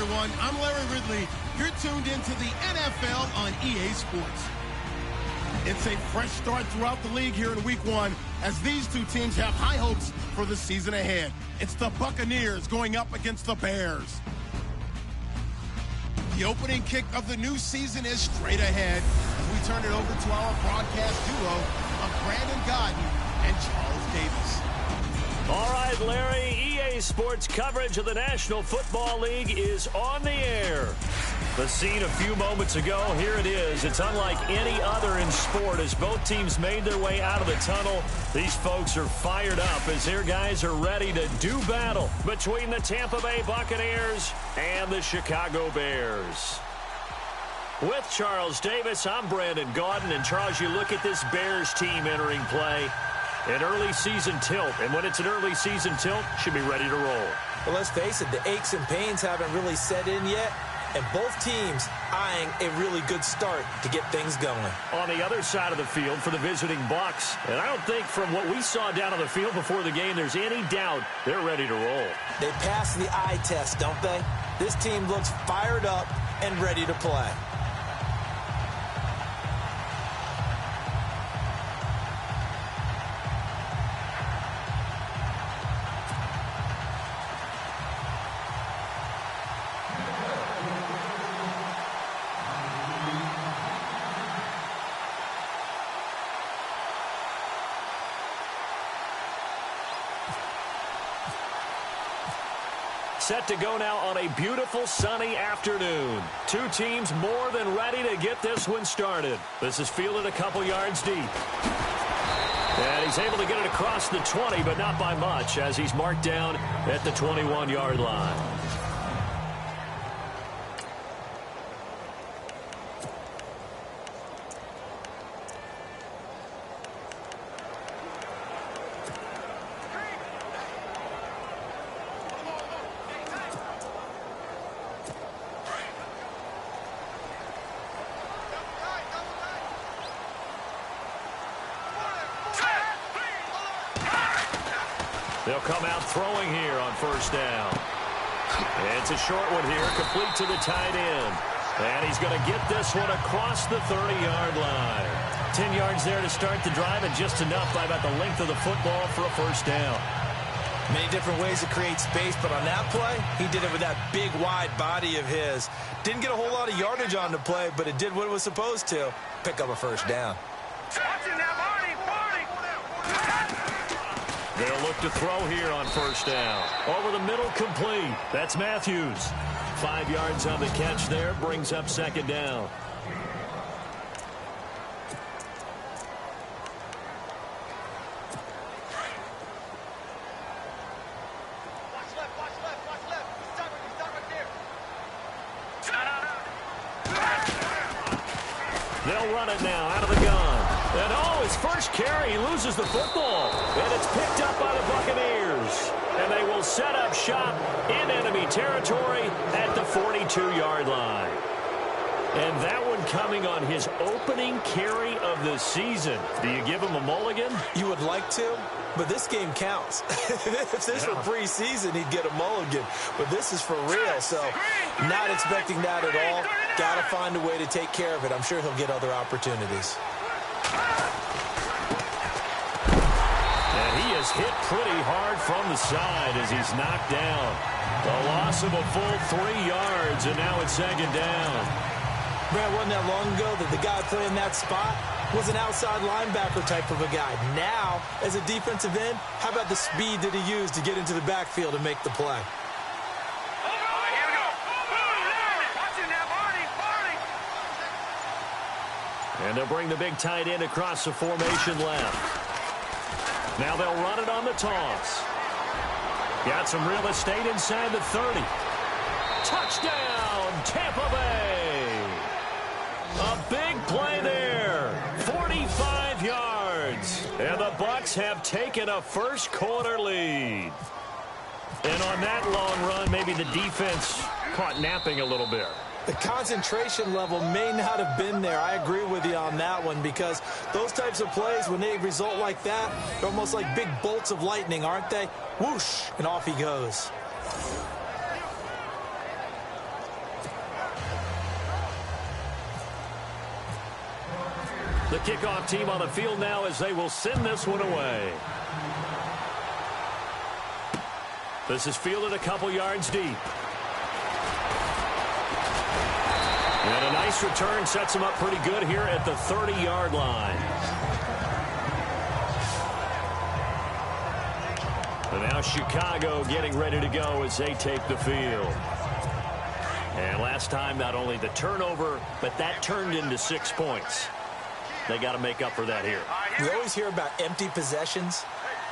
everyone. I'm Larry Ridley. You're tuned into the NFL on EA Sports. It's a fresh start throughout the league here in Week 1 as these two teams have high hopes for the season ahead. It's the Buccaneers going up against the Bears. The opening kick of the new season is straight ahead as we turn it over to our broadcast duo of Brandon Godden and Charles Davis. All right, Larry, EA Sports coverage of the National Football League is on the air. The scene a few moments ago, here it is. It's unlike any other in sport as both teams made their way out of the tunnel. These folks are fired up as their guys are ready to do battle between the Tampa Bay Buccaneers and the Chicago Bears. With Charles Davis, I'm Brandon Gaudin. And Charles, you look at this Bears team entering play. An early season tilt, and when it's an early season tilt, should be ready to roll. Well, let's face it, the aches and pains haven't really set in yet, and both teams eyeing a really good start to get things going. On the other side of the field for the visiting Bucs, and I don't think from what we saw down on the field before the game, there's any doubt they're ready to roll. They passed the eye test, don't they? This team looks fired up and ready to play. Set to go now on a beautiful sunny afternoon. Two teams more than ready to get this one started. This is fielded a couple yards deep. And he's able to get it across the 20, but not by much as he's marked down at the 21-yard line. They'll come out throwing here on first down. It's a short one here, complete to the tight end. And he's going to get this one across the 30-yard line. 10 yards there to start the drive, and just enough by about the length of the football for a first down. Many different ways to create space, but on that play, he did it with that big, wide body of his. Didn't get a whole lot of yardage on the play, but it did what it was supposed to. Pick up a first down. They'll look to throw here on first down. Over the middle, complete. That's Matthews. 5 yards on the catch there, brings up second down. They'll run it now out of the gun. And his first carry, he loses the football. And it's picked up by the Buccaneers. And they will set up shop in enemy territory at the 42-yard line. And that one coming on his opening carry of the season. Do you give him a mulligan? You would like to, but this game counts. If this were preseason, he'd get a mulligan. But this is for real, so not expecting that at all. Got to find a way to take care of it. I'm sure he'll get other opportunities. And he is hit pretty hard from the side as he's knocked down. A loss of a full 3 yards, and now it's second down. Brad, wasn't that long ago that the guy playing that spot was an outside linebacker type of a guy. Now, as a defensive end, how about the speed that he used to get into the backfield and make the play? And they'll bring the big tight end across the formation left. Now they'll run it on the toss. Got some real estate inside the 30. Touchdown, Tampa Bay. A big play there. 45 yards. And the Bucs have taken a first quarter lead. And on that long run, maybe the defense caught napping a little bit. The concentration level may not have been there. I agree with you on that one because those types of plays, when they result like that, they're almost like big bolts of lightning, aren't they? Whoosh, and off he goes. The kickoff team on the field now as they will send this one away. This is fielded a couple yards deep. And a nice return sets him up pretty good here at the 30-yard line. And now Chicago getting ready to go as they take the field. And last time, not only the turnover, but that turned into 6 points. They got to make up for that here. We always hear about empty possessions,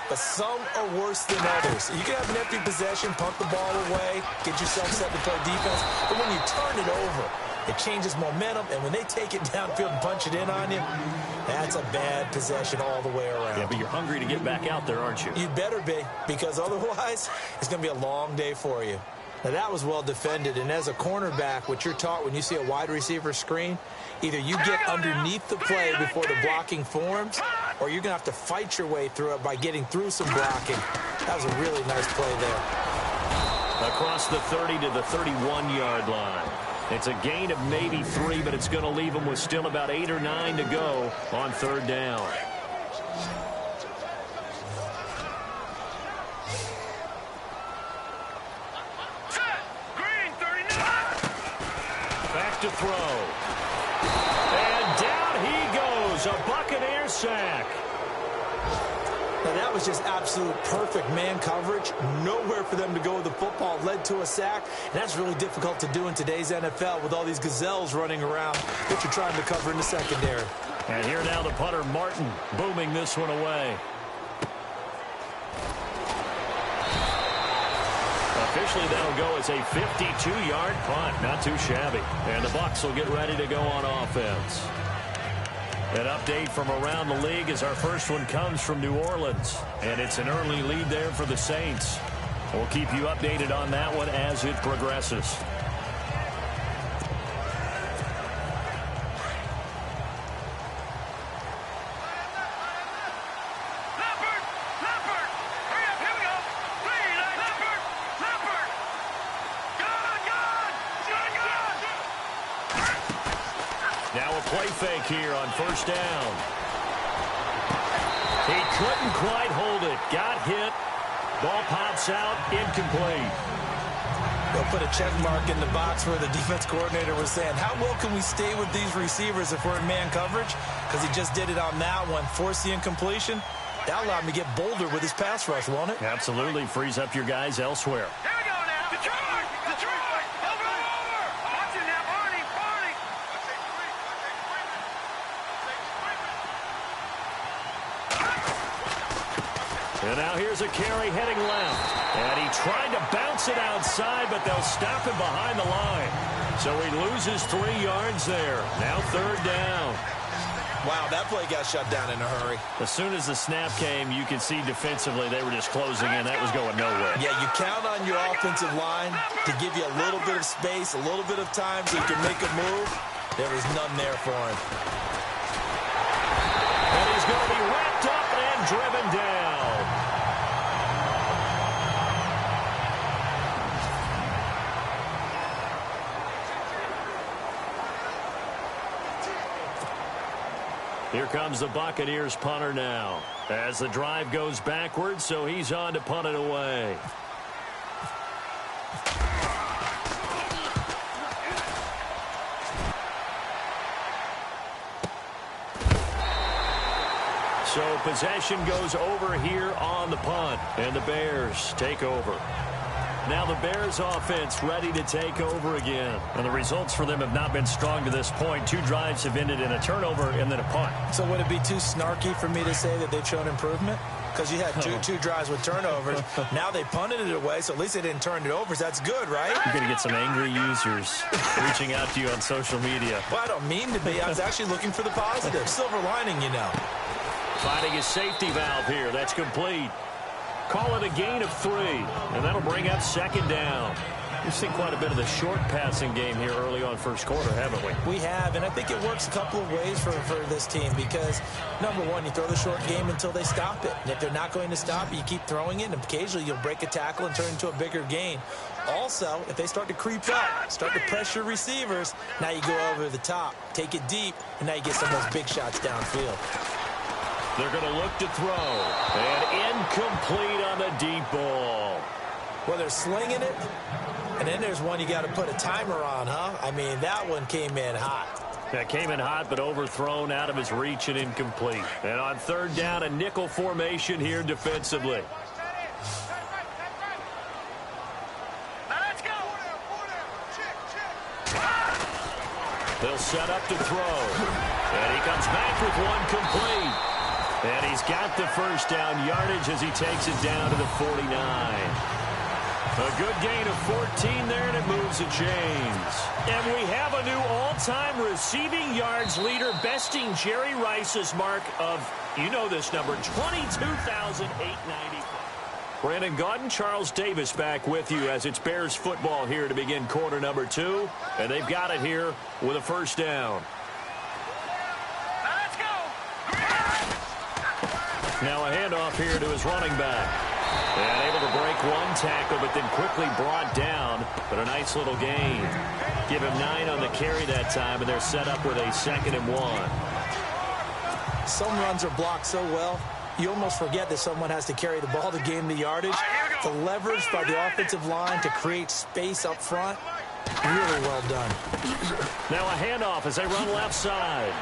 but some are worse than others. You can have an empty possession, punt the ball away, get yourself set to play defense, but when you turn it over, it changes momentum, and when they take it downfield and punch it in on you, that's a bad possession all the way around. Yeah, but you're hungry to get back out there, aren't you? You better be, because otherwise, it's going to be a long day for you. Now, that was well defended, and as a cornerback, what you're taught when you see a wide receiver screen, either you get underneath the play before the blocking forms, or you're going to have to fight your way through it by getting through some blocking. That was a really nice play there. Across the 30 to the 31-yard line. It's a gain of maybe 3, but it's going to leave them with still about 8 or 9 to go on third down. Back to throw. And down he goes. A Buccaneer sack. Now, that was just absolute perfect man coverage. Nowhere for them to go with the football. Led to a sack. And that's really difficult to do in today's NFL with all these gazelles running around that you're trying to cover in the secondary. And here now the punter, Martin, booming this one away. Officially, that'll go as a 52-yard punt. Not too shabby. And the Bucs will get ready to go on offense. An update from around the league as our first one comes from New Orleans. And it's an early lead there for the Saints. We'll keep you updated on that one as it progresses. Play fake here on first down. He couldn't quite hold it. Got hit. Ball pops out. Incomplete. They'll put a check mark in the box where the defense coordinator was saying, how well can we stay with these receivers if we're in man coverage? Because he just did it on that one. Force the incompletion. That allowed him to get bolder with his pass rush, won't it? Absolutely. Frees up your guys elsewhere. Here we go now. Detroit! Detroit! Over! Watch it now, Barney! Barney! And now here's a carry heading left. And he tried to bounce it outside, but they'll stop him behind the line. So he loses 3 yards there. Now third down. Wow, that play got shut down in a hurry. As soon as the snap came, you could see defensively they were just closing in. That was going nowhere. Yeah, you count on your offensive line to give you a little bit of space, a little bit of time so you can make a move. There was none there for him. And he's going to be wrapped up and driven down. Here comes the Buccaneers punter now as the drive goes backwards, so he's on to punt it away. So possession goes over here on the punt, and the Bears take over. Now the Bears offense ready to take over again. And the results for them have not been strong to this point. 2 drives have ended in a turnover and then a punt. So would it be too snarky for me to say that they've shown improvement? Because you had two drives with turnovers. Now they punted it away, so at least they didn't turn it over. So that's good, right? You're going to get some angry users reaching out to you on social media. Well, I don't mean to be. I was actually looking for the positive. Silver lining, you know. Finding a safety valve here. That's complete. Call it a gain of 3, and that'll bring up second down. We've seen quite a bit of the short passing game here early on first quarter, haven't we? We have, and I think it works a couple of ways for this team because, number one, you throw the short game until they stop it. And if they're not going to stop it, you keep throwing it, and occasionally you'll break a tackle and turn into a bigger gain. Also, if they start to creep up, start to pressure receivers, now you go over the top, take it deep, and now you get some of those big shots downfield. They're going to look to throw. And incomplete on the deep ball. Well, they're slinging it, and then there's one you got to put a timer on, huh? I mean, that one came in hot. That came in hot, but overthrown, out of his reach and incomplete. And on third down, a nickel formation here defensively. They'll set up to throw. And he comes back with one complete. And he's got the first down yardage as he takes it down to the 49. A good gain of 14 there, and it moves the chains. And we have a new all-time receiving yards leader, besting Jerry Rice's mark of, you know this number, 22,895. Brandon Gaudin, Charles Davis back with you as it's Bears football here to begin quarter number 2. And they've got it here with a first down. Let's go. Now a handoff here to his running back. And able to break one tackle, but then quickly brought down. But a nice little gain. Give him 9 on the carry that time, and they're set up with a 2nd and 1. Some runs are blocked so well, you almost forget that someone has to carry the ball to gain the yardage. The leverage by the offensive line to create space up front, really well done. Now a handoff as they run left side.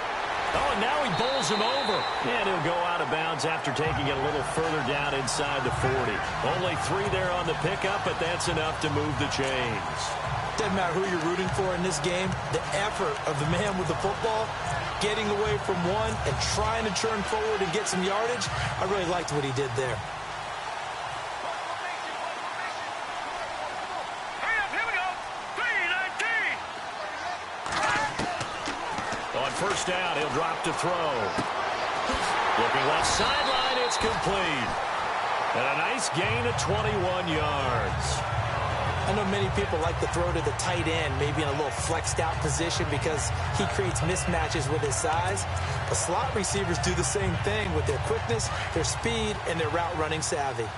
Oh, and now he bowls him over. And he'll go out of bounds after taking it a little further down inside the 40. Only 3 there on the pickup, but that's enough to move the chains. Doesn't matter who you're rooting for in this game. The effort of the man with the football, getting away from one and trying to turn forward and get some yardage, I really liked what he did there. First down, he'll drop to throw. Looking left sideline, it's complete. And a nice gain of 21 yards. I know many people like to throw to the tight end, maybe in a little flexed out position because he creates mismatches with his size. But slot receivers do the same thing with their quickness, their speed, and their route running savvy.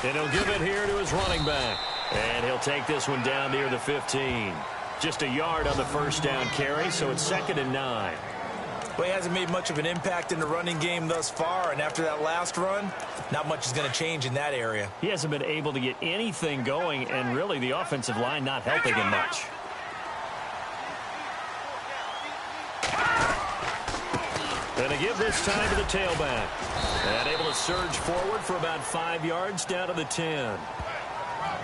And he'll give it here to his running back. And he'll take this one down near the 15. Just a yard on the first down carry, so it's 2nd and 9. Well, he hasn't made much of an impact in the running game thus far, and after that last run, not much is going to change in that area. He hasn't been able to get anything going, and really the offensive line not helping him much. And they give this time to the tailback. And able to surge forward for about 5 yards down to the 10.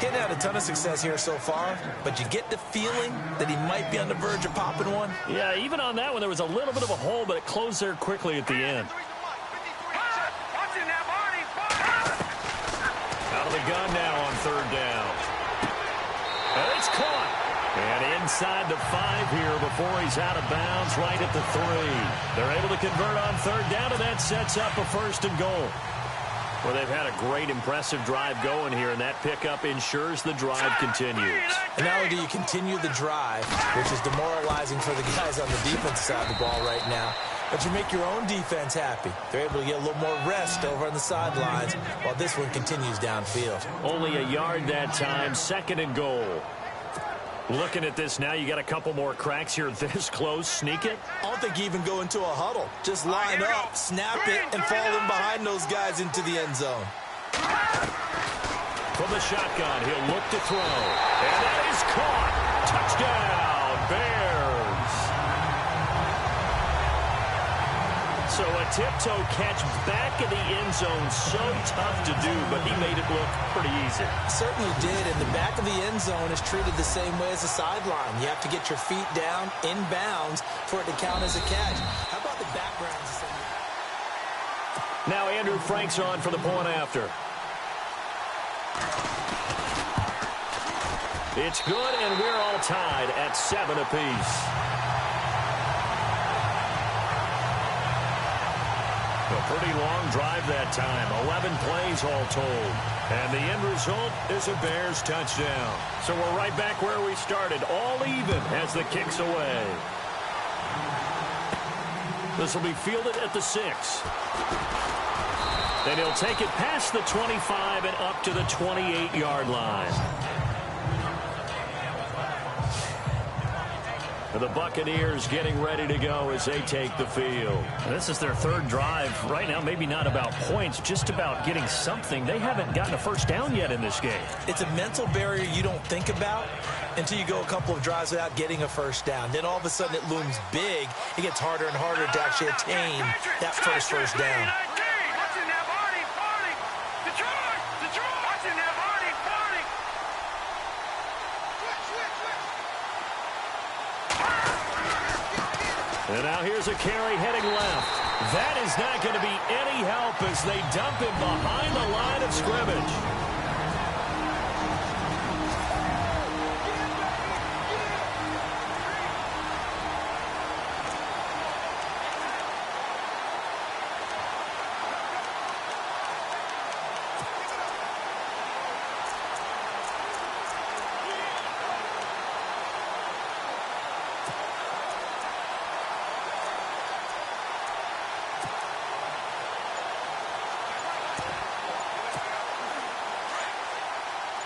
Getting had a ton of success here so far, but you get the feeling that he might be on the verge of popping one. Yeah, even on that one, there was a little bit of a hole, but it closed there quickly at the end. Out of the gun now on third down. And it's caught. And inside the 5 here before he's out of bounds right at the 3. They're able to convert on third down, and that sets up a 1st and goal. Well, they've had a great, impressive drive going here, and that pickup ensures the drive continues. And not only do you continue the drive, which is demoralizing for the guys on the defensive side of the ball right now, but you make your own defense happy. They're able to get a little more rest over on the sidelines while this one continues downfield. Only a yard that time, 2nd and goal. Looking at this now, you got a couple more cracks here this close. Sneak it. I don't think you even go into a huddle. Just line up, snap it, and fall in behind those guys into the end zone. From the shotgun, he'll look to throw. And that is caught. Touchdown, Bears. So a tiptoe catch back in the end zone, so tough to do, but he made it look pretty easy. Certainly did, and the back of the end zone is treated the same way as the sideline. You have to get your feet down, in bounds, for it to count as a catch. How about the backgrounds? Now Andrew Frank's on for the point after. It's good, and we're all tied at 7 apiece. pretty long drive that time. 11 plays all told. And the end result is a Bears touchdown. So we're right back where we started. All even as the kick's away. This will be fielded at the 6. Then he'll take it past the 25 and up to the 28-yard line. The Buccaneers getting ready to go as they take the field. This is their third drive. Right now, maybe not about points, just about getting something. They haven't gotten a first down yet in this game. It's a mental barrier you don't think about until you go a couple of drives without getting a first down. Then all of a sudden it looms big. It gets harder and harder to actually attain that first down. And now here's a carry heading left. That is not going to be any help as they dump him behind the line of scrimmage.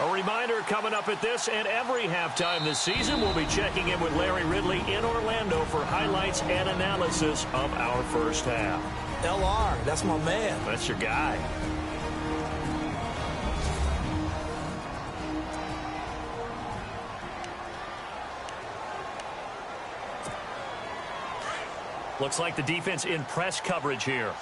A reminder coming up at this and every halftime this season, we'll be checking in with Larry Ridley in Orlando for highlights and analysis of our first half. LR, that's my man. That's your guy. Looks like the defense in press coverage here.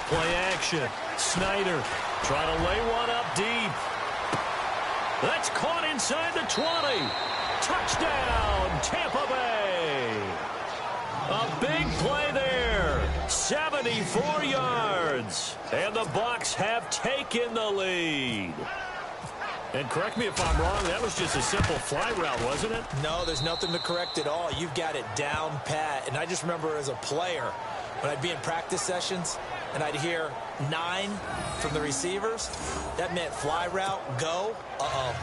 Play action. Snyder trying to lay one up deep. That's caught inside the 20. Touchdown, Tampa Bay. A big play there. 74 yards. And the Bucs have taken the lead. And correct me if I'm wrong, that was just a simple fly route, wasn't it? No, there's nothing to correct at all. You've got it down pat. And I just remember as a player, when I'd be in practice sessions, and I'd hear 9 from the receivers, that meant fly route, go.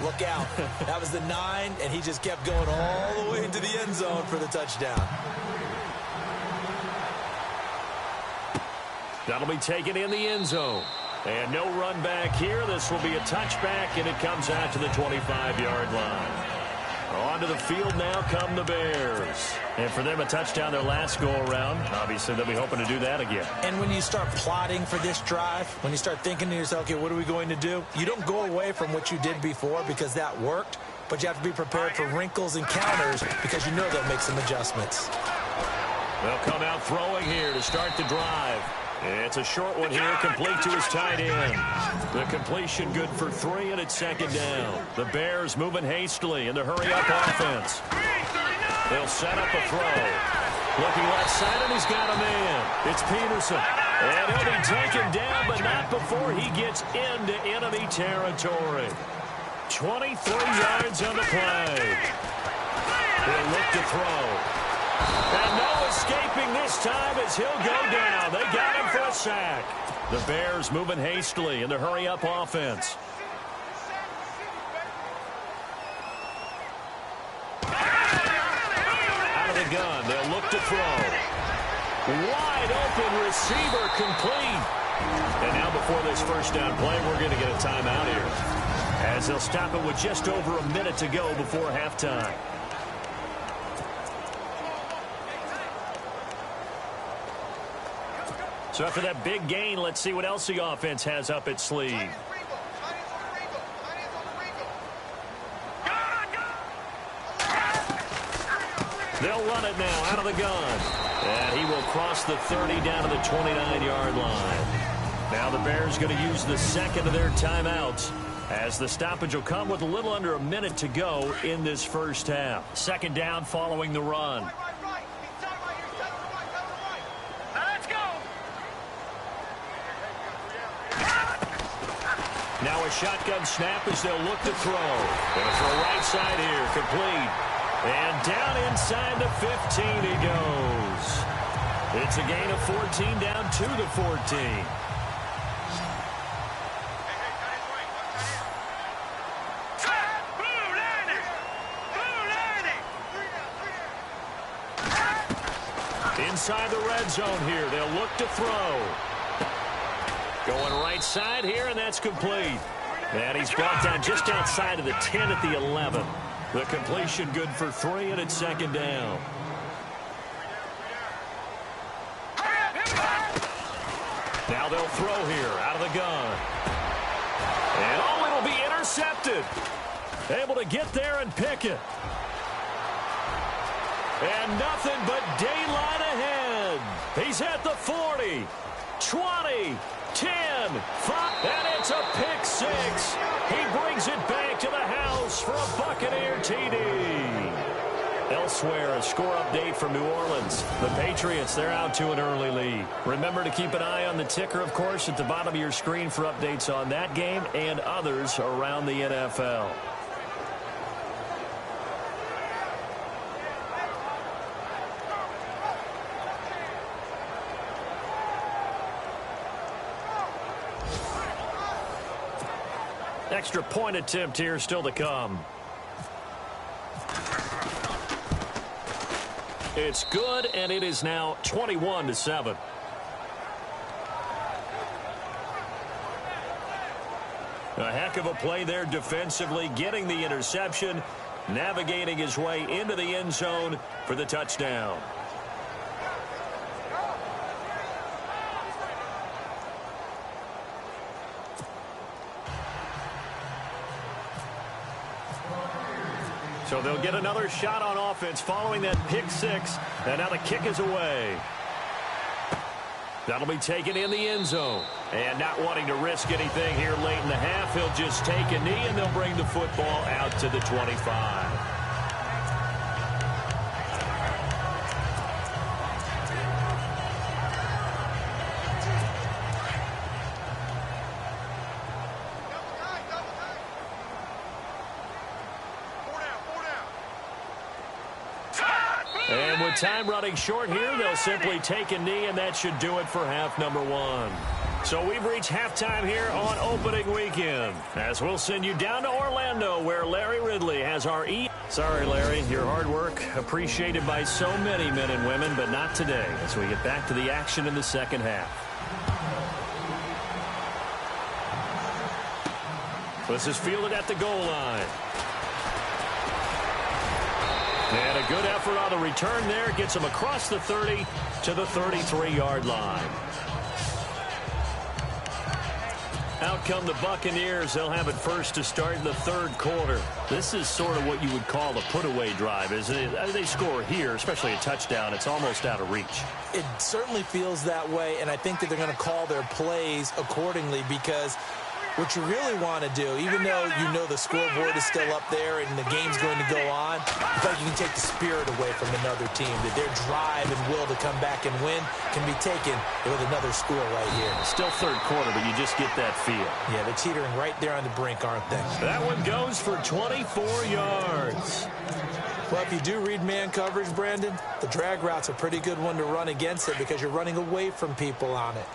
Look out. That was the 9, and he just kept going all the way into the end zone for the touchdown. That'll be taken in the end zone. And no run back here. This will be a touchback, and it comes out to the 25-yard line. Onto the field now come the Bears. And for them, a touchdown their last go-around. Obviously, they'll be hoping to do that again. And when you start plotting for this drive, when you start thinking to yourself, okay, what are we going to do? You don't go away from what you did before because that worked, but you have to be prepared for wrinkles and counters because you know they'll make some adjustments. They'll come out throwing here to start the drive. It's a short one here, complete to his tight end. The completion good for 3, and it's second down. The Bears moving hastily in the hurry-up offense. They'll set up a throw. Looking left side, and he's got a man. It's Peterson. And he'll be taken down, but not before he gets into enemy territory. 23 yards on the play. He'll look to throw. And no escaping this time as he'll go down. They got him for a sack. The Bears moving hastily in the hurry-up offense. Out of the gun, they'll look to throw. Wide open receiver complete. And now before this first down play, we're going to get a timeout here, as they'll stop it with just over a minute to go before halftime. So after that big gain, let's see what else the offense has up its sleeve. They'll run it now out of the gun. And he will cross the 30 down to the 29-yard line. Now the Bears going to use the second of their timeouts, as the stoppage will come with a little under a minute to go in this first half. Second down following the run. Now a shotgun snap as they'll look to throw. Going to throw right side here, complete. And down inside the 15 he goes. It's a gain of 14 down to the 14. Inside the red zone here, they'll look to throw. Going right side here, and that's complete. And he's brought down just outside of the 10 at the 11. The completion good for 3, and it's second down. Now they'll throw here out of the gun. And oh, it'll be intercepted. Able to get there and pick it. And nothing but daylight ahead. He's at the 40, 20, 10, 5, and it's a pick 6. He brings it back to the house for a Buccaneer TD. Elsewhere, a score update from New Orleans. The Patriots, they're out to an early lead. Remember to keep an eye on the ticker, of course, at the bottom of your screen for updates on that game and others around the NFL. Extra point attempt here still to come. It's good, and it is now 21-7. A heck of a play there defensively, getting the interception, navigating his way into the end zone for the touchdown. So they'll get another shot on offense following that pick 6. And now the kick is away. That'll be taken in the end zone. And not wanting to risk anything here late in the half, he'll just take a knee and they'll bring the football out to the 25. And with time running short here, they'll simply take a knee, and that should do it for half number 1. So we've reached halftime here on opening weekend, as we'll send you down to Orlando, where Larry Ridley has our Sorry, Larry, your hard work appreciated by so many men and women, but not today, as we get back to the action in the second half. This is fielded at the goal line. And a good effort on the return there. Gets him across the 30 to the 33-yard line. Out come the Buccaneers. They'll have it first to start in the third quarter. This is sort of what you would call a put-away drive, isn't it? I mean, they score here, especially a touchdown. It's almost out of reach. It certainly feels that way, and I think that they're going to call their plays accordingly, because what you really want to do, even though you know the scoreboard is still up there and the game's going to go on, I feel like you can take the spirit away from another team, that their drive and will to come back and win can be taken with another score right here. Still third quarter, but you just get that feel. Yeah, they're teetering right there on the brink, aren't they? That one goes for 24 yards. Well, if you do read man coverage, Brandon, the drag route's a pretty good one to run against it because you're running away from people on it.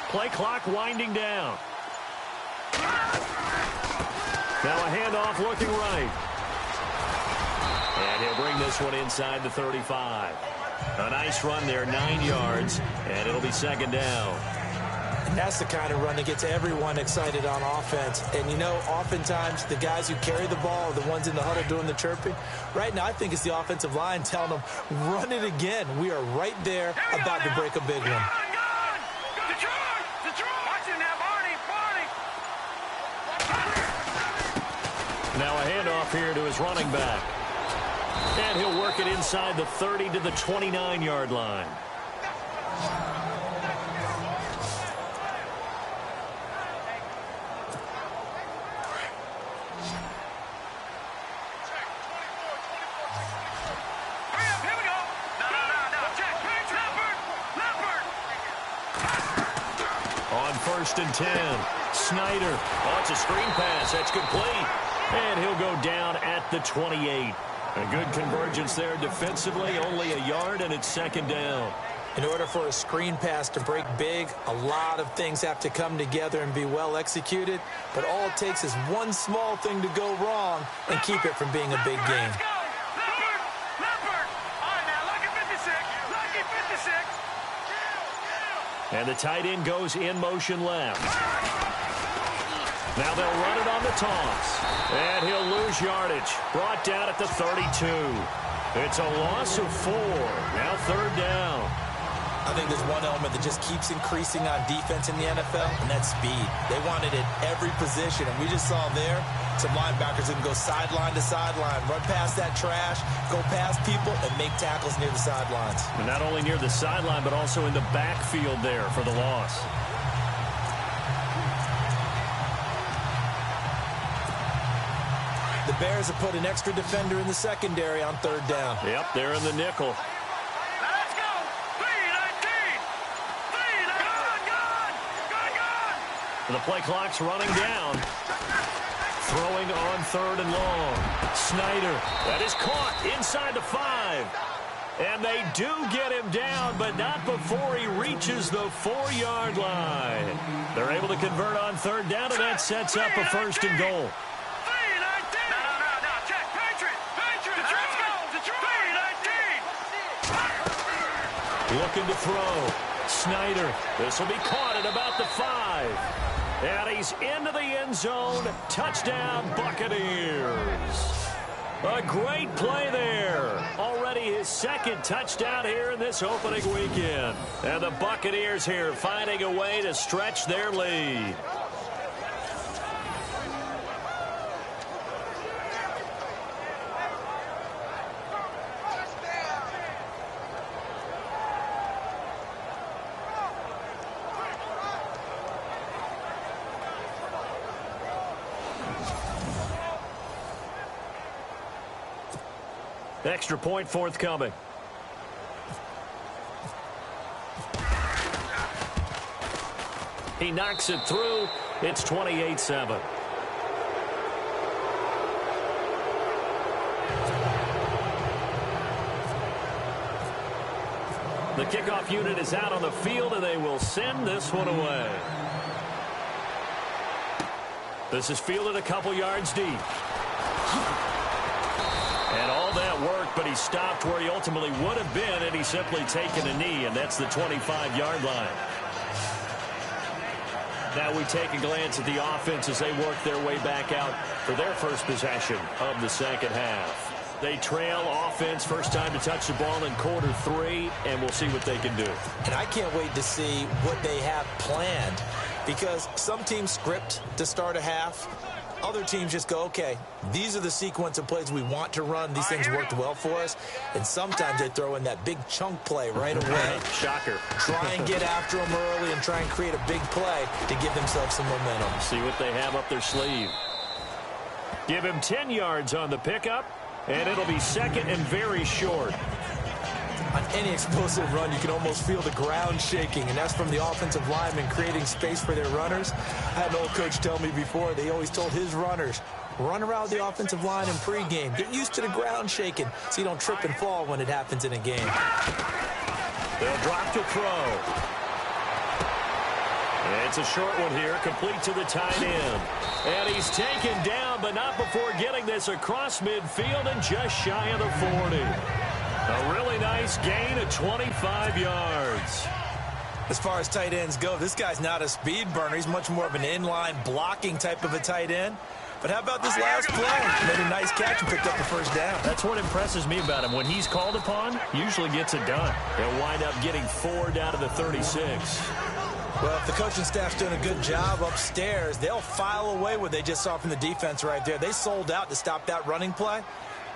Play clock winding down. Now a handoff looking right. And he'll bring this one inside the 35. A nice run there, 9 yards, and it'll be second down. And that's the kind of run that gets everyone excited on offense. And, you know, oftentimes the guys who carry the ball are the ones in the huddle doing the chirping. Right now, I think it's the offensive line telling them, run it again. We are right there about to break a big one. Now a handoff here to his running back. And he'll work it inside the 30 to the 29-yard line. On 1st and 10, Snyder. Oh, it's a screen pass. That's complete. And he'll go down at the 28. A good convergence there defensively. Only a yard, and it's 2nd down. In order for a screen pass to break big, a lot of things have to come together and be well executed. But all it takes is one small thing to go wrong and keep it from being a big game. And the tight end goes in motion left. Now they'll run it on the toss. And he'll lose yardage. Brought down at the 32. It's a loss of 4. Now 3rd down. I think there's one element that just keeps increasing on defense in the NFL, and that's speed. They want it at every position, and we just saw there some linebackers that can go sideline to sideline, run past that trash, go past people, and make tackles near the sidelines. And not only near the sideline, but also in the backfield there for the loss. The Bears have put an extra defender in the secondary on 3rd down. Yep, they're in the nickel. The play clock's running down. Throwing on 3rd and long. Snyder. That is caught inside the 5. And they do get him down, but not before he reaches the 4-yard line. They're able to convert on 3rd down, and that sets up a 1st and goal. Looking to throw. Snyder. This will be caught at about the 5. And he's into the end zone. Touchdown, Buccaneers. A great play there. Already his 2nd touchdown here in this opening weekend. And the Buccaneers here finding a way to stretch their lead. Extra point forthcoming. He knocks it through. It's 28-7. The kickoff unit is out on the field, and they will send this one away. This is fielded a couple yards deep. And all that worked, but he stopped where he ultimately would have been, and he's simply taken a knee, and that's the 25-yard line. Now we take a glance at the offense as they work their way back out for their first possession of the 2nd half. They trail offense, first time to touch the ball in Q3, and we'll see what they can do. And I can't wait to see what they have planned, because some teams script to start a half. Other teams just go, okay, these are the sequence of plays we want to run. These things worked well for us. And sometimes they throw in that big chunk play right away. Shocker. Try and get after them early and try and create a big play to give themselves some momentum. See what they have up their sleeve. Give him 10 yards on the pickup, and it'll be 2nd and very short. On any explosive run, you can almost feel the ground shaking, and that's from the offensive linemen creating space for their runners. I had an old coach tell me before, they always told his runners, run around the offensive line in pregame. Get used to the ground shaking so you don't trip and fall when it happens in a game. They'll drop to throw. It's a short one here, complete to the tight end. And he's taken down, but not before getting this across midfield and just shy of the 40. A really nice gain of 25 yards. As far as tight ends go, this guy's not a speed burner. He's much more of an inline blocking type of a tight end. But how about this last play? Made a nice catch and picked up the 1st down. That's what impresses me about him. When he's called upon, usually gets it done. They'll wind up getting 4 down to the 36. Well, if the coaching staff's doing a good job upstairs, they'll file away what they just saw from the defense right there. They sold out to stop that running play.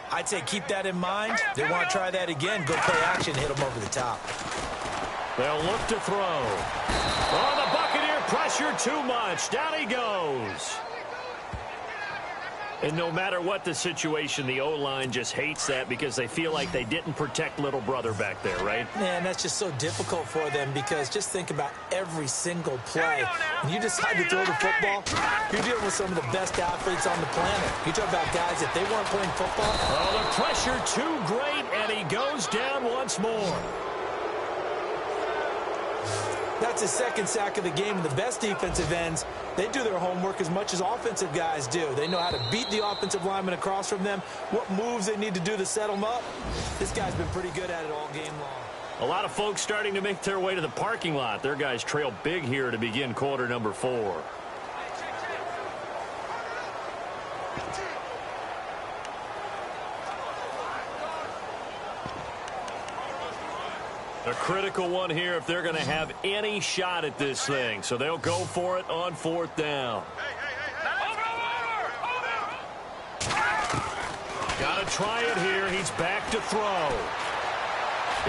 I'd say keep that in mind. They want to try that again. Go play action, hit them over the top. They'll look to throw. Oh, the Buccaneer pressure too much. Down he goes. And no matter what the situation, the O-line just hates that because they feel like they didn't protect little brother back there, right? Man, that's just so difficult for them because just think about every single play. When you decide to throw the football, you're dealing with some of the best athletes on the planet. You talk about guys, if they weren't playing football. Oh, the pressure too great, and he goes down once more. That's his second sack of the game. And the best defensive ends, they do their homework as much as offensive guys do. They know how to beat the offensive lineman across from them, what moves they need to do to set them up. This guy's been pretty good at it all game long. A lot of folks starting to make their way to the parking lot. Their guys trail big here to begin quarter number 4. A critical one here if they're going to have any shot at this thing. So they'll go for it on 4th down. Got to try it here. He's back to throw.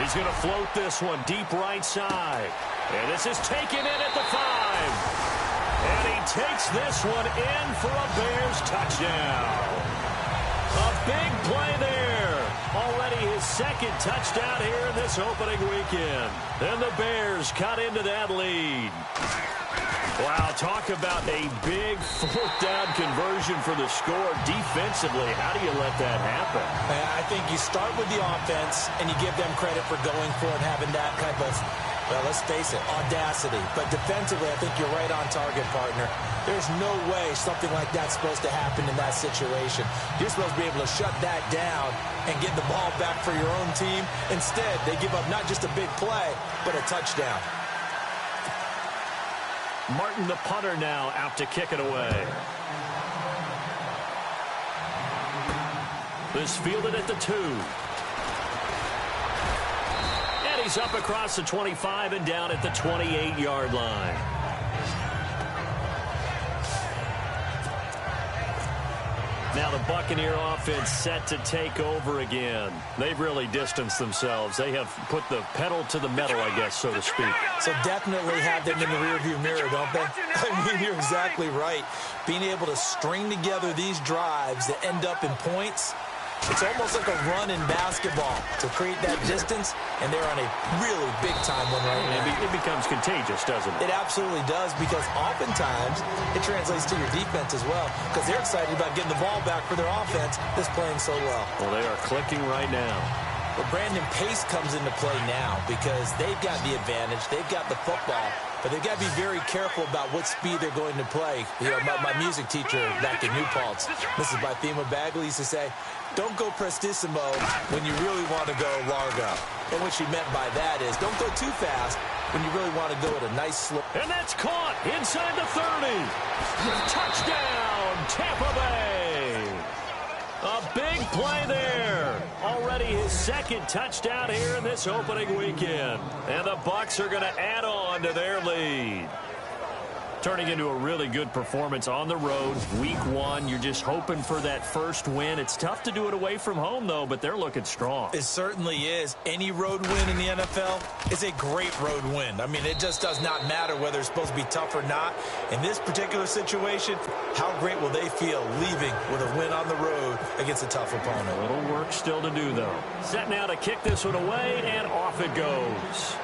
He's going to float this one deep right side. And this is taken in at the 5. And he takes this one in for a Bears touchdown. A big play there. Already his second touchdown here in this opening weekend. Then the Bears cut into that lead. Wow, talk about a big 4th down conversion for the score. Defensively, how do you let that happen? I think you start with the offense and you give them credit for going for it, having that type of, well, let's face it, audacity. But defensively, I think you're right on target, partner. There's no way something like that's supposed to happen in that situation. You're supposed to be able to shut that down and get the ball back for your own team. Instead, they give up not just a big play, but a touchdown. Martin, the punter, now out to kick it away. This fielded at the 2. And he's up across the 25 and down at the 28-yard line. Now the Buccaneer offense set to take over again. They've really distanced themselves. They have put the pedal to the metal, I guess, so to speak. So definitely have them in the rearview mirror, don't they? I mean, you're exactly right. Being able to string together these drives that end up in points, it's almost like a run in basketball to create that distance, and they're on a really big-time one right now. It becomes contagious, doesn't it? It absolutely does, because oftentimes it translates to your defense as well, because they're excited about getting the ball back for their offense that's playing so well. Well, they are clicking right now. But Brandon, pace comes into play now because they've got the advantage. They've got the football, but they've got to be very careful about what speed they're going to play. You know, my music teacher back in New Paltz, Mrs. Bythema Bagley, used to say, don't go prestissimo when you really want to go largo. And what she meant by that is don't go too fast when you really want to go at a nice slope. And that's caught inside the 30. Touchdown, Tampa Bay. A big play there. Already his second touchdown here in this opening weekend. And the Bucs are going to add on to their lead. Turning into a really good performance on the road. Week 1, you're just hoping for that first win. It's tough to do it away from home, though, but they're looking strong. It certainly is. Any road win in the NFL is a great road win. I mean, it just does not matter whether it's supposed to be tough or not. In this particular situation, how great will they feel leaving with a win on the road against a tough opponent? A little work still to do, though. Set now to kick this one away, and off it goes.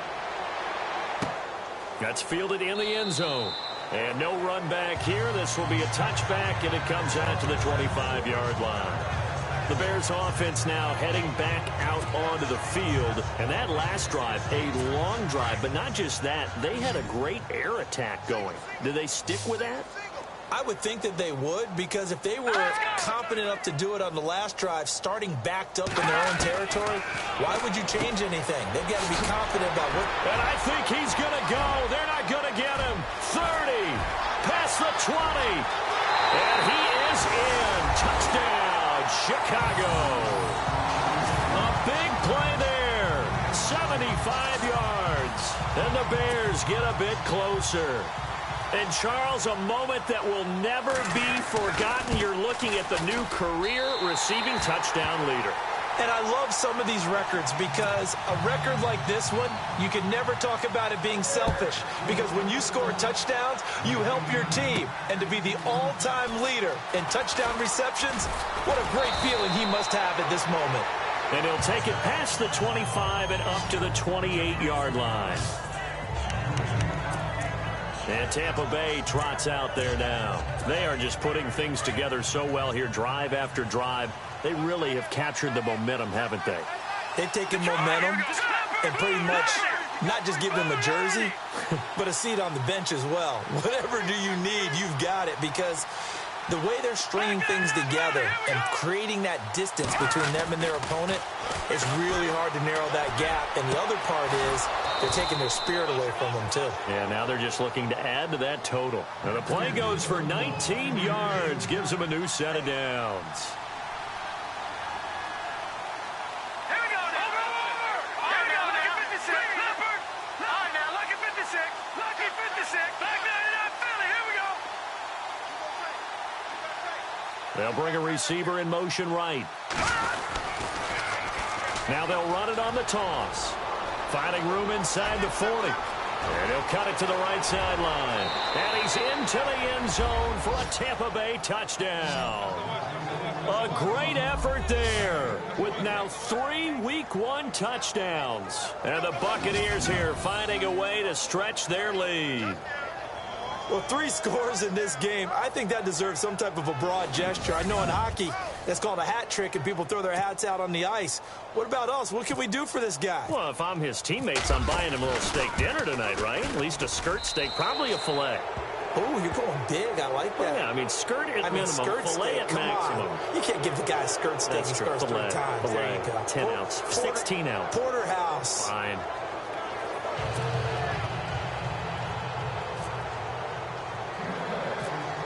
That's fielded in the end zone. And no run back here. This will be a touchback, and it comes out to the 25-yard line. The Bears offense now heading back out onto the field. And that last drive, a long drive, but not just that. They had a great air attack going. Do they stick with that? I would think that they would, because if they were confident enough to do it on the last drive, starting backed up in their own territory, why would you change anything? They've got to be confident about what... And I think he's going to go. They're not going to get him. 30, past the 20. And he is in. Touchdown, Chicago. A big play there. 75 yards. And the Bears get a bit closer. And, Charles, a moment that will never be forgotten. You're looking at the new career receiving touchdown leader. And I love some of these records because a record like this one, you can never talk about it being selfish. Because when you score touchdowns, you help your team. And to be the all-time leader in touchdown receptions, what a great feeling he must have at this moment. And he'll take it past the 25 and up to the 28-yard line. And Tampa Bay trots out there now. They are just putting things together so well here, drive after drive. They really have captured the momentum, haven't they? They've taken momentum and pretty much not just give them a jersey, but a seat on the bench as well. Whatever do you need, you've got it, because the way they're stringing things together and creating that distance between them and their opponent, it's really hard to narrow that gap. And the other part is they're taking their spirit away from them, too. Yeah, now they're just looking to add to that total. Now the play goes for 19 yards, gives them a new set of downs. They'll bring a receiver in motion right. Now they'll run it on the toss. Finding room inside the 40. And he'll cut it to the right sideline. And he's into the end zone for a Tampa Bay touchdown. A great effort there with now 3 Week 1 touchdowns. And the Buccaneers here finding a way to stretch their lead. Well, 3 scores in this game, I think that deserves some type of a broad gesture. I know in hockey, that's called a hat trick, and people throw their hats out on the ice. What about us? What can we do for this guy? Well, if I'm his teammates, I'm buying him a little steak dinner tonight, right? At least a skirt steak, probably a filet. Oh, you're going big. I like that. Yeah, I mean, skirt at minimum, skirt filet steak, at maximum. You can't give the guy a skirt steak. That's He true. scores 3 times. Filet, There you go. 10 ounce, 16 ounce. Porterhouse. Fine.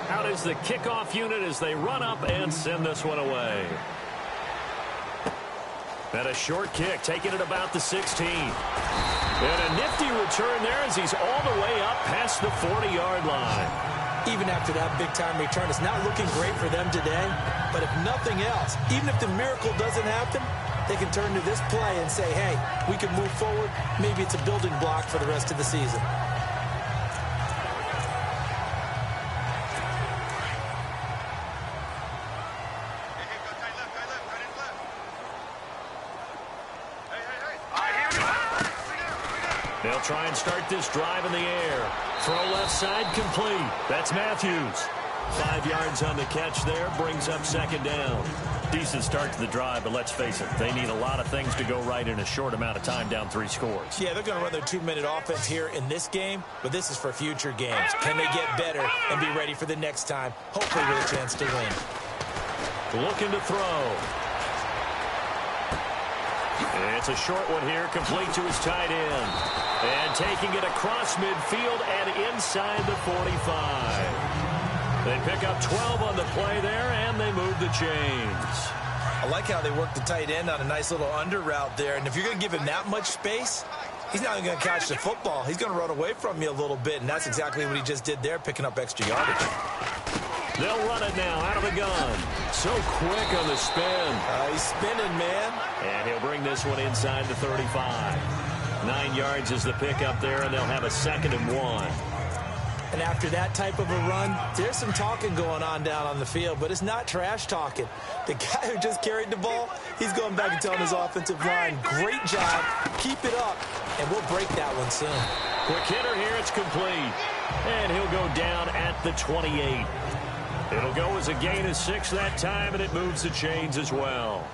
Out is the kickoff unit as they run up and send this one away. And a short kick, taking it about the 16. And a nifty return there as he's all the way up past the 40-yard line. Even after that big-time return, it's not looking great for them today. But if nothing else, even if the miracle doesn't happen, they can turn to this play and say, hey, we can move forward. Maybe it's a building block for the rest of the season. They'll try and start this drive in the air. Throw left side complete. That's Matthews. 5 yards on the catch there. Brings up second down. Decent start to the drive, but let's face it, they need a lot of things to go right in a short amount of time, down 3 scores. Yeah, they're going to run their 2-minute offense here in this game, but this is for future games. Can they get better and be ready for the next time, hopefully with a chance to win? Looking to throw. It's a short one here, complete to his tight end. And taking it across midfield and inside the 45. They pick up 12 on the play there, and they move the chains. I like how they work the tight end on a nice little under route there. And if you're going to give him that much space, he's not going to catch the football. He's going to run away from you a little bit, and that's exactly what he just did there, picking up extra yardage. They'll run it now out of the gun. So quick on the spin. He's spinning, man. And he'll bring this one inside the 35. 9 yards is the pickup there, and they'll have a 2nd and 1. And after that type of a run, there's some talking going on down on the field, but it's not trash talking. The guy who just carried the ball, he's going back and telling his offensive line, great job, keep it up, and we'll break that one soon. Quick hitter here, it's complete. And he'll go down at the 28. It'll go as a gain of 6 that time, and it moves the chains as well.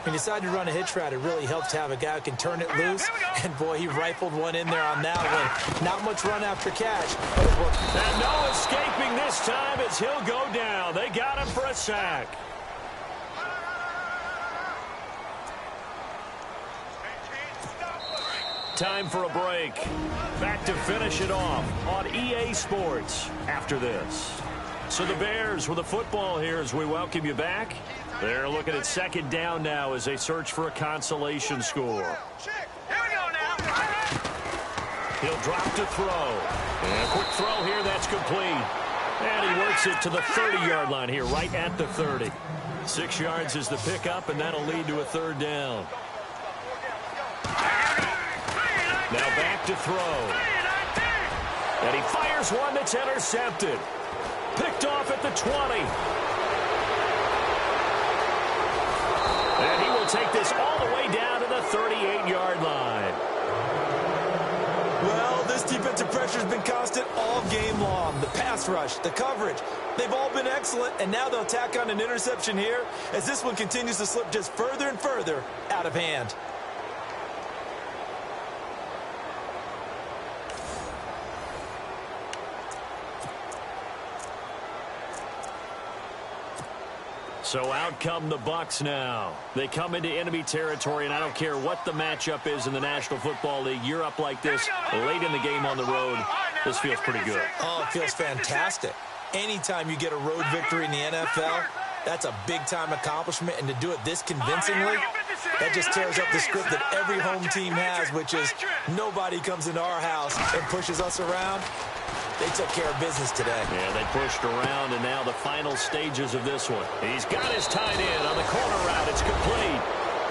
When you decide to run a hitch route, it really helps to have a guy who can turn it loose. And, boy, he rifled one in there on that one. Not much run after catch. And no escaping this time as he'll go down. They got him for a sack. Time for a break. Back to finish it off on EA Sports after this. So the Bears with the football here as we welcome you back. They're looking at second down now as they search for a consolation score. Here we go now. He'll drop to throw. And a quick throw here, that's complete. And he works it to the 30-yard line here, right at the 30. 6 yards is the pickup, and that'll lead to a third down. Now back to throw. And he fires one that's intercepted. Picked off at the 20. And he will take this all the way down to the 38-yard line. Well, this defensive pressure has been constant all game long. The pass rush, the coverage, they've all been excellent, and now they'll tack on an interception here as this one continues to slip just further and further out of hand. So out come the Bucs now. They come into enemy territory, and I don't care what the matchup is in the National Football League. You're up like this late in the game on the road. This feels pretty good. Oh, it feels fantastic. Anytime you get a road victory in the NFL, that's a big-time accomplishment, and to do it this convincingly, that just tears up the script that every home team has, which is nobody comes into our house and pushes us around. They took care of business today. Yeah, they pushed around, and now the final stages of this one. He's got his tight end on the corner route. It's complete.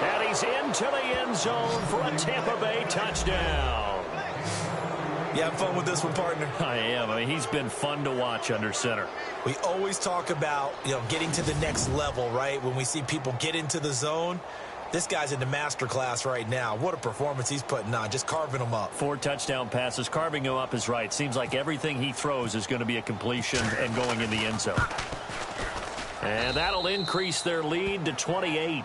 And he's into the end zone for a Tampa Bay touchdown. You having fun with this one, partner? I am. I mean, he's been fun to watch under center. We always talk about, getting to the next level, right? When we see people get into the zone. This guy's in the master class right now. What a performance he's putting on, just carving them up. 4 touchdown passes. Carving him up is right. Seems like everything he throws is going to be a completion and going in the end zone. And that'll increase their lead to 28.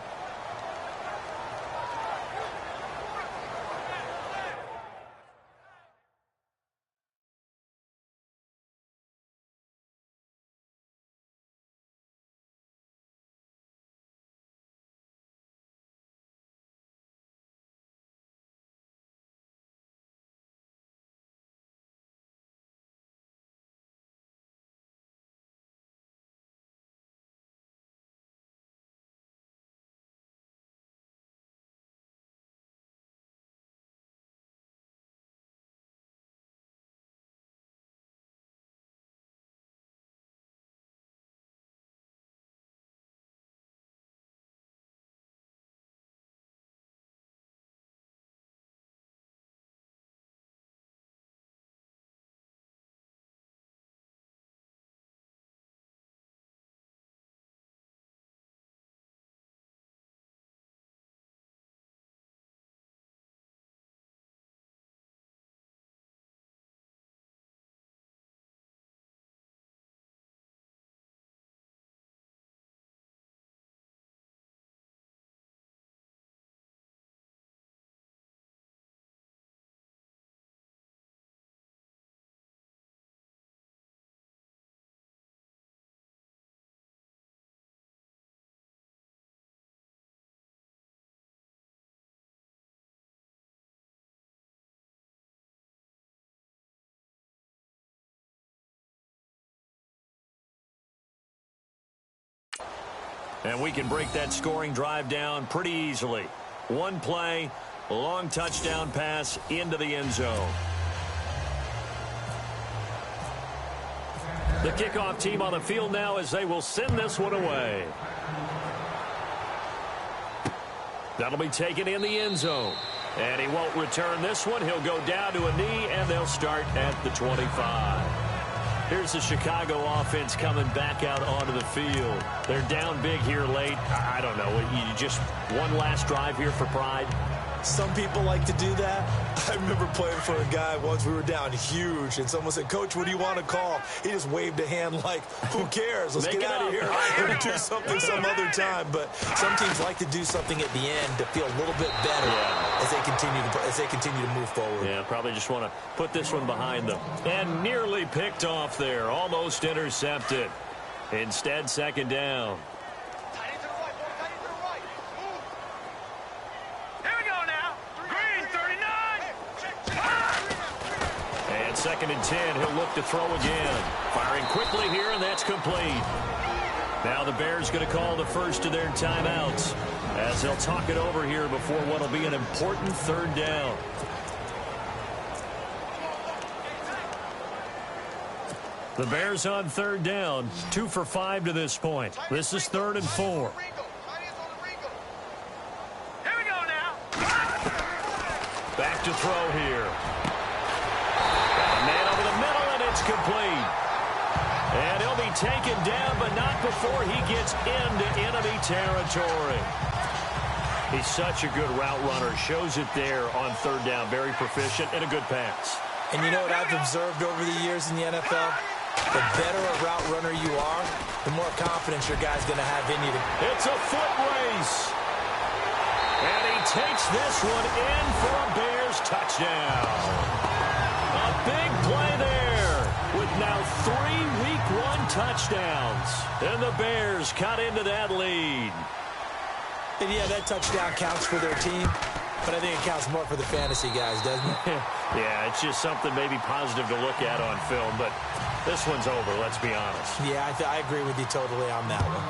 And we can break that scoring drive down pretty easily. One play, long touchdown pass into the end zone. The kickoff team on the field now as they will send this one away. That'll be taken in the end zone. And he won't return this one. He'll go down to a knee, and they'll start at the 25. Here's the Chicago offense coming back out onto the field. They're down big here late. I don't know. You just one last drive here for pride. Some people like to do that. I remember playing for a guy once. We were down huge, and someone said, "Coach, what do you want to call?" He just waved a hand like, who cares? Let's get out of here and do something some other time. But some teams like to do something at the end to feel a little bit better as they continue to move forward. Yeah, probably just want to put this one behind them. And nearly picked off there. Almost intercepted. Instead, second down. Second and 10, he'll look to throw again. Firing quickly here, and that's complete. Now the Bears going to call the first of their timeouts as they'll talk it over here before what will be an important third down. The Bears on third down, 2 for 5 to this point. This is 3rd and 4. Here we go now. Back to throw here. Got a man over the middle, and it's complete. And he'll be taken down, but not before he gets into enemy territory. He's such a good route runner. Shows it there on third down. Very proficient and a good pass. And you know what I've observed over the years in the NFL? The better a route runner you are, the more confidence your guy's going to have in you. It's a foot race. And he takes this one in for a Bears touchdown. A big play there with now 3 Week 1 touchdowns. And the Bears cut into that lead. And yeah, that touchdown counts for their team, but I think it counts more for the fantasy guys, doesn't it? Yeah, it's just something maybe positive to look at on film, but this one's over, let's be honest. Yeah, I agree with you totally on that one.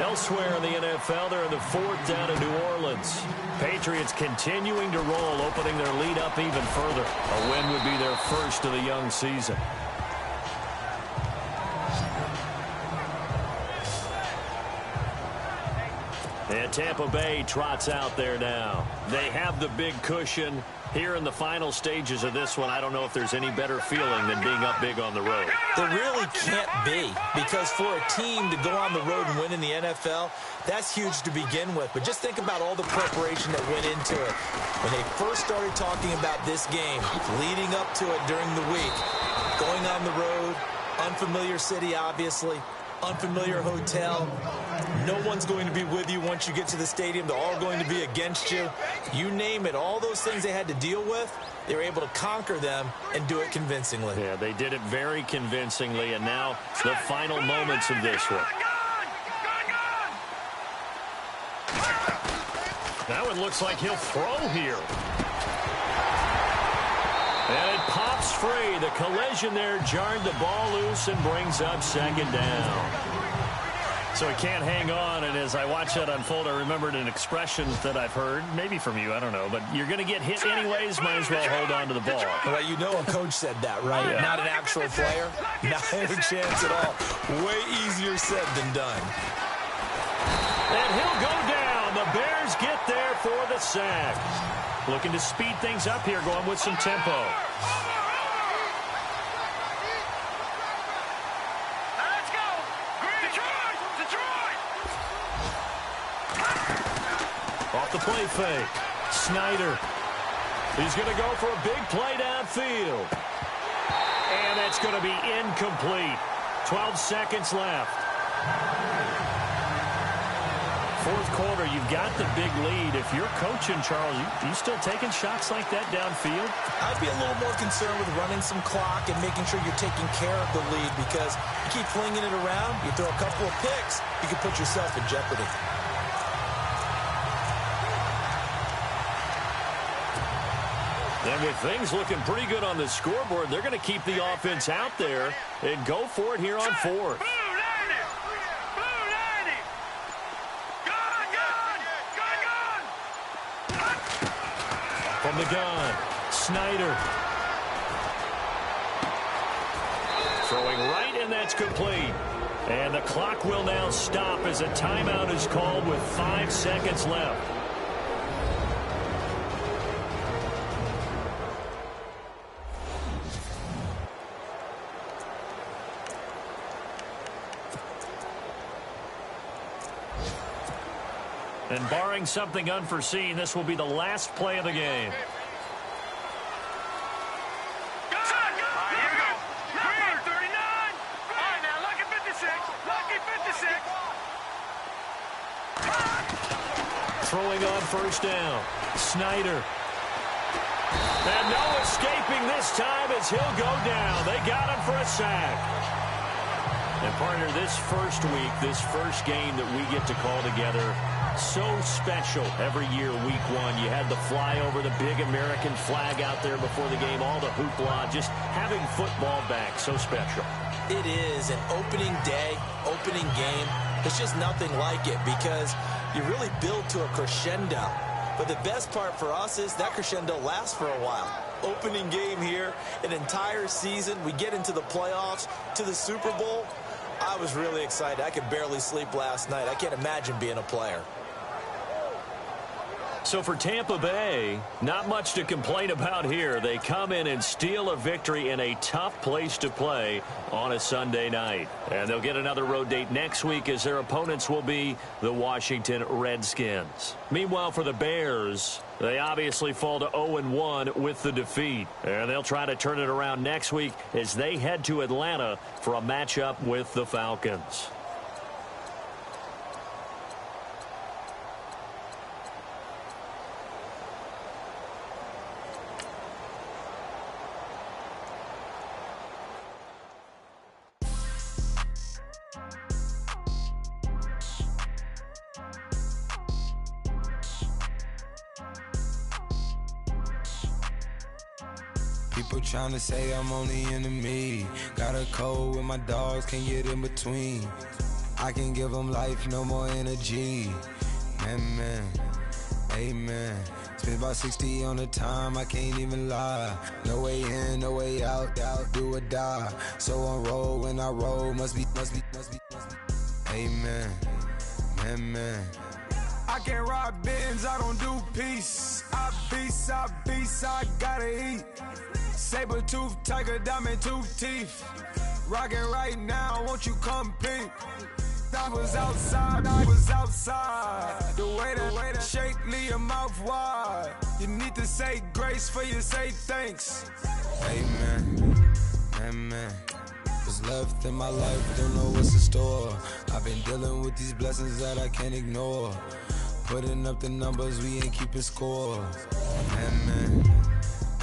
Elsewhere in the NFL, they're in the 4th down in New Orleans. Patriots continuing to roll, opening their lead up even further. A win would be their first of the young season. And Tampa Bay trots out there now. They have the big cushion. Here in the final stages of this one, I don't know if there's any better feeling than being up big on the road. There really can't be, because for a team to go on the road and win in the NFL, that's huge to begin with. But just think about all the preparation that went into it. When they first started talking about this game, leading up to it during the week, going on the road, unfamiliar city, obviously, unfamiliar hotel. No one's going to be with you once you get to the stadium. They're all going to be against you. You name it, all those things they had to deal with, they were able to conquer them and do it convincingly. Yeah, they did it very convincingly, and now the final moments of this one. That one looks like he'll throw here. And it pops free. The collision there jarred the ball loose and brings up 2nd down. So he can't hang on, and as I watch that unfold, I remembered an expression that I've heard, maybe from you, I don't know, but you're going to get hit anyways, might as well hold on to the ball. Well, you know a coach said that, right? Yeah. Not an actual player. Not a chance at all. Way easier said than done. And he'll go down. The Bears get there for the sack. Looking to speed things up here, going with some tempo. Let's go. Detroit. Detroit. Off the play fake. Snyder. He's going to go for a big play downfield. And that's going to be incomplete. 12 seconds left. 4th quarter, you've got the big lead. If you're coaching, Charles, you still taking shots like that downfield? I'd be a little more concerned with running some clock and making sure you're taking care of the lead, because you keep flinging it around, you throw a couple of picks, you can put yourself in jeopardy. And with things looking pretty good on the scoreboard, they're going to keep the offense out there and go for it here on 4th. From the gun, Snyder. Throwing right, and that's complete. And the clock will now stop as a timeout is called with 5 seconds left. And barring something unforeseen, this will be the last play of the game. Throwing on 1st down. Snyder. And no escaping this time as he'll go down. They got him for a sack. And partner, this first week, this first game that we get to call together, so special every year, week 1. You had the flyover, the big American flag out there before the game, all the hoopla, just having football back, so special. It is an opening day, opening game. There's just nothing like it, because you really build to a crescendo. But the best part for us is that crescendo lasts for a while. opening game here, an entire season. We get into the playoffs, to the Super Bowl. I was really excited. I could barely sleep last night. I can't imagine being a player. So for Tampa Bay, not much to complain about here. They come in and steal a victory in a tough place to play on a Sunday night. And they'll get another road date next week as their opponents will be the Washington Redskins. Meanwhile, for the Bears, they obviously fall to 0-1 with the defeat. And they'll try to turn it around next week as they head to Atlanta for a matchup with the Falcons. People trying to say I'm only enemy. Got a code with my dogs, can't get in between. I can give them life, no more energy. Man, amen. Spent about 60 on the time, I can't even lie. No way in, no way out, do or die. So on roll, when I roll, must be. Amen, man. I can't rob Benz, I don't do peace. I beast, I gotta eat. Saber tooth, tiger, diamond tooth teeth. Rockin' right now, won't you come peep? I was outside. The way that shake, leave your mouth wide. You need to say grace for you say thanks. Amen. What's left in my life, don't know what's in store. I've been dealing with these blessings that I can't ignore. Putting up the numbers, we ain't keeping score.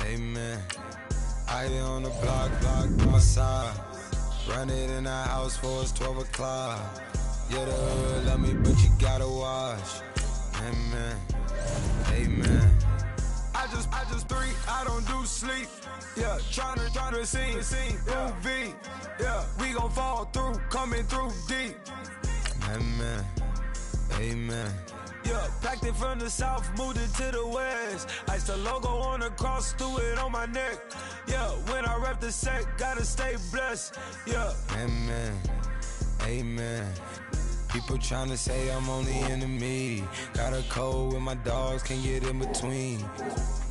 Amen. I here on the block by my side. Run it in the house for it's 12 o'clock. Yeah, the hood love me, but you gotta watch. Amen. I just three, I don't do sleep. Yeah, tryna see movie. Yeah, we gon' fall through, coming through deep. Amen. Yeah, packed it from the south, moved it to the west. Iced the logo on the cross, threw it on my neck. Yeah, when I rep the set, gotta stay blessed. Yeah. Amen. People trying to say I'm only enemy. Got a code with my dogs, can't get in between.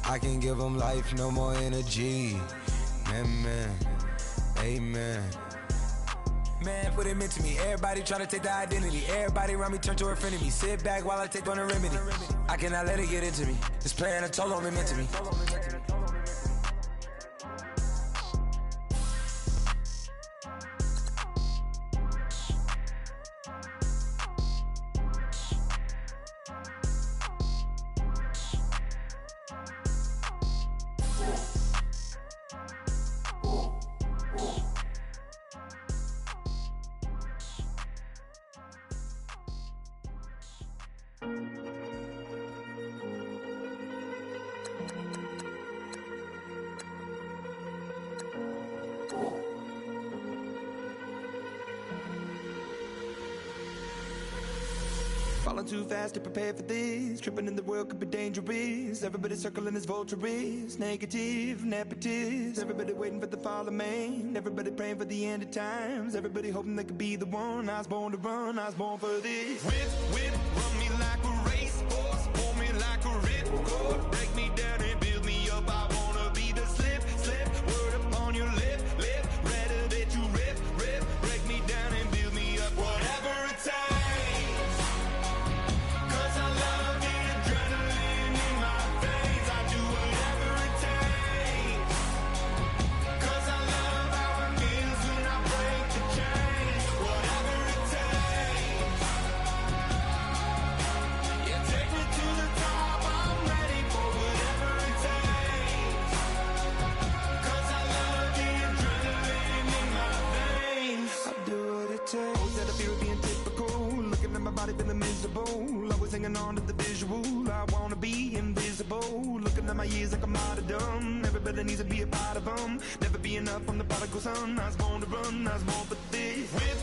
I can give them life, no more energy. Amen. Man, what it meant to me. Everybody trying to take the identity. Everybody around me turn to a friend of me. Sit back while I take on the remedy. I cannot let it get into me. It's playing a toll on me, meant to me. Falling too fast to prepare for this. Tripping in the world could be dangerous. Everybody circling as vultures. Negative, nepotist. Everybody waiting for the fall of man. Everybody praying for the end of times. Everybody hoping they could be the one. I was born to run, I was born for this. Whip, run me like a racehorse. Pull me like a ripcord. Break me down and build me up. I wanna be the slip. Word upon your lip. Rather that you rip. Break me down and build me up. Whatever it takes. Feeling miserable, always hanging on to the visual. I wanna be invisible, looking at my years like I'm out of dumb. Everybody needs to be a part of them. Never be enough from the prodigal son. I was born to run, I was born for this. Whip,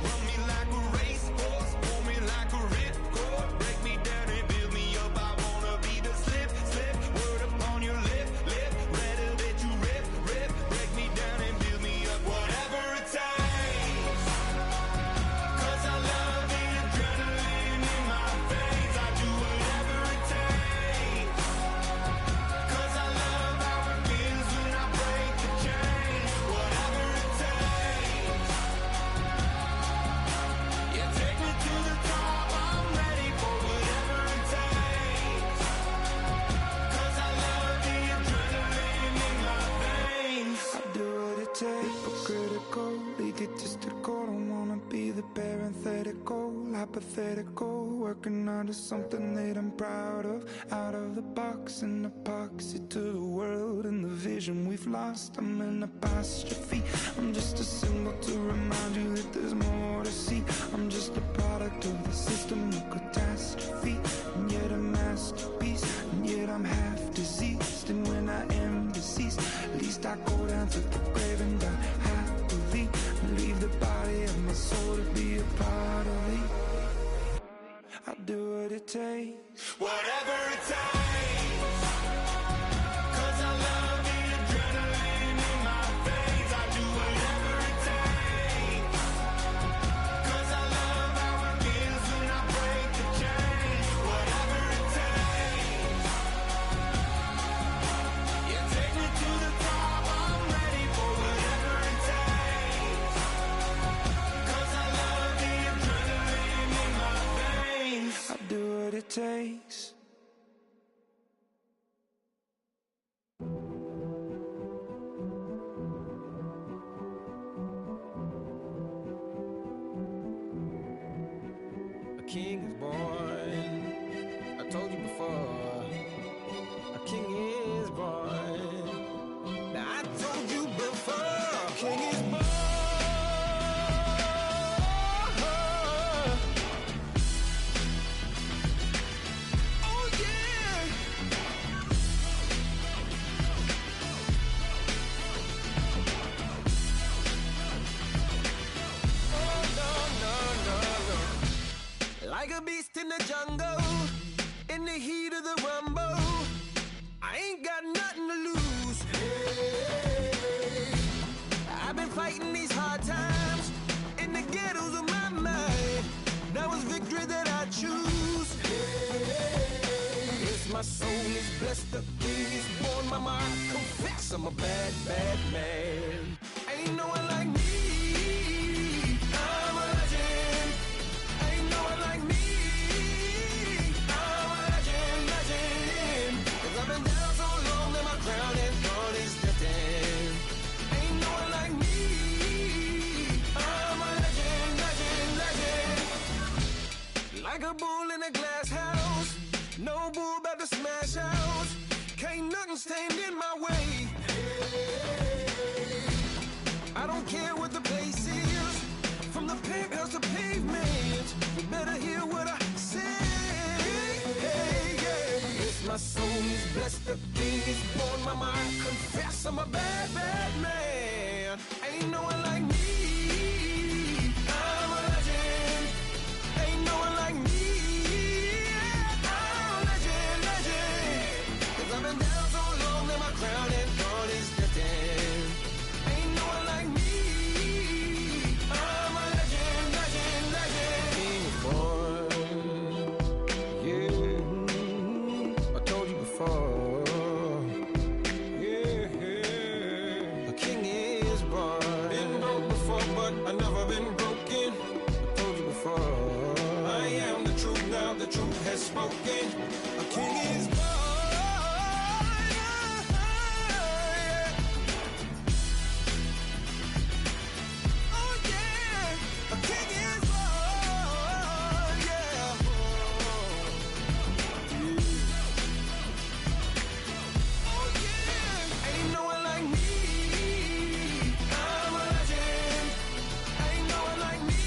run me like a racehorse. Pull me like a ripcord. Break me down and build me up. I wanna be the slip. Word upon your lip. Ready critical, egotistical. Don't wanna be the parenthetical, hypothetical. Working on to something that I'm proud of. Out of the box, an epoxy to the world and the vision we've lost. I'm an apostrophe. I'm just a symbol to remind you that there's more to see. I'm just a product of the system of catastrophe, and yet a masterpiece, and yet I'm half diseased. And when I am deceased, at least I go down to the grave and die happily, and leave the body of my soul to be a part of it. I'll do what it takes, whatever it takes, 'cause I love the adrenaline in my veins. I do whatever it takes, 'cause I love how it feels when I break the chains. Whatever it takes, you take me to the top. I'm ready for whatever it takes, 'cause I love the adrenaline in my veins. I'll do what it takes. A king is born. I told you before. A king is born. Now I told you before. A king is born. Oh yeah. Oh no no no no. Like a beast in the jungle, in the heat of the rumble, I ain't got nothing to lose. Hey, I've been fighting these hard times in the ghettos of my mind. Now it's victory that I choose. Hey, yes, my soul is blessed, the king is born. Mama, I confess I'm a bad, bad man. Ain't no one like me. I'm a legend. Ain't no one like me. I'm a legend, legend. 'Cause I've been down so long that my crown and God is destined. Ain't no one like me. I'm a legend, legend, legend. Like a bull in a glass house, no bull about to smash out. Can't nothing stand in my way. I don't care what the place is, from the penthouse to pavement. You better hear what I say. Hey, yeah. Yes, my soul is blessed, the king is born. Mama, I confess I'm a bad, bad man. Ain't no one like me. I'm a legend. Ain't no one like me. I'm a legend, legend. 'Cause I've been down so long that my crown and God is destined. Ain't no one like me. I'm a legend, legend, legend. King is born. Yeah, I told you before. Yeah, a king is born. Been broke before, but I never been broken. I told you before. I am the truth now, the truth has spoken. A king is born. Oh yeah, a king is born. Yeah. Oh yeah, ain't no one like me. I'm a legend. Ain't no one like me.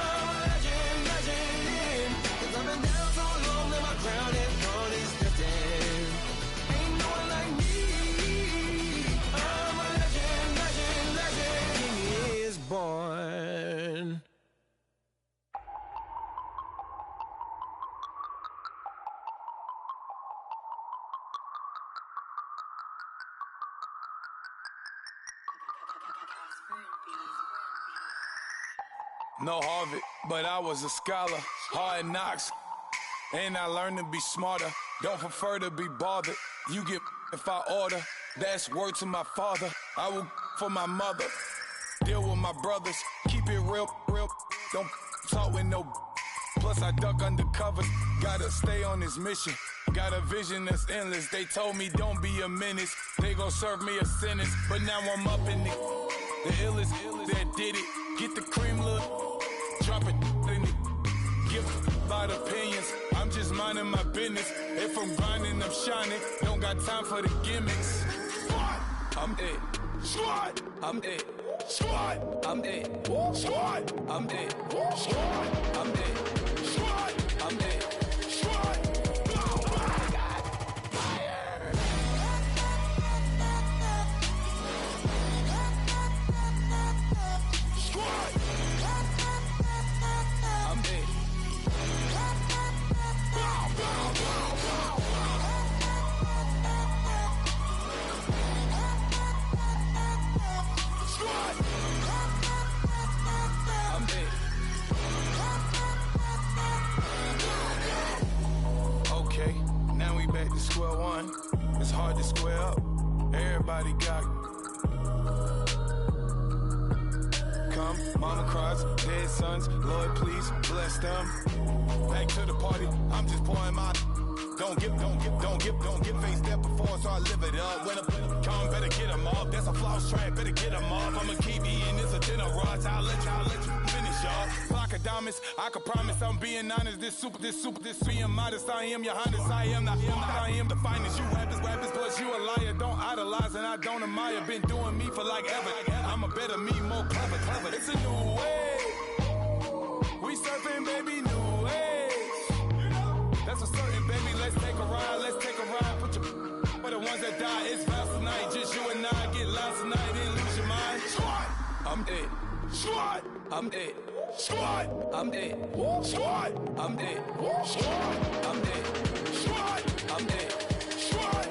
I'm a legend, legend. 'Cause I've been down so long that my crown and God is destined. Ain't no one like me. I'm a legend, legend, legend. King is born. No Harvard, but I was a scholar. Hard knocks, and I learned to be smarter. Don't prefer to be bothered. You get if I order. That's word to my father. I will for my mother. Deal with my brothers. Keep it real, real. Don't talk with no. Plus I duck undercover. Gotta stay on this mission. Got a vision that's endless. They told me don't be a menace. They gon' serve me a sentence, but now I'm up in the illest that did it. Get the cream, look, drop it in it. Give about opinions, I'm just minding my business. If I'm grinding, I'm shining, don't got time for the gimmicks. I'm it, squad, I'm it, squad, I'm it, squad, I'm it, squad, I'm it, squad, I'm it, squad. Back to square one. It's hard to square up. Everybody got come. Mama cries, dead sons. Lord, please bless them. Back to the party. I'm just pouring my. Don't give face step before, so I live it up. When I come, better get them off. That's a floss track, better get them off. I'm a kiwi and it's a dinner rush. I'll let you finish, y'all. Flock of diamonds, I can promise I'm being honest. This being modest. I am your highness. I am the finest. You rappers, plus you a liar. Don't idolize and I don't admire. Been doing me for like ever. I'm a better me, more clever. It's a new way. We surfing, baby, new way. That's a certain, baby. Let's take a ride. Put your for the ones that die. It's vows tonight. Just you and I get lost tonight and lose your mind. Squad, I'm dead. Squad, I'm dead. Squad, I'm dead. Squad, I'm dead. Squad, I'm dead. Squad, I'm dead. Squad.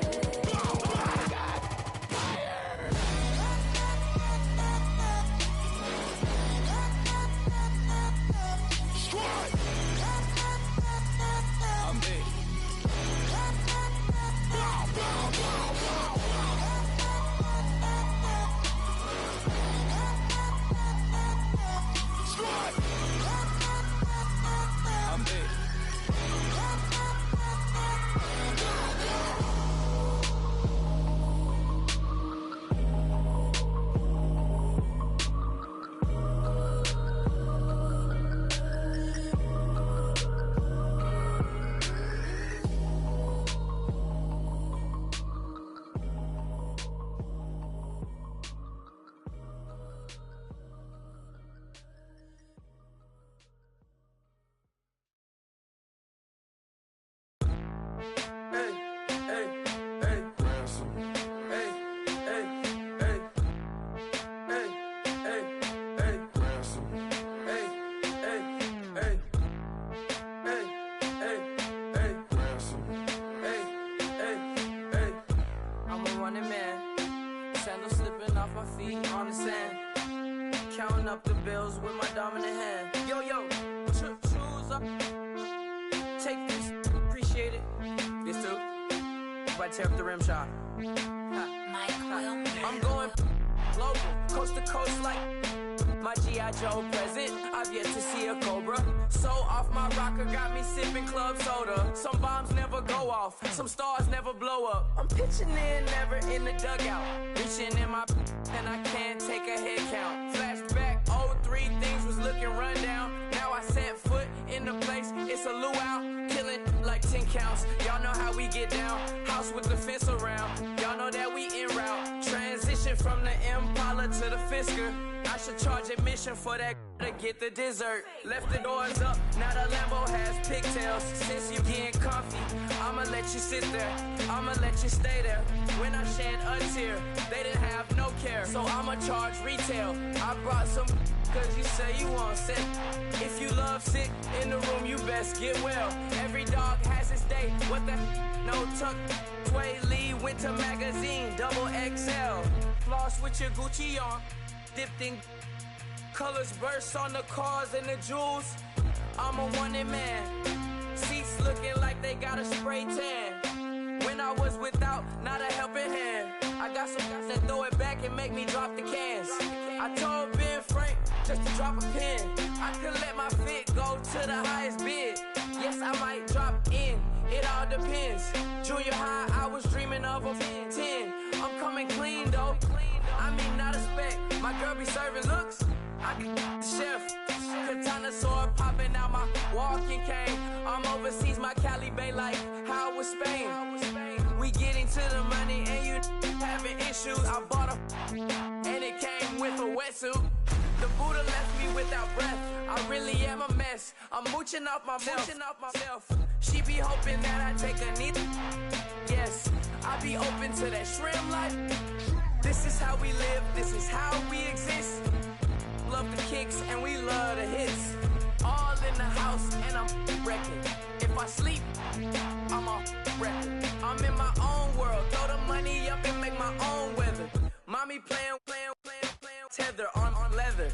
Counting up the bills with my dominant hand. Yo, choose up. Take this, appreciate it. This too. If I tear up the rim shot. I'm going global, coast to coast like my G.I. Joe present. I've yet to see a Cobra. So off my rocker got me sipping club soda. Some bombs never go off, some stars never blow up. I'm pitching in, never in the dugout. Reaching in my and I can't take a head count. Flashback, 03, things was looking rundown. Now I set foot in the place, it's a luau. Killing like 10 counts, y'all know how we get down. House with the fence around, y'all know that we en route. Transition from the Impala to the Fisker. I should charge admission for that to get the dessert. Left the doors up, now the Lambo has pigtails. Since you getting comfy, I'ma let you sit there, I'ma let you stay there. When I shed a tear, they didn't have no care. So I'ma charge retail. I brought some cause you say you want sick. If you love sick in the room, you best get well. Every dog has its day, what the no tuck. Sway Lee, Winter Magazine, double XL. Floss with your Gucci on. Dipped in colors, bursts on the cars and the jewels. I'm a wanted man. Seats looking like they got a spray tan. When I was without, not a helping hand. I got some guys that throw it back and make me drop the cans. I told Ben Frank just to drop a pin. I could let my fit go to the highest bid. Yes, I might drop in. It all depends. Junior high, I was dreaming of a 10. I'm coming clean though. I mean, not a spec. My girl be serving looks. I can the chef. Katana sword popping out my walking cane. I'm overseas, my Cali Bay like how it was Spain. We getting to the money and you having issues. I bought a and it came with a wetsuit. The Buddha left me without breath. I really am a mess. I'm mooching off myself. She be hoping that I take a knee. Yes, I be open to that shrimp life. This is how we live. This is how we exist. Love the kicks and we love the hits. All in the house and I'm wrecking. If I sleep, I'm a wrecker. I'm in my own world. Throw the money up and make my own weather. Mommy playing, tether on leather.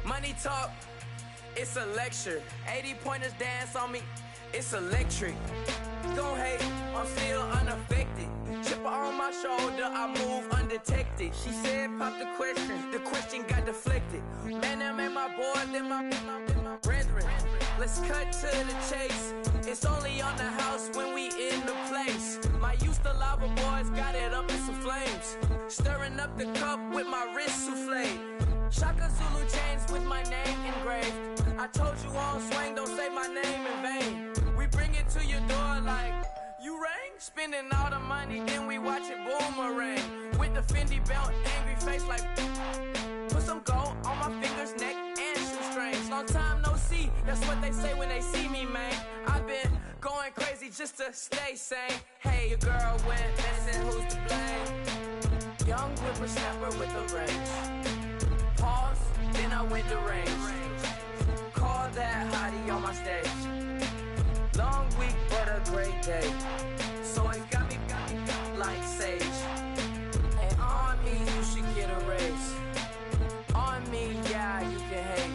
Money talk, it's a lecture. 80 pointers dance on me, it's electric. Don't hate, I'm still unaffected. Chipper on my shoulder, I move undetected. She said pop the question got deflected. Man, that made my boy, then my brethren. Let's cut to the chase. It's only on the house when we in the place. My used to lava boys got it up in some flames. Stirring up the cup with my wrist souffle. Shaka Zulu chains with my name engraved. I told you on swing, don't say my name in vain. We bring it to your door like, you rang? Spending all the money, then we watch it boomerang. With the Fendi belt, angry face like, put some gold on my fingers, neck, and shoestrings. Long time no see, that's what they say when they see me, man. I've been going crazy just to stay sane. Hey, your girl went missing, who's to blame? Young whippersnapper with the range. Pause, then I went to range. Call that hottie on my stage. Long week, but a great day. So it got me like sage. And on me, you should get a raise. On me, yeah, you can hate.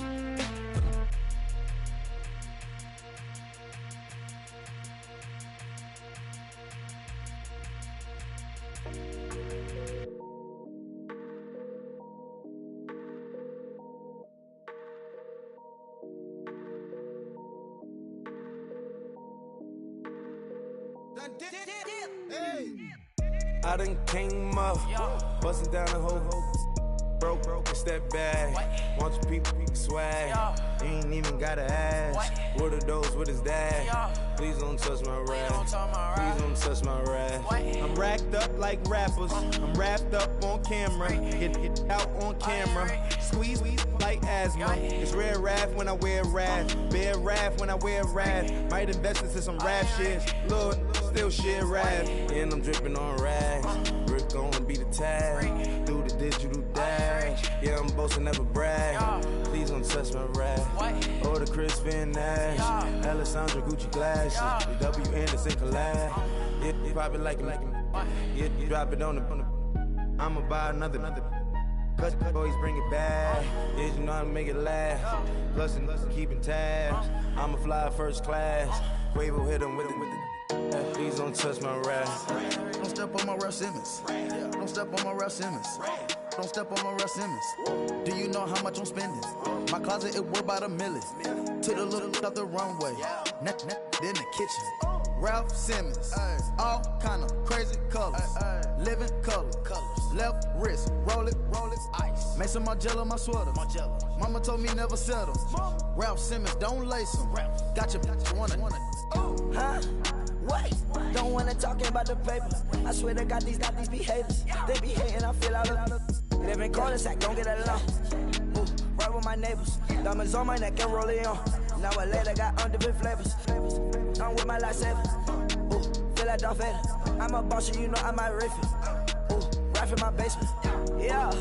I done came up, bustin' down the whole broke, it's that bad. Want your people swag, you ain't even gotta ask. What are those, what is that? Please don't touch my rap, please don't touch my rap. I'm racked up like rappers, I'm wrapped up on camera. Get out on camera, squeeze like asthma. It's rare wrath when I wear wrath, bare wrath when I wear wrath. Might invest into some rap shit, Lord, still shit rap. And I'm dripping on rags, Rick gonna be the tag. Do the digital dash, yeah, I'm boasting, never brag. Please don't touch my rap, or the Chris Finn Nash, Alessandra Gucci glasses, the W Anderson collab. Yeah, you pop it like it, yeah, you drop it on the. I'ma buy another. Cut boys bring it back. Yeah, you know how to make it laugh. Plus and keeping tabs. I'ma fly first class. Quavo hit him with it. Please don't touch my rap. Don't step on my Ralph Simmons. Don't step on my Ralph Simmons. Don't step on my Ralph Simmons. Do you know how much I'm spending? My closet, it worth about $1 million. To the little out the runway. Then the kitchen. Ralph Simmons. All kind of crazy colors. Living colors. Left wrist. Roll it. Ice. Mason Margiela, my sweater. Mama told me never settle. Ralph Simmons, don't lace him. Got your wanna. Huh? What? Don't wanna talk about the paper. I swear to God, these be haters. They be hating, I feel out of. Live in cul-de-sac, don't get along. Ooh, right with my neighbors. Diamonds on my neck and roll it on. Now I later got different flavors. I'm with my lifesaver. Ooh, feel like Darth Vader. I'm a boss, you know I might riff it. Ooh, right in my basement. Yeah.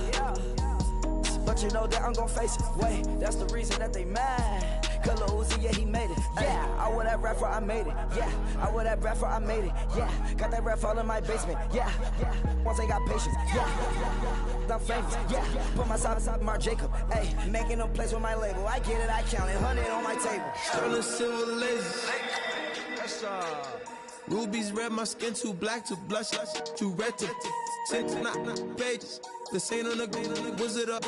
But you know that I'm gon' face it. Wait, that's the reason that they mad. Color Uzi, yeah, he made it. Yeah, I wear that rap for I made it. Yeah, I wear that rap for I made it. Yeah, got that rap all in my basement. Yeah, once I got patience. Yeah, I'm famous. Yeah, put myself inside Marc Jacob. Hey, making them plays with my label. I get it, I count it. 100 on my table. Sterling silver lasers. Rubies red, my skin too black to blush. Too red to six, not pages. This ain't on the wizard up.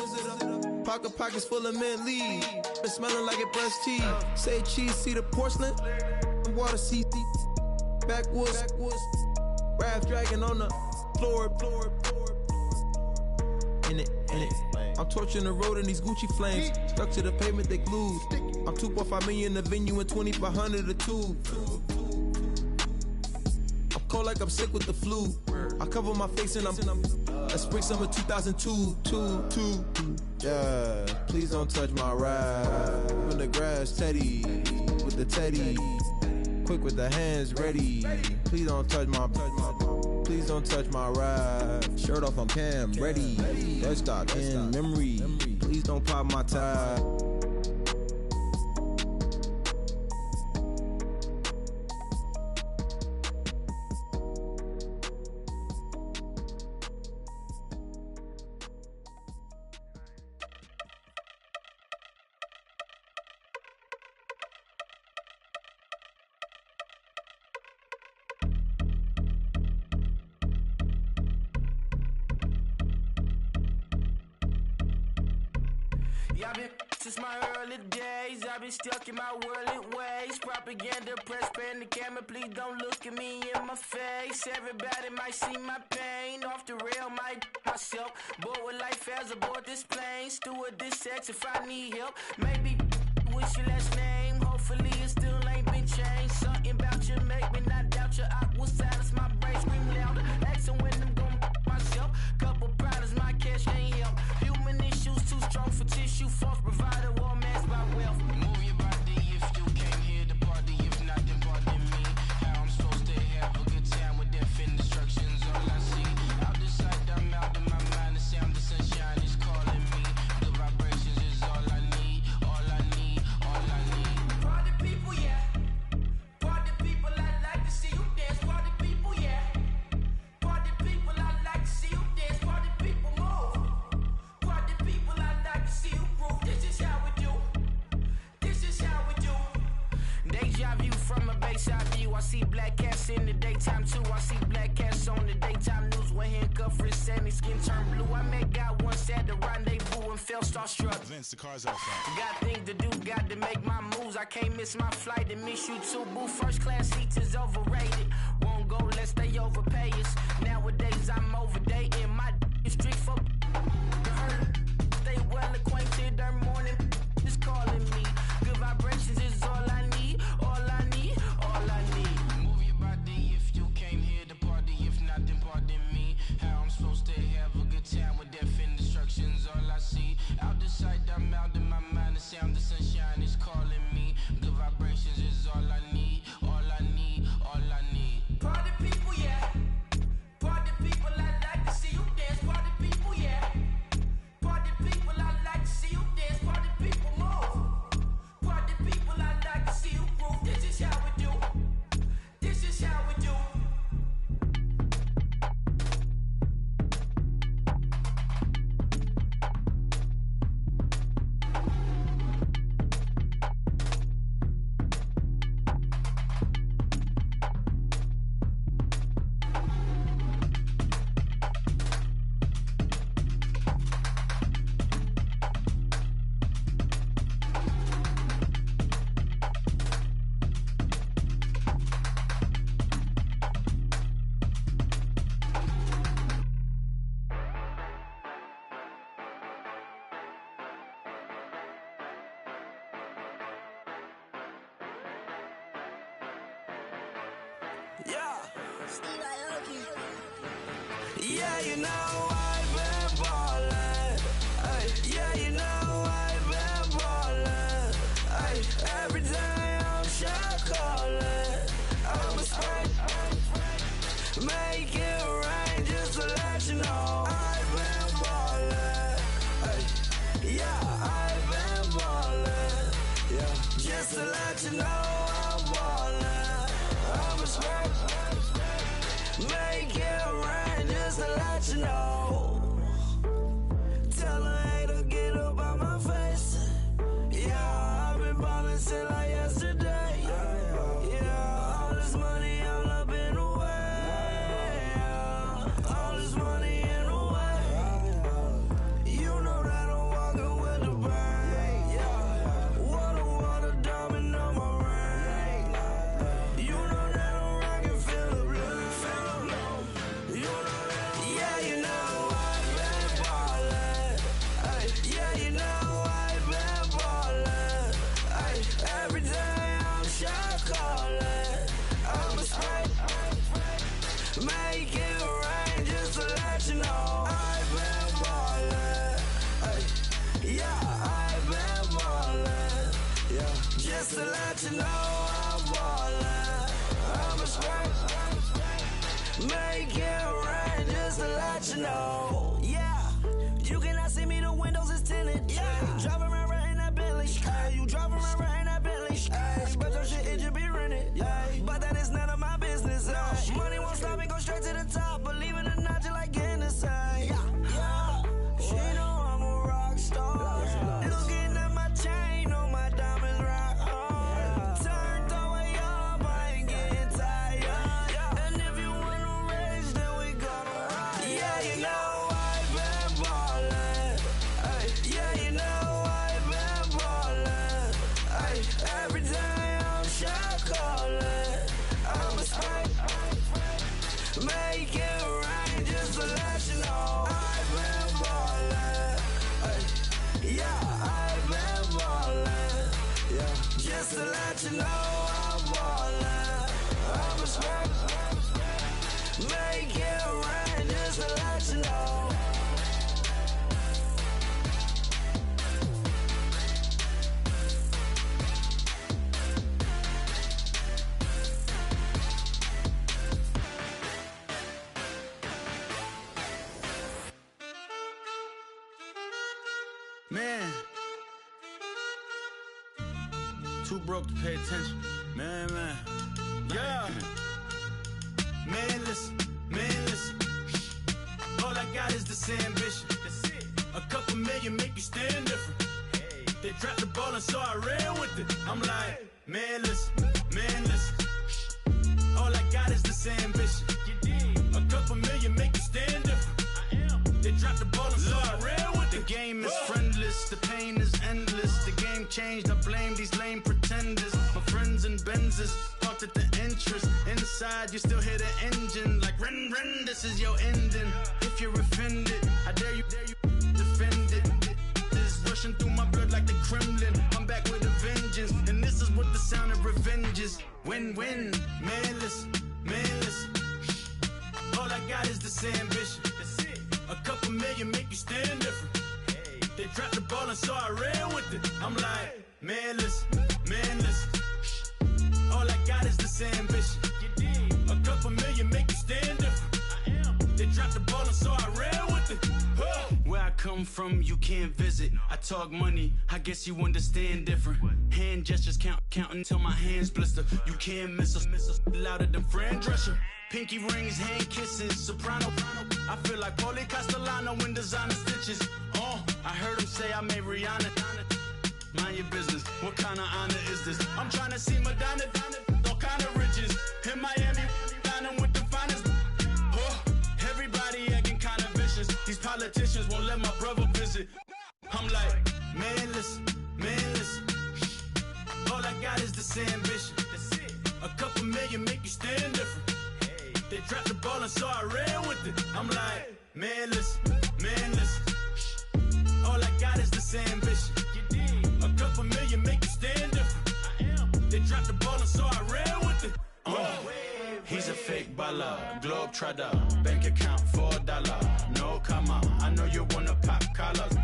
Pockets full of mint leaves. It's smelling like it brushed teeth. Say cheese, see the porcelain. Water, see backwoods. Wrath dragging on the floor. I'm torching the road in these Gucci flames. Stuck to the pavement, they glued. I'm 2.5 million the venue and 2,500 a tube. I'm cold like I'm sick with the flu. I cover my face and I'm spring summer 2002. Yeah, please don't touch my ride. In the grass, Teddy, with the Teddy. Quick with the hands ready. Please don't touch my ride. Shirt off on cam, ready. Dead stock in memory. Please don't pop my tie. Yeah, I've been since my early days. I've been stuck in my worldly ways. Propaganda, press, pan the camera. Please don't look at me in my face. Everybody might see my pain. Off the rail, might myself. Bored with life as aboard this plane. Steward this sex if I need help. Maybe what's your last name? Hopefully it still ain't been changed. Something about you make me not doubt you. I will silence my brain, scream louder. Asking when I'm gonna myself. Couple problems, my cash ain't help. Human issues too strong for tissue. False provider, war mask by wealth. Move your body if you came here to party. If not, then pardon me. How I'm supposed to have a good time with death and destruction's all I see. Out the sight, I'm out of my mind. The sound, the sunshine is calling me. The vibrations is all I need. All I need, all I need. Party people, yeah. Party people, I like to see you dance. Party people, yeah. Party people, I like to see you dance. Party people, move. Party people, I like to see you groove. This is how we do. This is how we do. Deja view from a bayside view. I see black cats in the daytime too. I see black cats on the daytime news. When handcuffed, wrist and his skin turned blue. I met God once at the rendezvous and felt starstruck. Vince, the car's outside. Got things to do, got to make my moves. I can't miss my flight and miss you too, boo. First class seats is overrated. Won't go lest they overpay us. Nowadays I'm overdating my street for stay well acquainted. Their morning is calling me. Good vibrations is all I need. All I need, all I need. Move your body if you came here to party. If not, then pardon me. How I'm supposed to have a good time with death and destruction's all I see. Out the sight, I'm out in my mind. The sound, the sunshine is calling me. Good vibrations is all I need. All I need, all I need. Party people, yeah. Party people, I like to see you dance. Party people, yeah. Party people, I like to see you dance. Party people, move. Party people, I like to see you groove. This is how we do. This is how we do. Yeah. Yeah, you know I've been ballin'. Ay, yeah, you know I've been ballin'. Ay, every day I'm shot callin'. I'm a spray, make it rain just to let you know I've been ballin'. Ay, yeah, I've been ballin'. Yeah, just to let you know I'm ballin'. I'm a spray, make it rain just to let you know. Tell a hater get up on my face. Yeah, I've been ballin' since like yesterday. Yeah, all this money all up in the way. All this money in the way. You know that I'm walking with the bank. Yeah, water, diamond on my ring. you know I'm ballin'. I'm a straight. Make it rain just to let you know. Yeah, you cannot see me, the windows is tinted. Yeah, you driving around right in that Bentley. Hey, you driving around right in that Bentley. Hey, but your shit, it should be rented. Yeah, but that is none of my business. Money won't stop me, go straight to the top. Believe it or not, you like getting the same. Yeah, she know I'm a rock star. Looking at my chain, on my diamonds rock hard. Turned the way up, I ain't getting tired. And if you wanna race, then we gonna ride. Yeah, you know I've been ballin'. Ay, yeah, you know I've been ballin'. Ay, every day I'm shot callin'. I'm a spray. Make it rain just to let you know I've been ballin'. Ay, yeah, I've been ballin'. Yeah, just to let you know I'm ballin'. I'm a spray. Make it rain just to let you know. Man, too broke to pay attention. Man. Yeah. Man, listen. All I got is this ambition. A couple million make you stand different. They dropped the ball and so I ran with it. I'm like, man, listen. All I got is this ambition. A couple million make you stand different. They dropped the ball and so I ran with it. The game is friendless, the pain is endless. The game changed, I blame these lame pretenders. My friends and Benzes parked at the entrance. Inside, you still hear the engine. Like, ren, this is your ending. If you're offended, I dare you defend it. This is rushing through my blood like the Kremlin. I'm back with a vengeance, and this is what the sound of revenge is. Win-win, man, listen. All I got is this ambition. A couple million make you stand different. They dropped the ball and so I ran with it. I'm like, man, listen. All I got is this ambition. A couple million make you stand different. They dropped the ball and so I ran with it. Where I come from, you can't visit. I talk money, I guess you understand different. Hand gestures counting till my hands blister. You can't miss us, louder than Fran Drescher. Pinky rings, hand kisses, soprano. I feel like Paulie Castellano in designer stitches. I heard him say I made Rihanna. Mind your business, what kind of honor is this? I'm trying to see Madonna, all kind of riches. In Miami, dining with the finest. Everybody acting kind of vicious. These politicians won't let my brother visit. I'm like, man, listen. All I got is this ambition. A couple million make you stand different. They dropped the ball and so I ran with it. I'm like, man, listen. All I got is this ambition. A couple million make you stand different. They dropped the ball and so I ran with it. He's a fake baller, globe trotter, bank account $4. No comma, I know you wanna pop collars.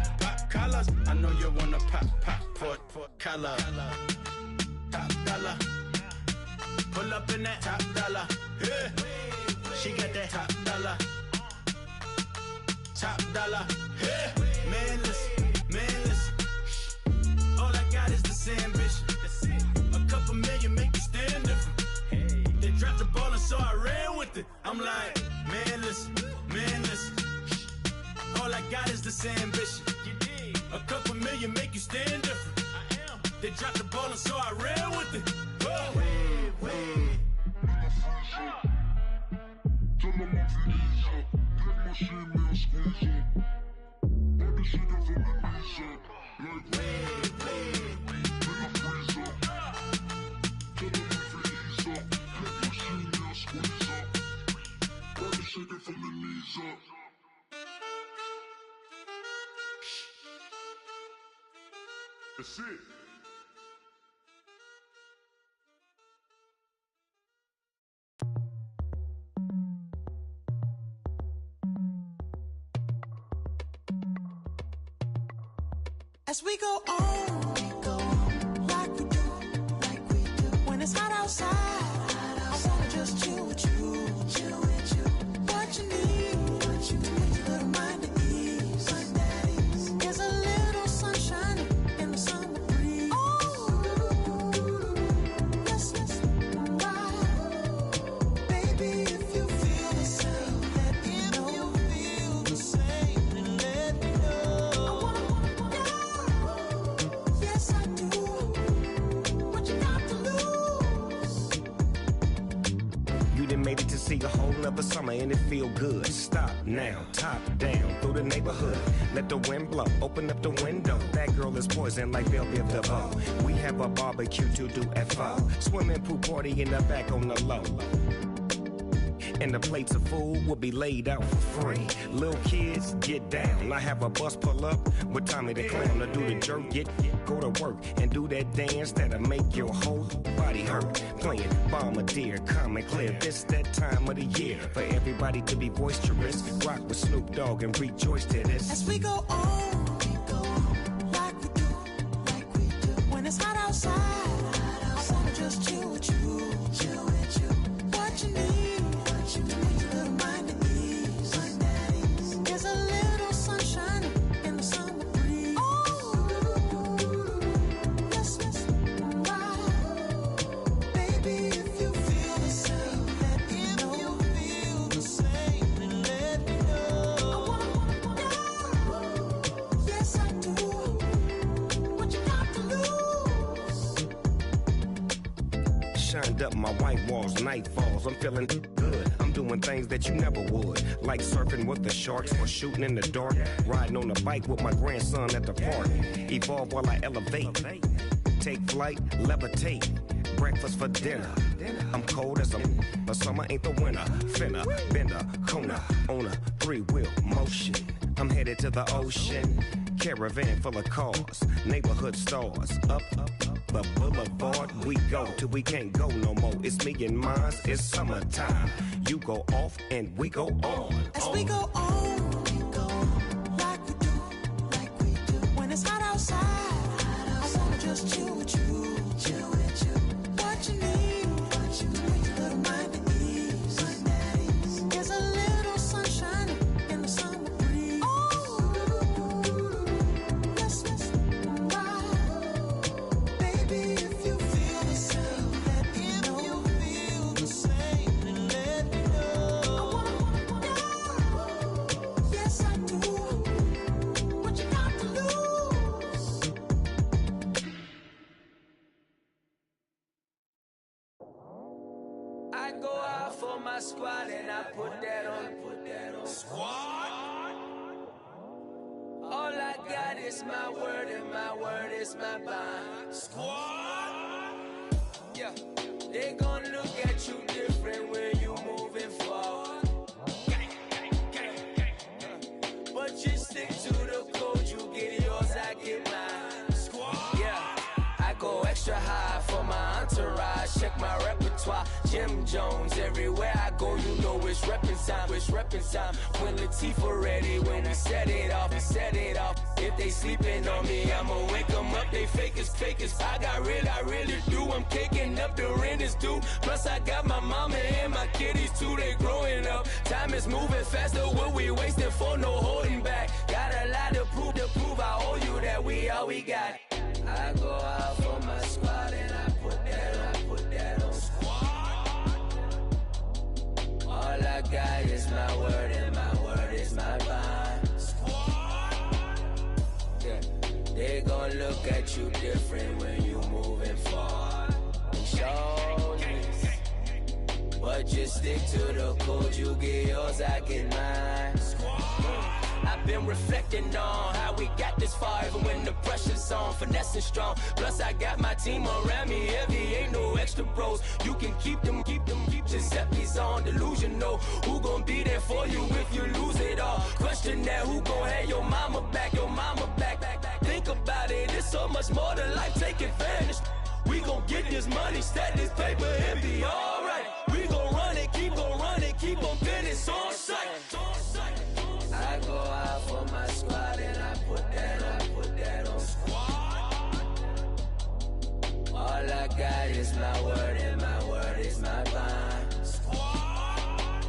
I know you wanna pop collar. Top dollar, pull up in that top dollar. Yeah. She got that top dollar. Yeah. Man, listen. All I got is this ambition. A couple million make you stand different. They dropped the ball and so I ran with it. I'm like, man, listen. All I got is this ambition. A couple million make you stand different. They dropped the ball and so I ran with it. Tell them I'm Felicia, get my shit, man, squeeze up. All this shit from the knees up. Like, make a freeze up. Tell them I'm Felicia, get my shit, man, squeeze up. All this shit from the knees up. That's it. As we go on, like we do. chill with you. What you need, what you need, a little mind at ease. Find that ease. There's a little sunshine in the summer breeze. Oh, yes, yes, right. Baby, if you feel the same, let me know. If you feel the same, then let me know. I wanna go. Yes, I do. What you got to lose? You done made it to see a whole nother summer and it feel good. Stop now, top down through the neighborhood. Let the wind blow, open up the window. That girl is poison like Belleville DeVoe. We have a barbecue to do FO. Swimming pool party in the back on the low. And the plates of food will be laid out for free. Little kids, get down. I have a bus pull up with Tommy the Clown to do the jerk, go to work and do that dance that'll make your whole body hurt. Playing Bombardier, Common Clear. This that time of the year for everybody to be boisterous. Rock with Snoop Dogg and rejoice to this. As we go on, like we do, like we do. When it's hot outside, I wanna just chill with you, chill with you. What you need, what you need, a little mind at ease. Find that ease. There's a little sunshine in the summer breeze. Oh, yes, yes, right. Baby, if you feel the same, let me know. If you feel the same, then let me know. I wanna go. Yes, I do. What you got to lose? Shined up my white walls, night falls. I'm feeling good. I'm doing things that you never would, like surfing with the sharks or shooting in the dark. Riding on a bike with my grandson at the park. Evolve while I elevate. Take flight, levitate. Breakfast for dinner. I'm cold as but summer ain't the winter. Finna, bender, Kona, on a 3-wheel motion. I'm headed to the ocean. Caravan full of cars, neighborhood stars. Up the boulevard we go till we can't go no more. It's me and mine, it's summertime. You go off and we go on. As we go on, like we do, like we do. When it's hot outside, I wanna just chill with you, chill with you. What you need, what you need, a little mind at ease. Find that ease. There's a little sunshine in the summer breeze. Oh, yes, yes, right. Baby, if you feel the same, let me know. If you feel the same, then let me know. I wanna go. Yes, I do. What you got to lose? I go out for my squad and I put that on. Squad. All I got is my word and my word is my bond. Squad. Yeah, they gon' look at you different when you moving forward. But you stick to the code, you get yours, I get mine. Squad. Yeah, I go extra high for my entourage. Check my repertoire, Jim Jones. Everywhere I go, you know it's reppin' time. It's reppin' time. When Latifah ready, when we set it off, we set it off. If they sleeping on me, I'ma wake them up. They fakers. I really do. I'm caking up, the rent is due. Plus I got my mama and my kiddies too. They growing up. Time is moving faster. What we wasting for? No holding back. Got a lot to prove. I owe you that we all we got. I go out for my squad and I put that on squad. All I got is my word and my word is my bond. Squad. Yeah, they gon' look at you different when you moving forward. Show this, but just stick to the code. You get yours, I get mine. I've been reflecting on how we got this far, even when the pressure's on, finessing strong. Plus I got my team around me heavy, ain't no extra bros. You can keep them. Giuseppe's on delusional. Who gon' be there for you if you lose it all? Question that, who gon' have your mama back? Think about it, it's so much more to life, take advantage. We gon' get this money, stack this paper, and be alright. We gon' run it, keep on finish on sight. I go out for my squad and I put that on squad. All I got is my word and my word is my bond. Squad.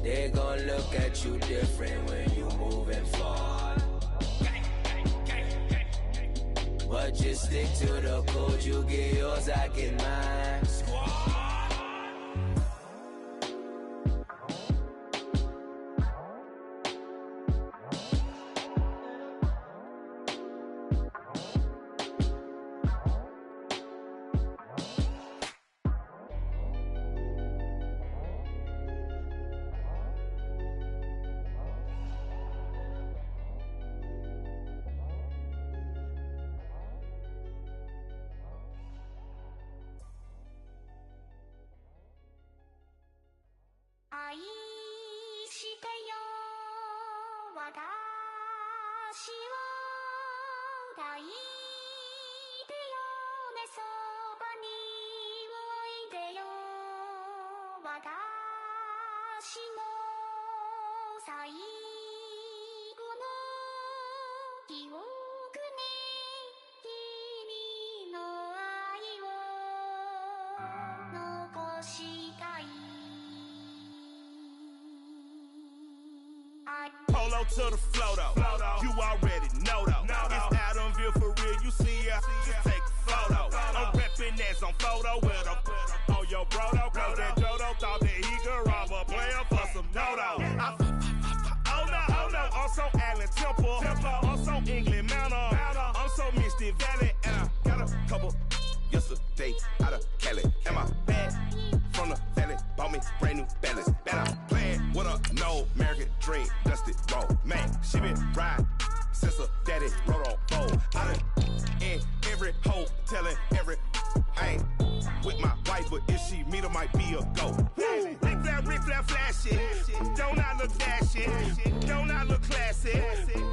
They gon' look at you different when you moving forward. But just stick to the code, you get yours, I get mine. Polo to the flow though. You already know though. It's Adamville for real. You see ya, just take a photo. I'm reppin' that's on photo with a on your bro though. Cause that Jodo thought that he could rob a player for some dodo. Oh no, I'm so Allen Temple. I'm so England Mountain. I'm so Misty Valley. And I got a couple yesterday out of Cali. And my bag from the valley bought me brand new balance. Bet I'm playing with a no American dream, dusted road. Man, she been riding since her daddy rode on bold. I done in every hole, telling every I ain't with my wife, but if she meet her, might be a go. Rick Flair flashy. Don't I look dashy? Don't I look classy?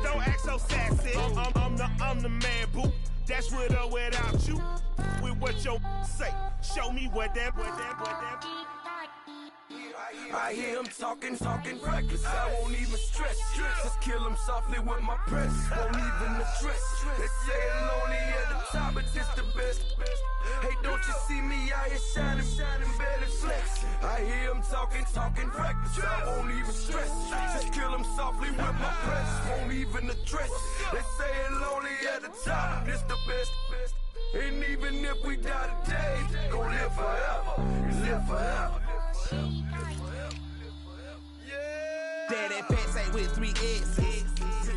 Don't act so sassy. I'm the man, boo. That's with or without you. With what your say. Show me what that. I hear him talking reckless. I won't even stress. Just kill him softly with my press. Won't even address. They say it lonely at the top, but this the best. Hey, don't you see me out here shining, barely flex. I hear him talking reckless. I won't even stress. Just kill him softly with my press. Won't even address. They say it lonely at the top, this the best. And even if we die today, gon' live forever. Live forever. Daddy Pat say with 3 S's.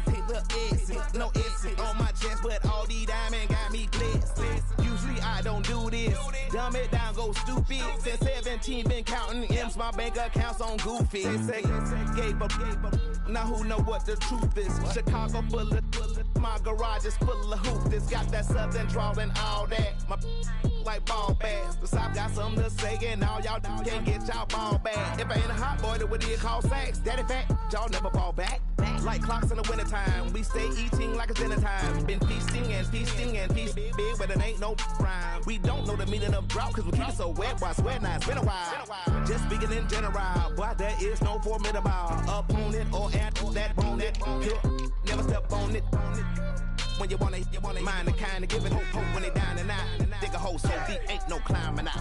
Take the S's, no S's on my chest, but all these diamonds got me blessed. Usually I don't do this. Dumb it down, go stupid. Since 17 been counting M's, my bank accounts on Goofy. They say gave up. Now who know what the truth is? Chicago full of my garage is full of hoops. Got that southern drawl and all that. My like ball bags. The South got something to say, and all y'all can't get y'all ball back. If I ain't a hot boy, then what do you call sacks? Daddy fat, y'all never fall back. Like clocks in the wintertime, we stay eating like it's dinner time. Been feasting and feasting and feasting big, but it ain't no rhyme. We don't know the meaning of drought, cause we keep it so wet. Why sweat now? It's been a while. Just speaking in general, boy, there is no formidable opponent or at that bone that never step on it. When you wanna mind the kind of giving hope when they down and out. Dig a hole so deep, ain't no climbing out.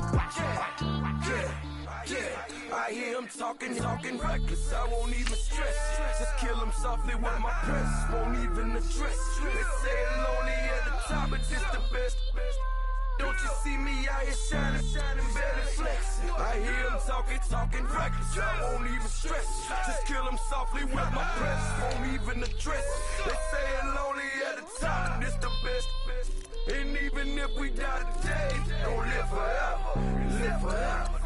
Yeah, I hear him talking reckless. I won't even stress. Just kill him softly with my press. Won't even address. They say it lonely at the top, but this the best. Don't you see me out here shining, barely flex. I hear him talking reckless. I won't even stress. Just kill him softly with my press. Won't even address. They say it lonely at the top, this the best. And even if we die today, don't live forever. Live forever.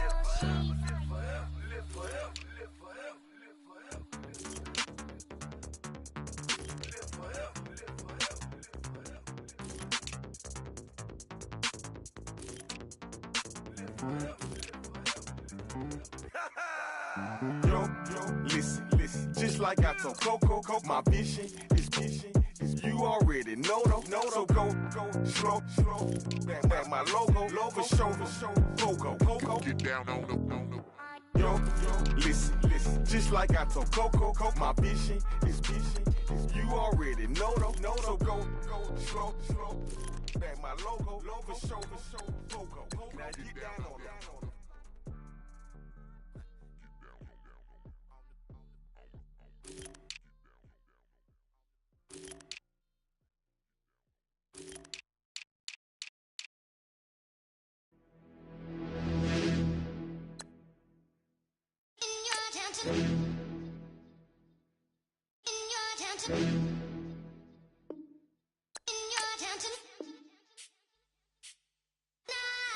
Yo, listen, just like I told Coco, my vision is you already know though. So go, slow, back my logo, for show, Coco, get down on the. Yo, listen, just like I told Coco, my vision is you already know though. So go, slow, back my logo, for show, Coco, now get down on the.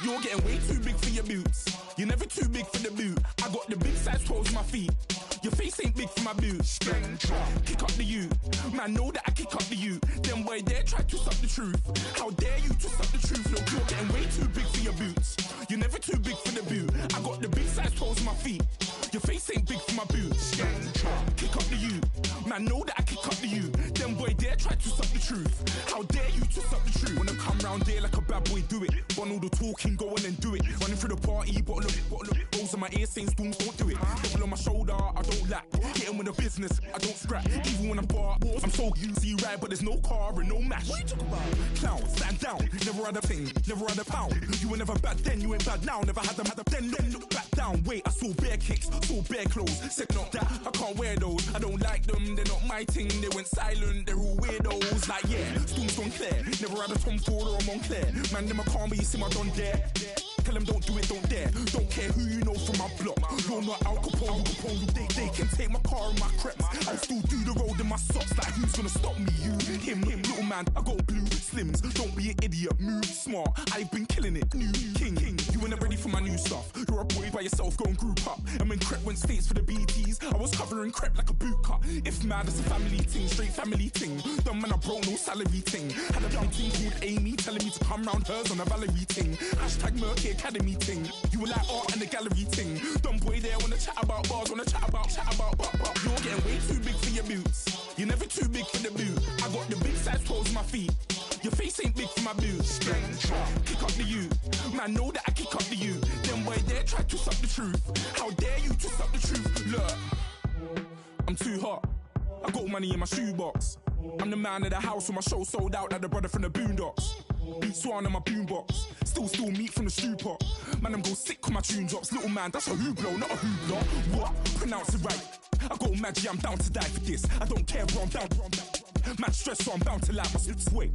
You're getting way too big for your boots. You're never too big for the boot. I got the big size toes on my feet. Your face ain't big for my boots. Kick up the you. Man, know that I kick up the you. Them boy dare try to suck the truth. How dare you to suck the truth? Look, you're getting way too big for your boots. You're never too big for the boot. I got the big size toes on my feet. Your face ain't big for my boots. Kick up the you. Man, know that I kick up the you. Them boy dare try to suck the truth. How dare you to suck the truth? When I come round there like a bad boy, do it. Want all the talking, go on and do it. Running through the party, bottle of balls on my ear saying spoons, don't do it. Double on my shoulder, I don't lack. Hitting with the business, I don't scrap. Even when I'm bar, I'm so easy right, but there's no car and no mash. What you talk about? Clown, stand down, never had a thing, never had a pound. You were never bad then, you ain't bad now. Never had them, then look back down. Wait, I saw bare kicks, saw bare clothes. Said not that, I can't wear those. I don't like them, they're not my thing. They went silent, they're all weirdos. Like yeah, Storm's gone clear. Never had a Tom Ford or a Montclair. Man, them a call me, you see my don dare. Tell them don't do it, don't dare. Don't care who you know from my block. You're not Al Capone, they can take my car and my creps. I'll still do the road in my socks. Like who's gonna stop me? You, him, little man. I got blue slims. Don't be an idiot, move smart. I've been killing it. New king. You ain't ready for my new stuff. You're a boy by yourself, go and group up. And when Crep went states for the BTs, I was covering Crep like a boot cut. If mad, it's a family thing, straight family thing. Dumb man, I broke no salary thing. Had a young thing called Amy telling me to come round hers on a Valerie thing. Hashtag Murky Academy thing. You were like art and the gallery thing. Dumb boy there wanna chat about bars, wanna chat about. You're getting way too big for your boots. You're never too big for the boot. I got the big size toes on my feet. Your face ain't big for my boots. Kick up the you. Man, know that I kick up the you. Them boy there try to suck the truth. How dare you to suck the truth? Look, I'm too hot. I got money in my shoebox. I'm the man of the house when my show sold out like the brother from the Boondocks. Beat Swan in my boombox. Still meat from the stew pot. Man, I'm go sick when my tune drops. Little man, that's a hooplo, not a hoopla. What? Pronounce it right. I got magic, I'm down to die for this. I don't care, bro, I'm down. Man stressed, so I'm bound to like my slips. Wait,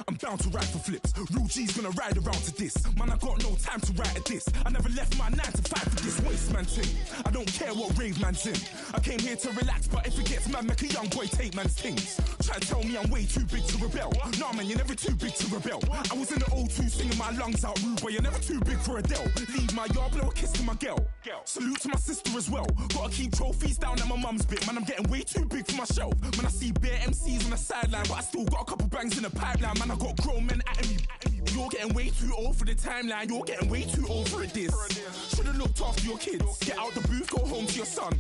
I'm bound to ride for flips. Real G's gonna ride around to this. Man, I got no time to write at this. I never left my 9 to 5 for this waste man thing. I don't care what rave man's in. I came here to relax, but if it gets mad, make a young boy take man's things. Try to tell me I'm way too big to rebel. Nah, man, you're never too big to rebel. I was in the O2 singing my lungs out, rude boy, you're never too big for Adele. Leave my yard, blow a kiss to my girl. Salute to my sister as well. Gotta keep trophies down at my mum's bit. Man, I'm getting way too big for my shelf. Man, I see bare MCs on the sideline, but I still got a couple bangs in the pipeline. Man, I got grown men at me. You're getting way too old for the timeline. You're getting way too old for a diss. Should've looked after your kids. Get out the booth, go home to your son.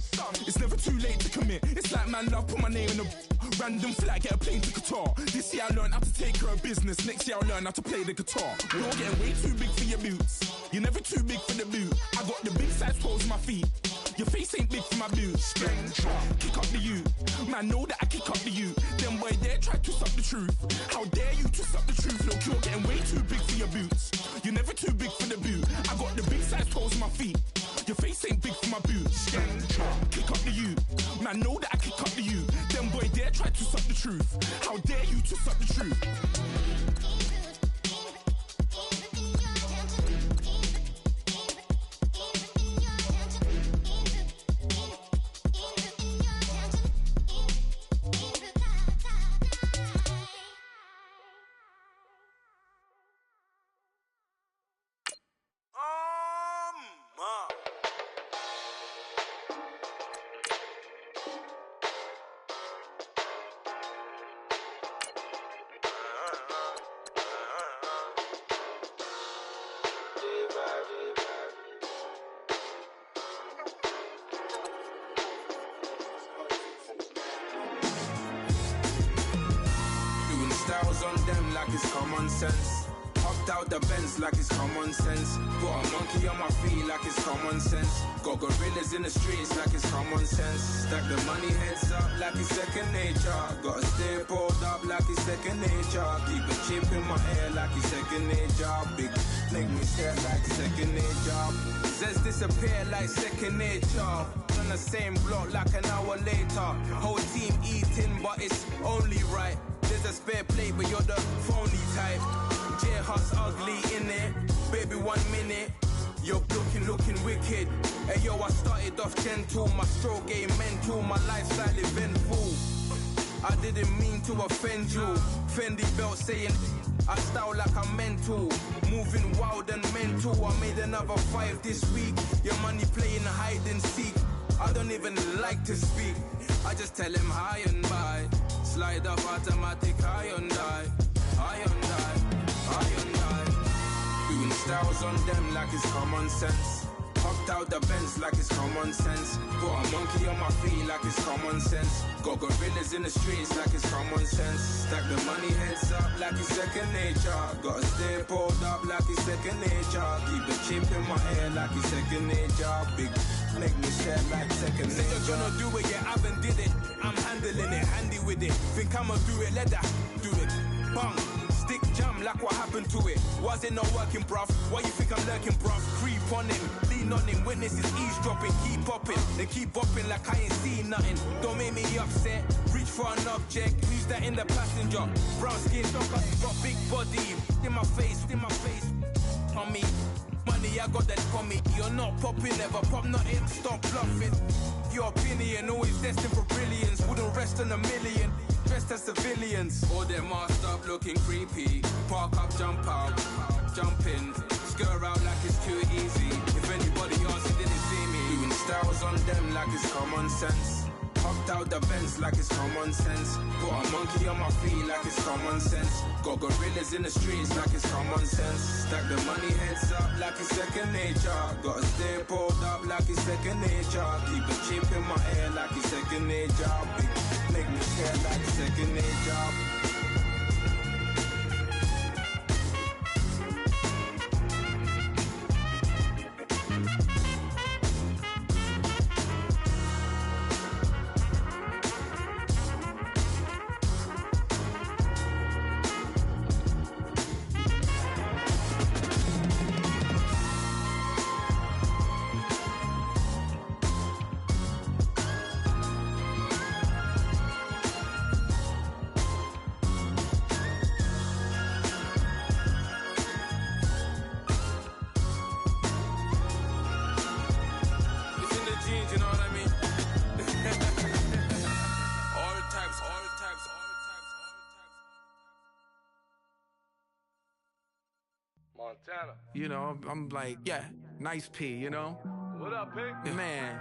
It's never too late to commit. It's like man love, put my name in a random flat, get a plane to Qatar. This year I learned how to take care of business. Next year I'll learn how to play the guitar. You're getting way too big for your boots. You're never too big for the boot. I got the big size toes on my feet. Your face ain't big for my boots. Kick up the you. Man, know that I kick up the you. Them boy there try to suck the truth. How dare you to suck the truth? Look, you're getting way too big for your boots. You're never too big for the boot. I got the big size toes on my feet. Your face ain't big for my boots. Kick up the you. Man, know that I kick up the you. Them boy there try to suck the truth. How dare you to suck the truth? Like it's common sense. Got a monkey on my feet like it's common sense. Got gorillas in the streets like it's common sense. Stack the money heads up like it's second nature. Gotta stay pulled up like it's second nature. Keep a chip in my ear like it's second nature. Big make me stare like second nature. Says disappear like second nature. On the same block like an hour later. Whole team eating but it's only right. There's a spare plate but you're the phony type. J-Hut's ugly in it, baby 1 minute. You're looking wicked. Hey yo, I started off gentle, my stroke game mental, my lifestyle eventful. I didn't mean to offend you. Fendi belt saying I style like I'm mental. Moving wild and mental. I made another 5 this week. Your money playing hide and seek. I don't even like to speak. I just tell him high and by. Slide off automatic high and die. High and die. High and die. Doing styles on them like it's common sense. Hopped out the Benz like it's common sense. Put a monkey on my feet like it's common sense. Got gorillas in the streets like it's common sense. Stack the money heads up like it's second nature. Gotta stay pulled up like it's second nature. Keep the chip in my hair like it's second nature. Big make me share like second nature. You're gonna do it, yeah, I haven't did it. I'm handling it, handy with it. Think I'ma do it, let that do it. Bang. Stick jam like what happened to it. Was it not working, bruv? Why you think I'm lurking, bruv? Creep on him, lean on him. Witnesses eavesdropping, keep popping. They keep bopping like I ain't seen nothing. Don't make me upset. Reach for an object. Who's that in the passenger? Brown skin, got big body. In my face, on me. Money, I got that for me. You're not popping, never pop nothing. Stop bluffing. Your opinion always destined for brilliance. Wouldn't rest on a million. Dressed as civilians. All them masked up looking creepy. Park up, jump out, jump in. Skirt out like it's too easy. If anybody else didn't see me. Doing styles on them like it's common sense. Hopped out the Benz like it's common sense. Put a monkey on my feet like it's common sense. Got gorillas in the streets like it's common sense. Stack the money heads up like it's second nature. Gotta stay pulled up like it's second nature. Keep a chip in my hair like it's second nature. Big make me care like second nature. Montana. You know, I'm like, yeah, nice P, you know? What up, Pig? Man.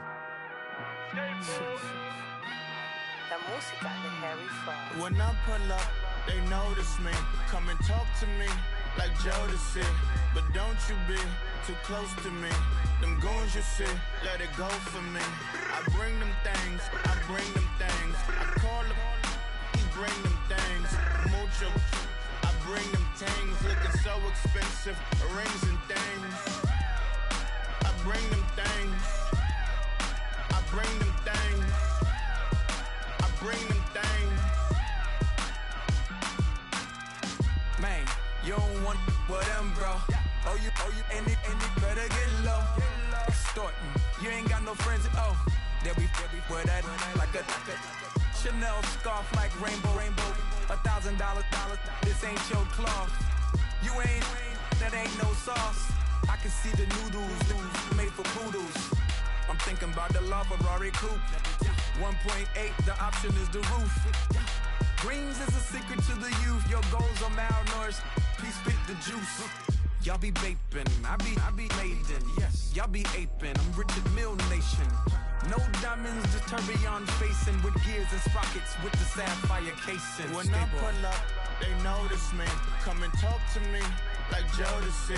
When I pull up, they notice me. Come and talk to me like Jodeci. But don't you be too close to me. Them goons you see, let it go for me. I bring them things, I bring them things. I call them, he bring them things. Mucho. I bring them things, looking so expensive, rings and things. I bring them things. I bring them things. I bring them things. Man, you don't want with them, bro. Oh, you, and it better get low. Extorting, you ain't got no friends. Oh, they'll be wear that like a Chanel scarf like rainbow. $1,000, this ain't your cloth. You ain't, that ain't no sauce. I can see the noodles made for poodles. I'm thinking about the LaFerrari coupe. 1.8, the option is the roof. Greens is a secret to the youth. Your goals are malnourished. Please spit the juice. Y'all be vaping, I be maiden. Yes, y'all be aping. I'm Richard Mill Nation. No diamonds, just tourbillon facing with gears and sprockets with the sapphire casing. When I pull up, they notice me. Come and talk to me like Jodeci.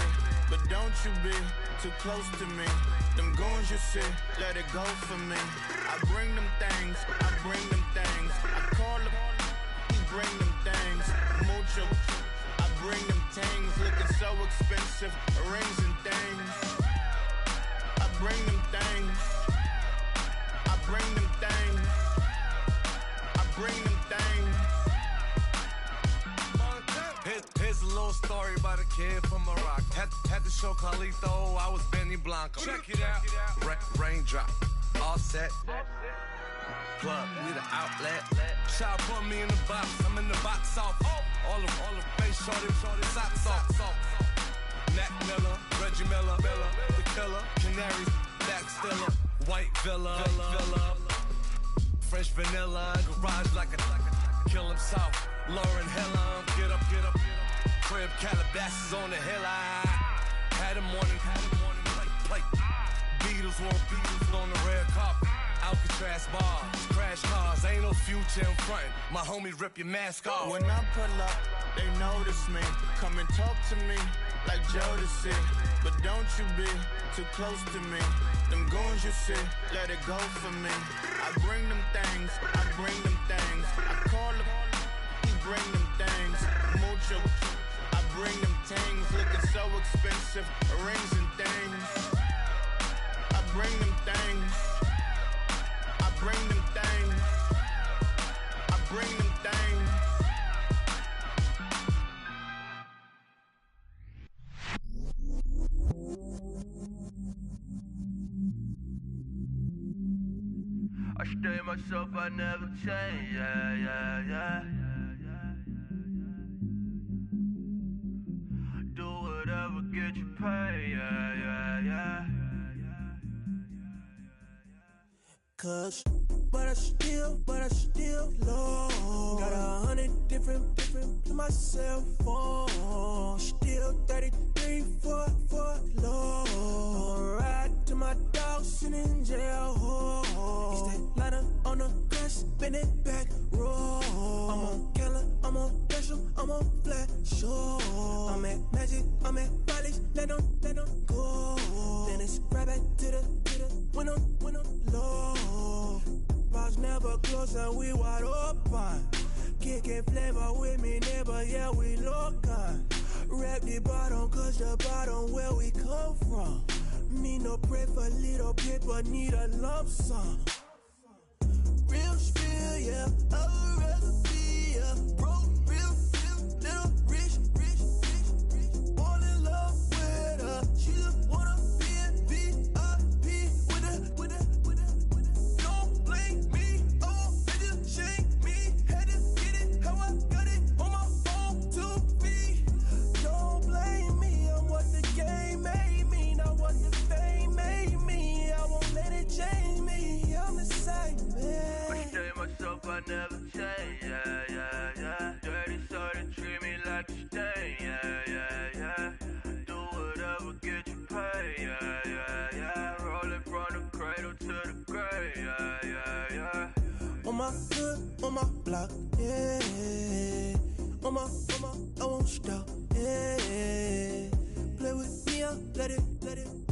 But don't you be too close to me. Them goons you see, let it go for me. I bring them things, I bring them things. I call them, he bring them things. Mucho. I bring them things, looking so expensive, rings and things. I bring them things. I bring them things. I bring them things. Here's a little story about a kid from Morocco. Had to show Carlito I was Benny Blanco. Check it out. Raindrop, all set. Plug, need an outlet. Child put me in the box, I'm in the box off. All the face shorty, socks off. Nat Miller, Reggie Miller, the killer. Canaries, back stiller. White villa. Fresh vanilla. Garage like a kill him south. Lauren Hilla. Get up. Crib Calabasas on the hill. I had him morning plate. Beatles on the red carpet. Alcatraz bars, crash cars, ain't no future in front. My homies rip your mask off. When I pull up, they notice me. Come and talk to me like Jodeci. But don't you be too close to me. Them goons you see, let it go for me. I bring them things. I call him, he bring them things. Mucho, I bring them things. Looking so expensive, rings and things. I bring them things. I bring them things. I bring them things. I stay myself, I never change, yeah. Do whatever, get you paid, yeah. Cause, but I still low. Got 100 different to my cell phone. Still 33 for low. I'ma ride to my dog sitting in jail. It's that ladder on the grass, spin it back, roll. I'm on Keller, I'm on Gresham, I'm on Flat Shore. I'm at Magic, I'm at Bally's, let them go. Then it's right back to the when I'm low. Bars never close and we wide open. Kicking flavor with me, neighbor, yeah, we local. Rap the bottom, cause the bottom where we come from. Me no pray for little paper, need a lump sum. Real spill, yeah, I'd rather be, yeah. Broke, real, little rich. Fall in love with her, she just wanna be a VIP with her. Don't blame me, oh, they just shame me. Had to get it, how I got it, on my phone, 2 feet. Don't blame me, I'm what the game made me, not what the fame made me. I won't let it change me, I'm the same man. I stay myself, I never change, yeah. Dirty so they treat me like a stain, yeah. Do whatever, get you paid, yeah. Rolling from the cradle to the grave, yeah. On my hood, on my block, yeah. On my, I won't stop, yeah. Play with me, I'll let it,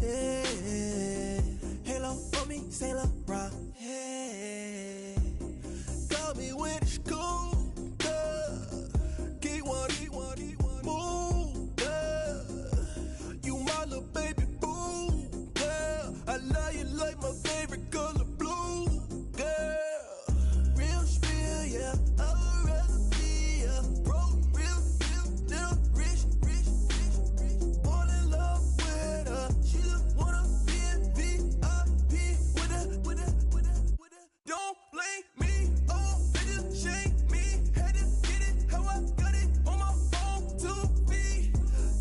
yeah. Halo on me, Saint Laurent, yeah. Got me when it's cool, yeah. Keep one, move, yeah. You my little baby boo, yeah. I love you like my favorite color blue, yeah. Real spill, yeah, I'd rather be, yeah. Broke, real, little rich. Fall in love with her, she just wanna be a VIP with her. Don't blame me, oh, they just shame me. Had to get it, how I got it, on my phone, 2 feet.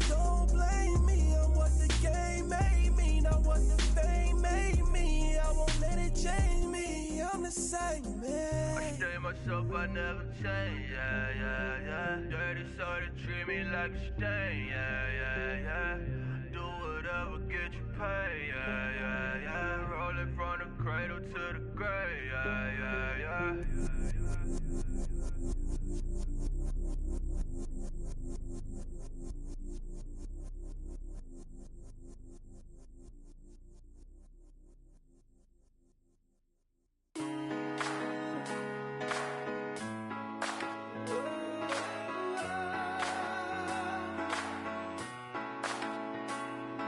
Don't blame me, I'm what the game made me, not what the fame made me. I won't let it change me, I'm the same man. I stay myself, I never change, yeah. Dirty so they treat me like a stain, yeah. Do whatever, get you paid, yeah. Rolling from the cradle to the grave, yeah.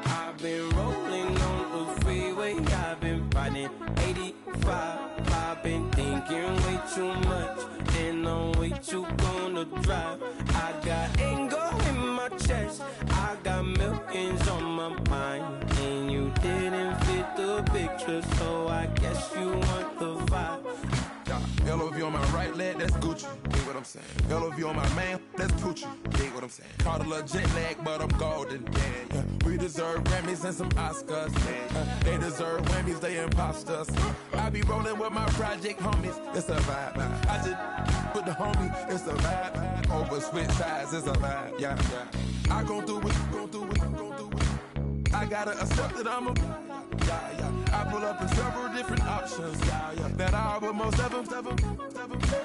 I've been rolling on the freeway, I've been riding 85. I've been thinking way too much, and I'm way too gonna drive. I got anger in my chest, I got millions on my mind, and you didn't fit the picture, so I guess you want the vibe. LOV on my right, leg, that's Gucci. Dig what I'm saying? LOV on my man, that's Poochie. Dig what I'm saying? Caught a little jet lag, but I'm golden. Yeah. We deserve Grammys and some Oscars. They deserve Whammies, they imposters. I be rolling with my project homies. It's a vibe. I just with the homie. It's a vibe. Over switch sides, it's a vibe. Yeah. I gon' do it. I gotta accept that I'm a. I pull up in several different options. That I will most ever.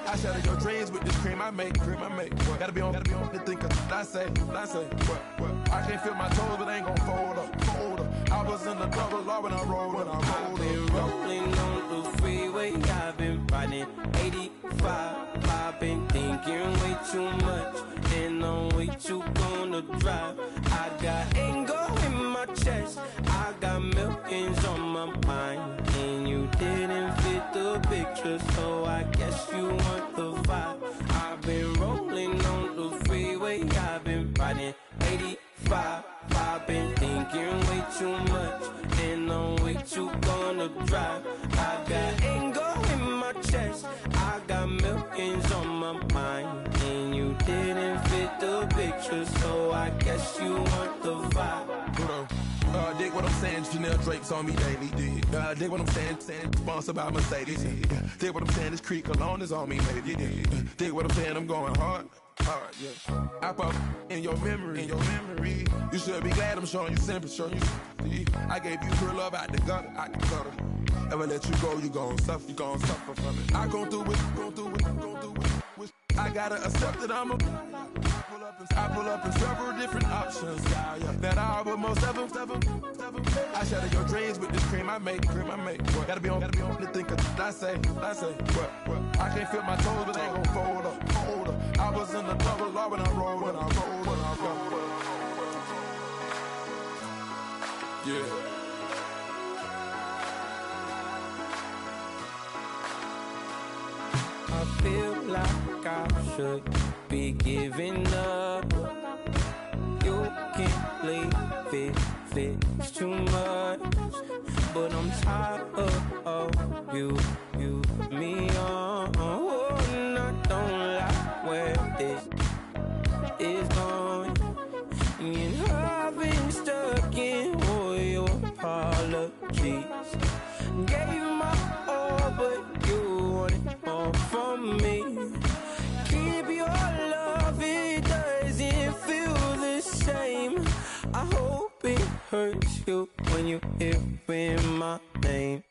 I shatter your dreams with this cream I make. Gotta be on the thinker. I say. What? I can't feel my toes, but ain't gon' fold up. I was in the double law when I rolled. I've been rolling on the freeway. I've been riding 85. I've been thinking way too much, and I'm way too gonna drive. I got anger in my chest. I got millions on my mind, and you didn't fit the picture, so I guess you want the vibe. I've been rolling on the freeway. I've been riding 85. I've been thinking way too much, and I'm way too gonna drive. I got anger in my chest. I got millions on my mind, and you didn't fit the picture, so I guess you want the vibe. Dig what I'm saying, Chanel drapes on me daily. Dig what I'm saying, sponsored by Mercedes. Dig what I'm saying, this Creek Cologne is on me, maybe. Dig what I'm saying, I'm going hard, yeah. I pop in your memory. You should be glad I'm showing you sympathy. I gave you real love out the gutter. Ever let you go, you gon' suffer from it. I gon' do it. I gotta accept that I'm a. I pull up in several different options. That I will most ever. I shatter your dreams with this cream I make. Gotta be on the thinker. I say. What? I can't feel my toes, but they gon' fold up. I was in the double law when I rolled. Yeah. I feel like I should be giving up. You can't leave it's too much. But I'm tired of you, me on. And I don't like where this is going. And I've been stuck in all your apologies. Gave my all, but you wanted more from me. Keep your love, it doesn't feel the same. I hope it hurts you when you hear my name.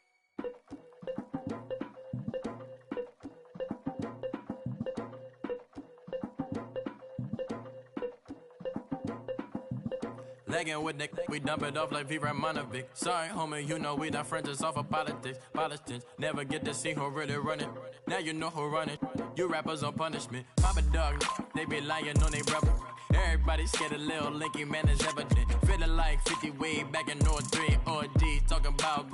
Legging with Nick, we dump it off like V. Ramonovic. Sorry, homie, you know we not friends, it's all for politics. Politics never get to see who really running. Now you know who running. You rappers on punishment. Papa dog, they be lying on they brother. Everybody scared a little linky, man, is evident. Feeling like 50 way back in North 3 or D. Talking about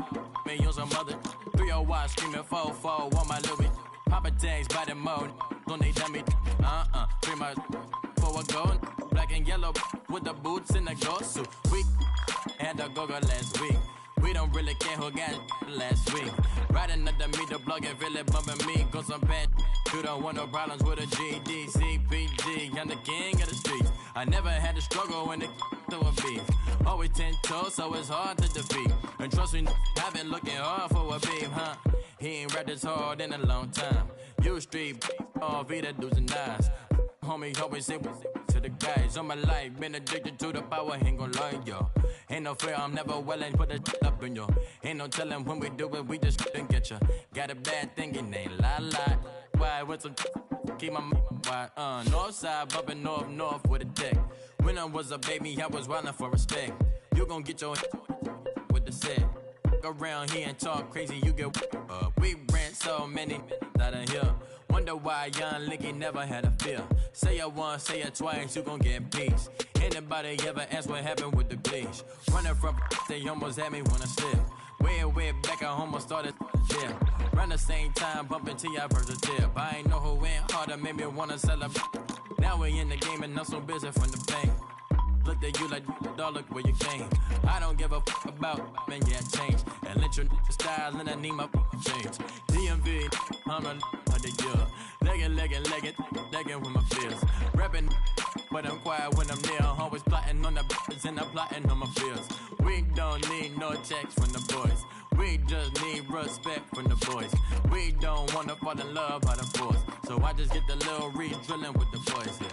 me on some other 301 screaming 4-4 on my Louis. Papa tags by the mode on they dummy. 3 months for a gold. Black and yellow with the boots and the gold suit. We had a go-go last week. We don't really care who got last week. Riding under me, the blog and really bumping me. Cause I'm bad. You don't want no problems with a GD, CPG. I'm the king of the streets. I never had to struggle when it to a beef. Always 10 toes, so it's hard to defeat. And trust me, I've been looking hard for a beef, huh? He ain't rapped this hard in a long time. You street, all Vita dudes and eyes. Homie, always say to the guys on my life. Been addicted to the power, ain't gon' lie, yo. Ain't no fear, I'm never willing, put the up in yo. Ain't no telling when we do it, we just didn't get ya. Got a bad thing, it ain't lie. Why, with some keep my wide, north side, bumping north with a deck. When I was a baby, I was wildin' for respect. You gon' get your with the set. Around here and talk crazy, you get we ran so many out of here. Wonder why young Linky never had a fear. Say it once, say it twice, you gon' get peace. Anybody ever ask what happened with the bleach? Running from they almost had me wanna slip. Way back, I almost started yeah. Around the same time, bumping till I burst a tip. I ain't know who went harder, made me wanna celebrate. Now we in the game and I'm so busy from the bank. Looked at you like, dog, look where you came. I don't give a about, man, yeah, change. And let your style and I need my change. DMV, I'm a of the year. Legging with my feels. Rapping, but I'm quiet when I'm near. Always plotting on the bitches and I'm plotting on my feels. We don't need no checks from the boys. We just need respect from the boys. We don't wanna fall in love by the force. So I just get the little re-drilling with the boys, yeah.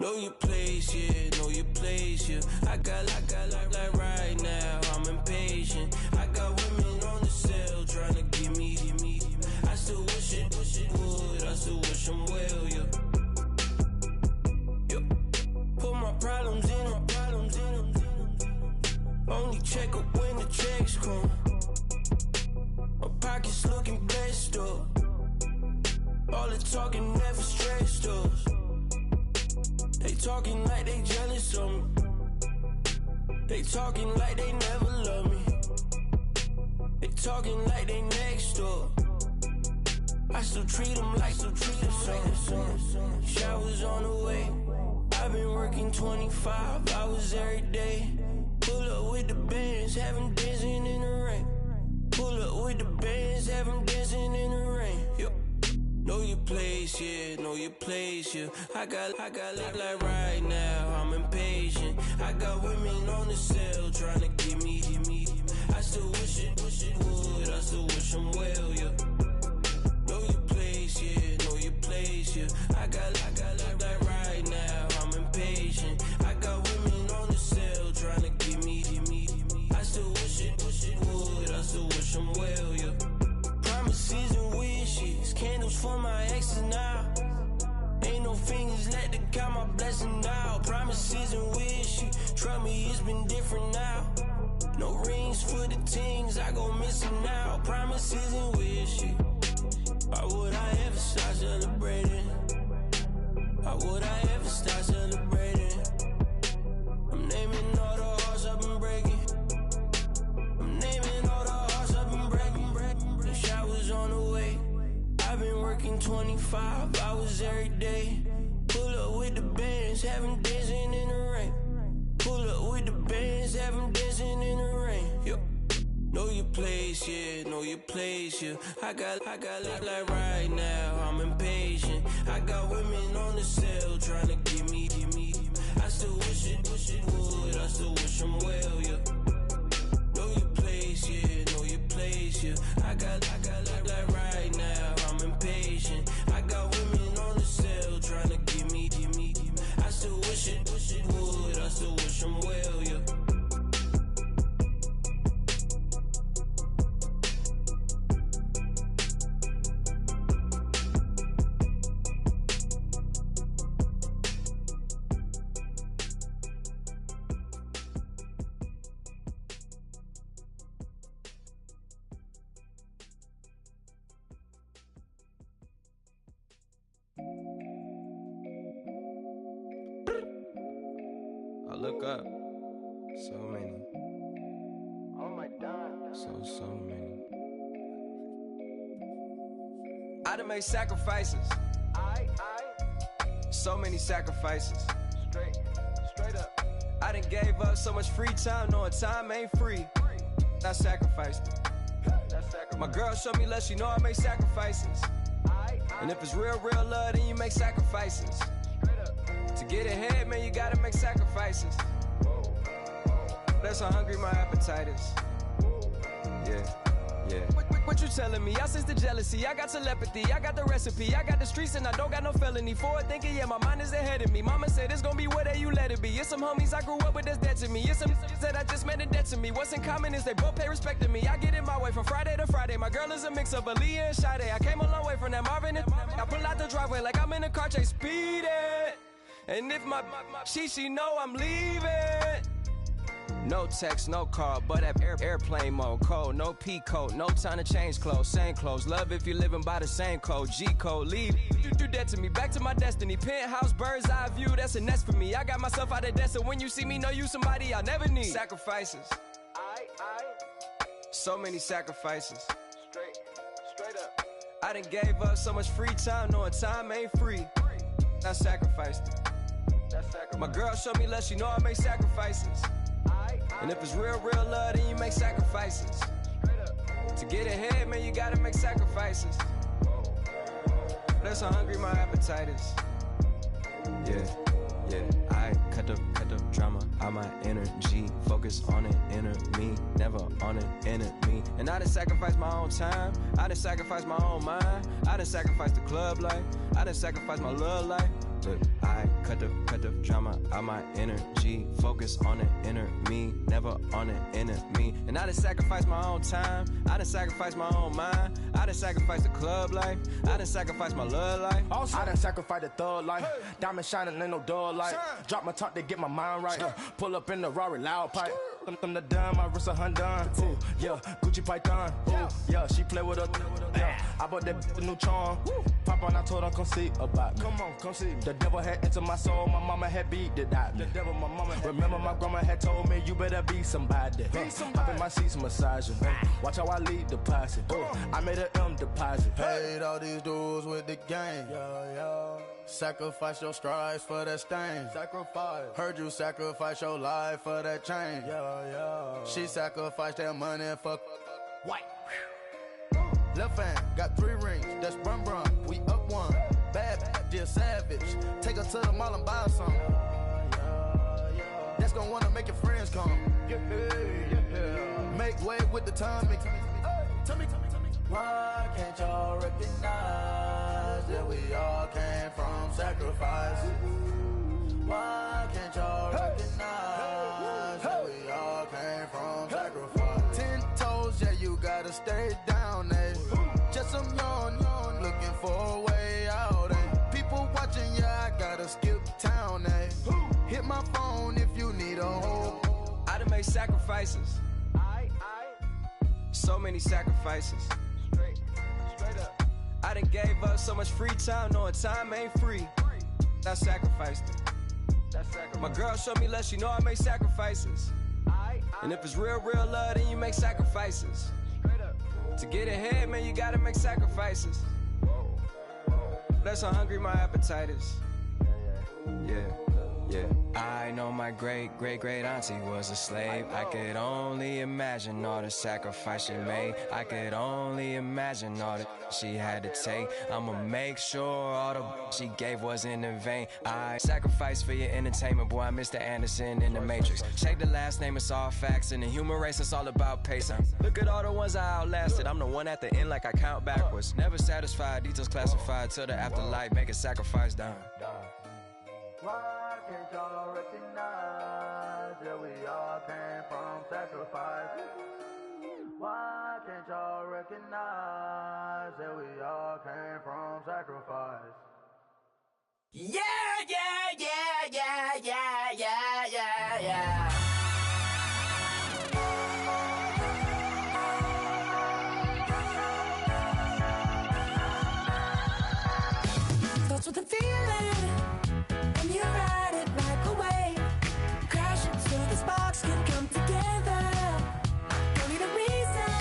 Know your place, yeah, know your place, yeah. I got like right now, I'm impatient. I got women on the cell trying to give me. I still wish it would, I still wish them well, yeah. Put my problems in. Only check up when the checks come. My pockets looking blessed up. All the talking never stressed us. They talking like they jealous of me. They talking like they never love me. They talking like they next door. I still treat them like the sun. Showers on the way. I've been working 25 hours every day. Pull up with the bands, have them dancing in the rain. Pull up with the bands, have them dancing in the rain. Know your place, yeah, know your place, yeah. I got like right now, I'm impatient. I got women on the cell trying to give me. I still wish it would, I still wish them well, yeah. Know your place, yeah, know your place, yeah. I got like right now, I'm impatient. I got women on the cell trying to give me. I still wish it would, I still wish them well, yeah. Promises and wishes, candles for my exes now. Ain't no fingers let to count my blessing now. Promises and wishes, trust me, it's been different now. No rings for the things I go missing now. Promises and wishes, why would I ever start celebrating? Why would I ever start celebrating? I'm naming all the hearts I've been breaking. I'm naming all the hearts I've been breaking. The showers on the way. I've been working 25 hours every day. Pull up with the bands, have them dancing in the rain. Pull up with the bands, have them dancing in the rain. Know your place, yeah, know your place, yeah. I got like right now, I'm impatient. I got women on the cell trying to give me. I still wish it would, I still wish them well, yeah. Know your place, yeah, know your place, yeah. I got like right now, I'm impatient. I got women on the cell trying to give me. I still wish it would, I still wish them well, yeah. I look up, so many. Oh my God. So many. I done made sacrifices. So many sacrifices. Straight up. I done gave up so much free time, knowing time ain't free. I sacrificed it. My girl showed me love, she know I make sacrifices. And if it's real love, then you make sacrifices. To get ahead, man, you gotta make sacrifices. That's how hungry my appetite is. Yeah. What you telling me? I sense the jealousy, I got telepathy, I got the recipe, I got the streets and I don't got no felony. Forward thinking, yeah, my mind is ahead of me. Mama said it's gonna be whatever you let it be. It's some homies I grew up with that's dead to me. It's some that I just met and dead to me. What's in common is they both pay respect to me. I get in my way from Friday to Friday. My girl is a mix of Aaliyah and Sade. I came a long way from that Marvin and I pull out the driveway like I'm in a car chase speeding. And if my she know I'm leaving. No text, no call, but at airplane mode. Code, no P code, no time to change clothes. Same clothes, love if you're living by the same code. G code, leave. You do that to me, back to my destiny. Penthouse, bird's eye view, that's a nest for me. I got myself out of debt, so when you see me, know you somebody I'll never need. Sacrifices. So many sacrifices. Straight up. I done gave up so much free time, knowing time ain't free. I sacrificed it. My girl showed me love, she know I make sacrifices. And if it's real love, then you make sacrifices. To get ahead, man, you gotta make sacrifices. That's how hungry my appetite is. Yeah. I cut the drama out my energy. Focus on it, inner me, never on it, enemy. And I done sacrifice my own time. I done sacrifice my own mind. I done sacrifice the club life. I done sacrifice my love life. But I cut the drama out my energy. Focus on it, inner me, never on it, enemy. And I done sacrifice my own time. I done sacrifice my own mind. I done sacrifice the club life. I done sacrifice my love life. Also, I done sacrifice the thug life. Diamond shining, ain't no dull light. Drop my top to get my mind right. Pull up in the Rari loud pipe. Them the dime, my wrist a Hyundai. Ooh, yeah, Gucci Python. Ooh, yeah, she play with her. Yeah, I bought that new charm. Pop on, I told her come see about me. Come on, come see me. The devil had entered my soul, my mama had beat it out. The devil, my mama had remember my grandma had told me you better be somebody. Hop in my seats, massaging. Watch how I lead the posse. I made an M deposit. Paid all these dudes with the game. Sacrifice your strides for that stain. Sacrifice. Heard you sacrifice your life for that change. She sacrificed that money for white. Left hand got 3 rings. That's brum brum. We up one. Bad, dear savage. Take her to the mall and buy some. That's gonna wanna make your friends come. Make way with the timing. Tell me. Why can't y'all recognize that we all came from sacrifice? Why can't y'all recognize that we all came from sacrifice? 10 toes, yeah, you gotta stay down, eh? Just some yawn, looking for a way out, eh? People watching, yeah, I gotta skip town, eh? Hit my phone if you need a hold. I done made sacrifices. So many sacrifices. Straight up. I done gave up so much free time, knowing time ain't free. I sacrificed it. My girl showed me love, she know I make sacrifices. And if it's real love, then you make sacrifices. To get ahead, man, you gotta make sacrifices. That's how hungry my appetite is. Yeah. I know my great auntie was a slave. I could only imagine all the sacrifice she made. I could only imagine all that she had to take. I'ma make sure all the she gave wasn't in vain. I sacrificed for your entertainment, boy. I'm Mr. Anderson in the Matrix. Shake the last name, it's all facts. In the human race, it's all about pacing. Look at all the ones I outlasted. I'm the one at the end like I count backwards. Never satisfied, details classified till the afterlife. Make a sacrifice down. Why can't y'all recognize that we all came from sacrifice? Why can't y'all recognize that we all came from sacrifice? Yeah. Starts with a feeling. You ride it like a wave, crashing so the sparks can come together. Don't need a reason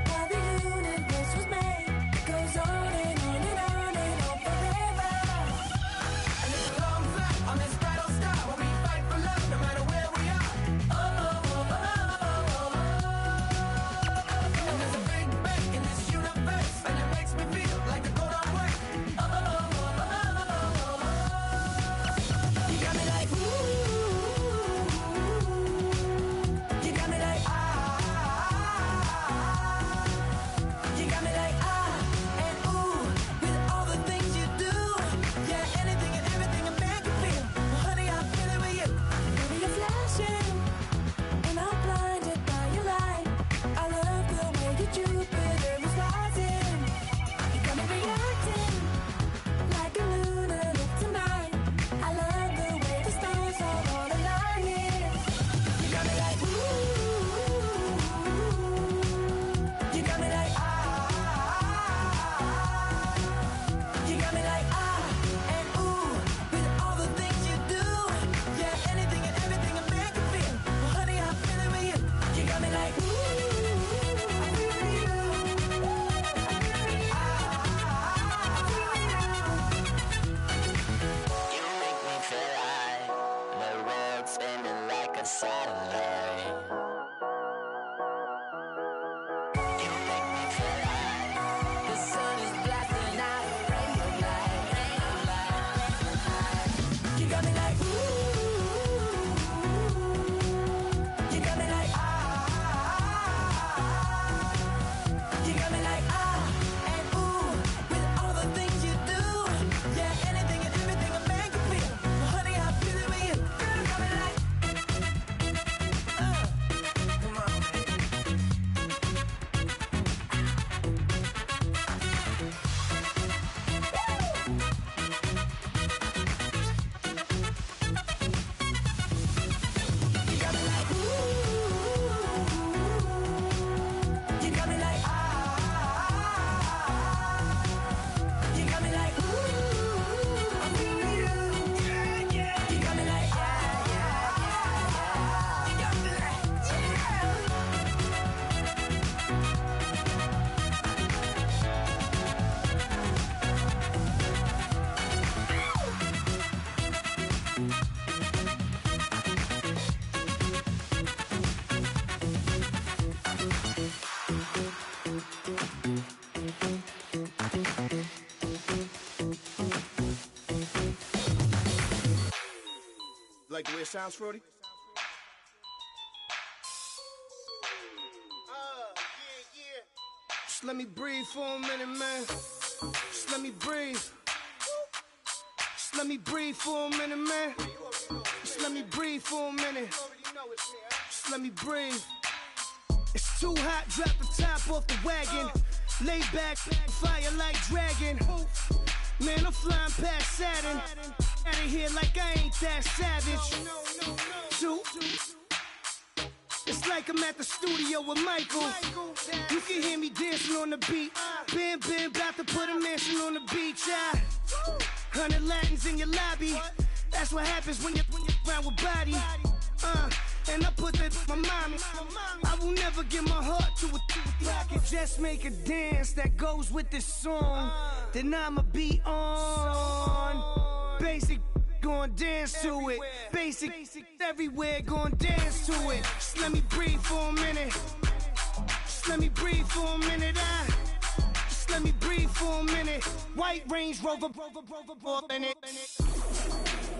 why the universe was made. It goes on and on and on and on forever. And it's a long flight. like the way it sounds, Frody? Just let me breathe for a minute, man. Just let me breathe. Just let me breathe for a minute, man. Just let me breathe for a minute. Just let me breathe. It's too hot, drop the top off the wagon. Lay back, fire like dragon. Man, I'm flying past Saturn. Out of here like I ain't that savage. Two. It's like I'm at the studio with Michael. You can hear me dancing on the beat. Bam, bam, about to put a mansion on the beach. 100 Latins in your lobby. That's what happens when you're around with body. And I put that in my mommy. I will never give my heart to a I can just make a dance that goes with this song. Then I'ma be on. Basic, gon' dance to it. Basic, everywhere, gon' dance to it. Just let me breathe for a minute. Just let me breathe for a minute. Just let me breathe for a minute. White Range Rover, in it.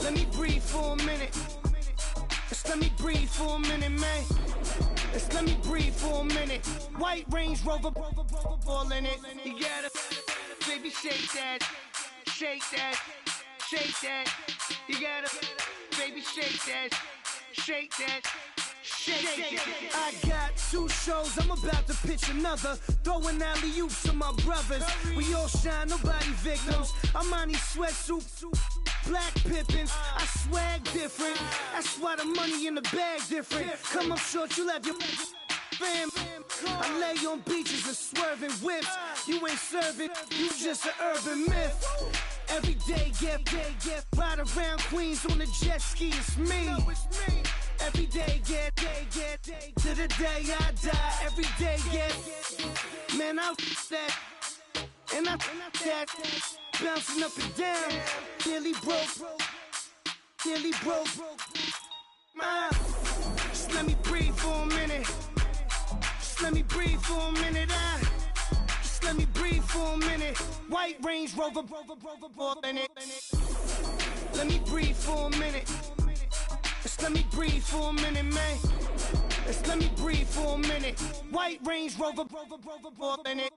Let me breathe for a minute. Just let me breathe for a minute, man. Just let me breathe for a minute. White Range Rover, all in it. You gotta, baby, shake that, shake that, shake that. You gotta, baby, shake that, shake that. Shake it. I got 2 shows, I'm about to pitch another. Throwing alley-oops to my brothers. We all shine, nobody victims. I'm on these sweatsuits, black Pippins. I swag different. That's why the money in the bag different. Come up short, you have your fam. I lay on beaches and swerving whips. You ain't serving, you just an urban myth. Every day, get ride around Queens on the jet ski, it's me. Every day, get to the day I die. Every day, get man, I that and I that bouncing up and down. Nearly broke. Just let me breathe for a minute. Just let me breathe for a minute. Just let me breathe for a minute. White Range Rover, in it. Let me breathe for a minute. Just let me breathe for a minute, man. Just let me breathe for a minute. White Range Rover, in it.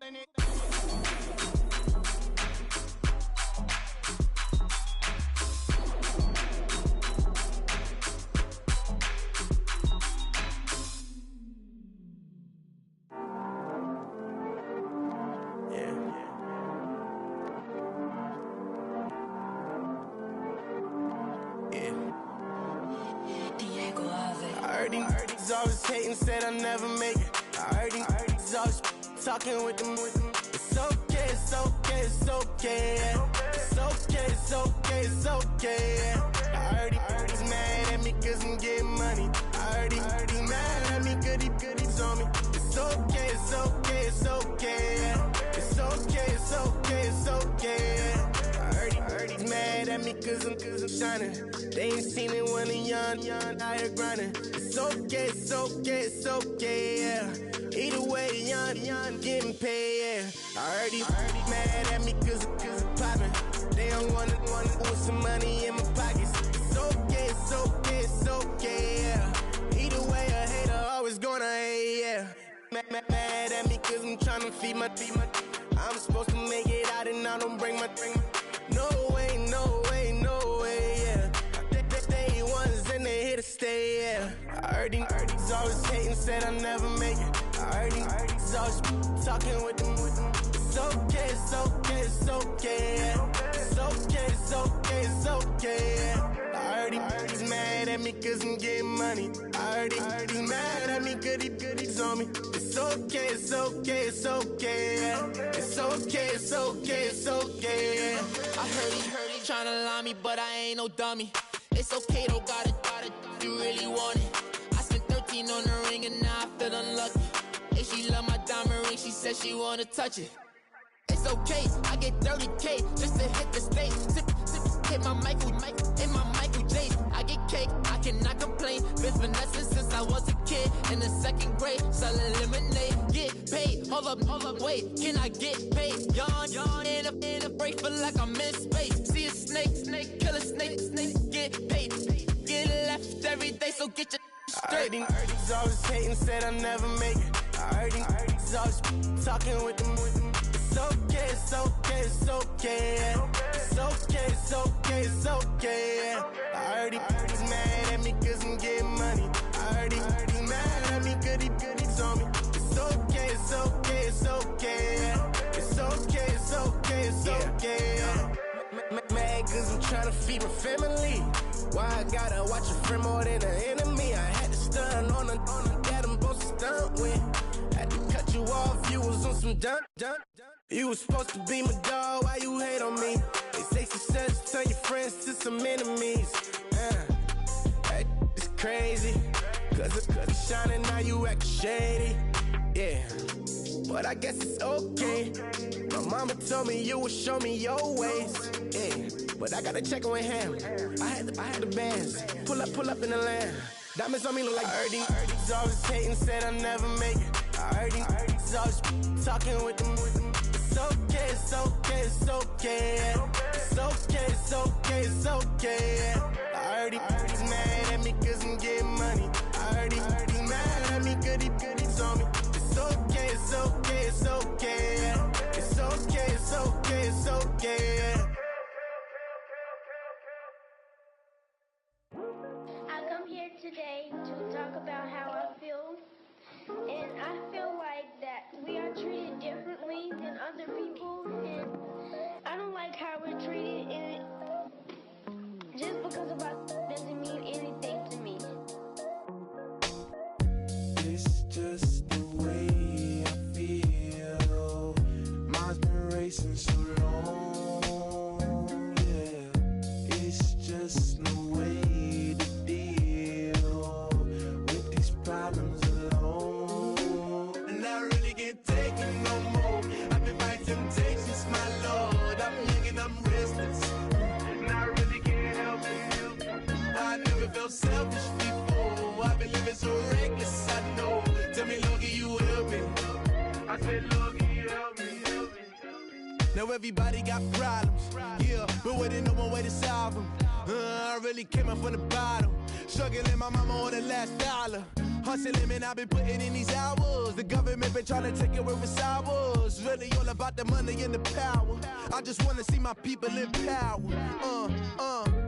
Always hating, said I'll never make it. I heard these always talking with them. It's okay, it's okay, it's okay. It's okay, it's okay, it's okay. I heard he's mad at me cause I'm getting money. I heard he's mad at me cause he's on me. It's okay, it's okay, it's okay. It's okay, it's okay, it's okay. I heard he's mad at me cause I'm shining. They ain't seen it when I'm young, out here grinding. It's okay, it's okay, it's okay, yeah. Either way, young, getting paid, yeah. I heard he's mad at me cause I'm poppin'. They don't wanna put some money in my pockets. It's okay, it's okay, it's okay, yeah. Either way, a hater always gonna hate, yeah. Mad at me cause I'm tryna feed my I'm supposed to make it out and I don't bring my no way, no way, no way, yeah. They ones and they here to stay, yeah. I heard he's always hating, said I'll never make it. I heard he's always talking with them. It's okay, it's okay, it's okay, yeah. It's okay, it's okay, it's okay, yeah. I heard he's mad at me cause I'm getting money. I heard he's mad at me cause he's on me. It's okay, it's okay, it's okay, yeah. It's okay, it's okay, it's okay, yeah. I heard he tryna lie me, but I ain't no dummy. It's okay, though, got it, you really want it. I spent 13 on the ring and now I feel unlucky. And she love my diamond ring, she said she wanna touch it. It's okay, I get 30K just to hit the stage. Hit my Michael, in my Michael J. I get cake, I cannot complain. Been finessing since I was a kid. In the 2nd grade, selling lemonade. Get paid, hold up, wait, can I get paid? Yawn, in a break, feel like I'm in space. See a snake, kill a snake, get paid. Get left. every day, so get your straight. I heard these always hating, said I'll never make it. I heard these always talking with them. It's okay, it's okay, it's okay. It's okay, it's okay, it's okay. I heard he's mad at me cause I'm getting money. I heard he's mad at me cause he's on me. It's okay, it's okay, it's okay. It's okay, it's okay, it's okay. Mad cause I'm tryna feed my family. Why I gotta watch a friend more than an enemy? I had to stun on the dad I'm supposed to stunt with. Had to cut you off, you was on some dun. You was supposed to be my dog, why you hate on me? They say success turn your friends to some enemies. That is crazy. Cause it's shining, now you act shady. Yeah, but I guess it's okay. My mama told me you would show me your ways. Yeah, but I gotta check with him. I had the bands. Pull up in the land. Diamonds on me look like Ernie. He's always hating, said I'll never make it. I heard he's always talking with them. It's okay, it's okay, it's okay. It's okay, it's okay, it's okay. I heard he's mad at me cause I'm getting money. I heard he's mad at me cause he's on me. It's okay, it's okay, it's okay. It's okay, it's okay, it's okay. I come here today to talk about how I feel. And I feel like that we are treated differently than other people. And I don't like how we're treated. And just because of us doesn't mean anything to me. It's just the way I feel. Mine's been racing so long, yeah. It's just no way to deal with these problems alone. And I really can't take it no more. I've been fighting temptations, my Lord. I'm young and I'm restless, and I really can't help it. I never felt selfish before. I've been living so reckless, I know. Tell me, Lord, can you help me? I said, Lord, can you help me? Now everybody got problems, yeah, but waiting no more way to solve them. I really came up from the bottom, struggling my mama on the last dollar. Hustling, man, I've been putting in these hours. The government been trying to take away what's ours. Really all about the money and the power. I just wanna see my people in power.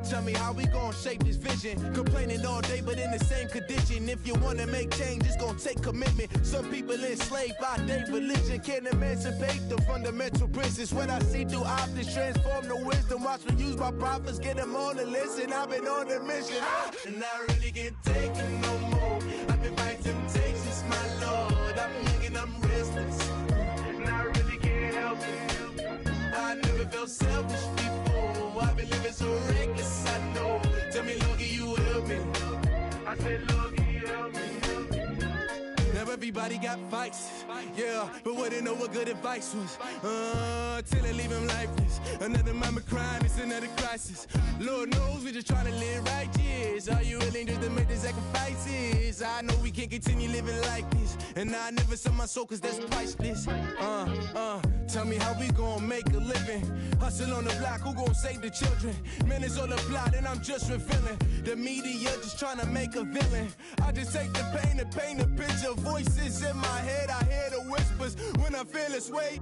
Tell me how we gon' shape this vision. Complaining all day, but in the same condition. If you wanna make change, it's gon' take commitment. Some people enslaved by their religion can't emancipate the fundamental principles. What I see through optics transform the wisdom. Watch me use my prophets, get them on the listen. I've been on a mission, and I really can't take it no more. I've been fighting temptations, my Lord. I'm young and I'm restless, and I really can't help it. I never felt selfish before. I've been living so reckless, I know. Tell me, Lord, can you help me? I said, Lord, can you help me? Now everybody got fights, yeah, but wouldn't know what good advice was. Till they leave him lifeless. Another mama crying, it's another crisis. Lord knows we just trying to live righteous. Are you willing just to make the sacrifices? I know we can't continue living like this, and I never sell my soul cause that's priceless. Tell me how we gon' make a living. Hustle on the block, who gon' save the children? Man, it's all a plot and I'm just revealing. The media just trying to make a villain. I just take the pain and paint a picture. Voices in my head, I hear the whispers when I feel this way.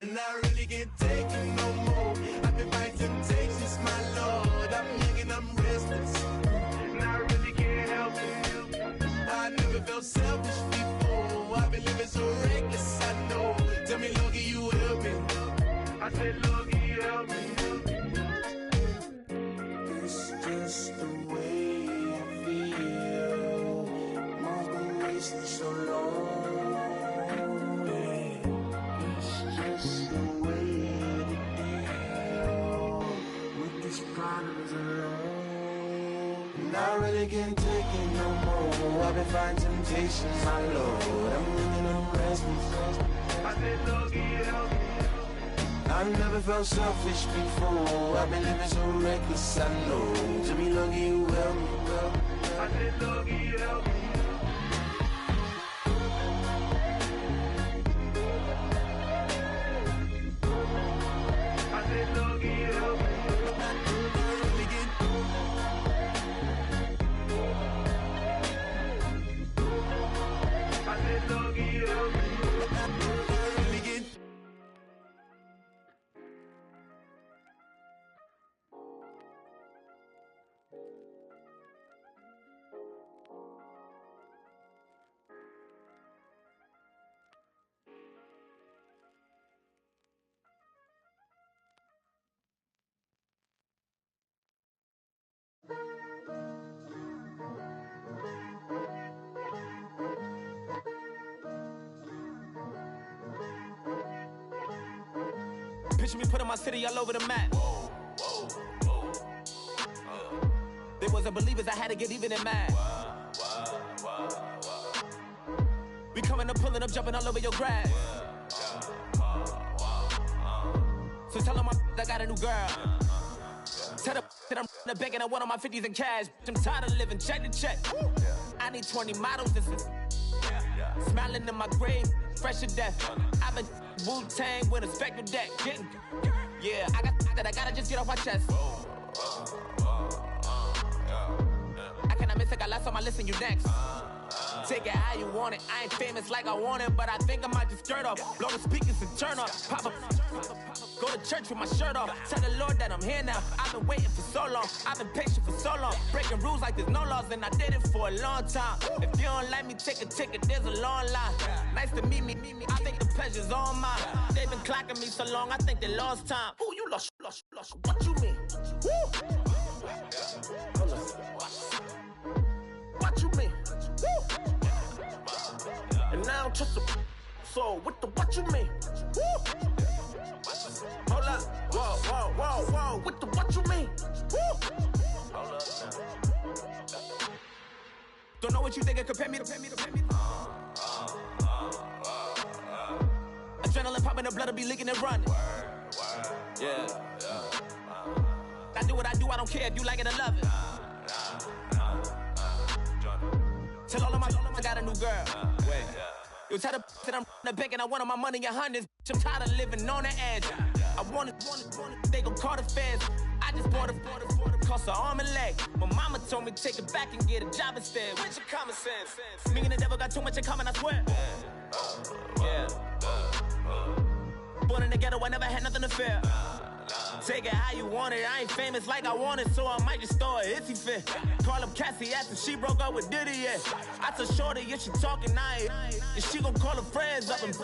And I really can't take it no more. I've been fighting temptations, my Lord. I'm young and I'm restless, and I really can't help it. I never felt selfish before. I've been living so reckless, I know. Tell me, Lord, can you help me? I said, Lord, can you help me? It's just the way I feel. Mine's been racing so long. And I really can't take it no more. I've been fighting temptations, my Lord. I'm living on restless. I said, Lord, can you help me? I've never felt selfish before. I've been living so reckless, I know. Tell me, Lord, can you help me? I said, Lord, can you help me? I said, Lord, can you help me? Picture me putting my city all over the map. They wasn't believers, I had to get even and mad. We coming up, pulling up, jumping all over your grass. So tell them I got a new girl. Tell them that I'm in the bank and I want all my 50s in cash. I'm tired of living check to check. I need 20 models. This is smiling in my grave, fresh to death. I've been Wu-Tang with a spectral deck. Yeah, I got that. I gotta just get off my chest. I cannot miss it. Got last on my list and you next. Take it how you want it. I ain't famous like I want it, but I think I might just skirt off. Blow the speakers and turn off. Pop up. Go to church with my shirt off. Tell the Lord that I'm here now. I've been waiting for so long. I've been patient for so long. Breaking rules like there's no laws, and I did it for a long time. If you don't like me, take a ticket. There's a long line. Nice to meet me. I think the pleasure's all mine. They've been clocking me so long. I think they lost time. Ooh, you lost. What you mean? Woo! What you mean? Woo! And now I don't trust a so what you mean? Woo! Hold up, whoa, what you mean? Woo! Hold up now. Don't know what you think, compare me. Adrenaline popping, the blood will be leaking and running. Yeah. I do what I do, I don't care if you like it or love it. Tell all of my I got a new girl. Wait. You tell the that I'm in the bank and I want all my money in hundreds. I'm tired of living on the edge. I want it, they gon' call the feds. I just bought a cost an arm and leg. My mama told me take it back and get a job instead. Where's your common sense? Me and the devil got too much in common, I swear. Yeah. Born in the ghetto, I never had nothing to fear. Take it how you want it. I ain't famous like I want it, so I might just throw a hissy fit. Call up Cassie after she broke up with Diddy, yeah. I told Shorty if she talking, and she gon' call her friends up and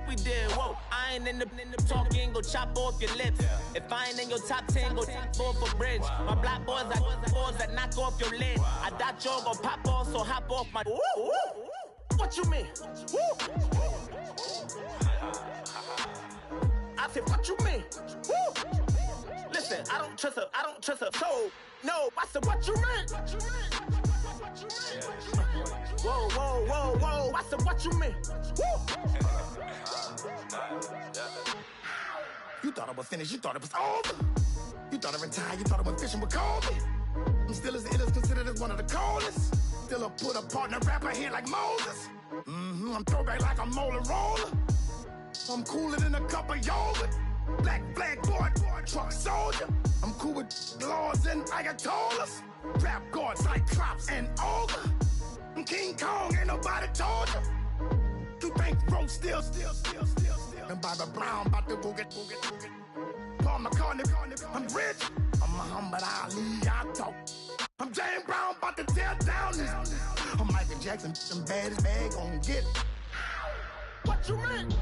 we did, whoa. I ain't in the talking, go chop off your lips. If I ain't in your top 10, go top 4 for bridge. My black boys, I got boys that knock off your lid. I doubt y'all gon' pop off, so hop off my. What you mean? I said, what you mean? Woo! Listen, I don't trust her. So, no, I said, what you mean? Whoa. I said, what you mean? Woo! You thought I was finished, you thought it was over. You thought I retired, you thought I went fishing with Kobe. I'm still as ill as considered as one of the coldest. Still a put a partner rapper here like Moses. I'm throwback like a molar roller. I'm cooler than a cup of yogurt. Black flag boy, truck soldier. I'm cool with laws and ayatollahs. Rap gods like Cyclops and Ogre. I'm King Kong, ain't nobody told you. You think Rose still. And Bobby Brown about to go get. Paul McCartney, I'm rich. I'm Muhammad Ali, I talk. I'm James Brown, about to tear down this. I'm Michael Jackson, some baddest bag gon' get. What you mean?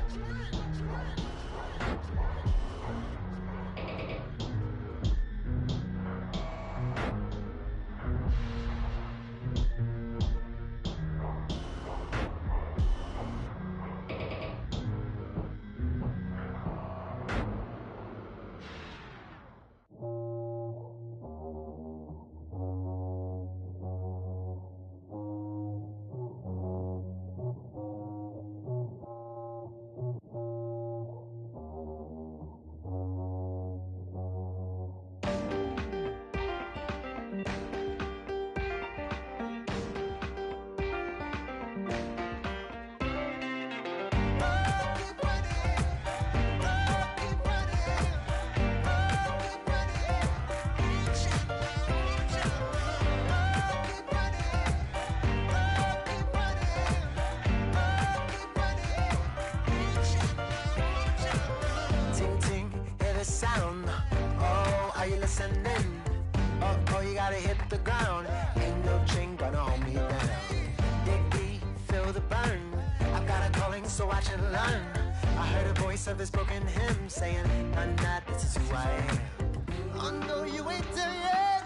Of this broken hymn saying, I'm not, this is who I am. I know you ain't there yet.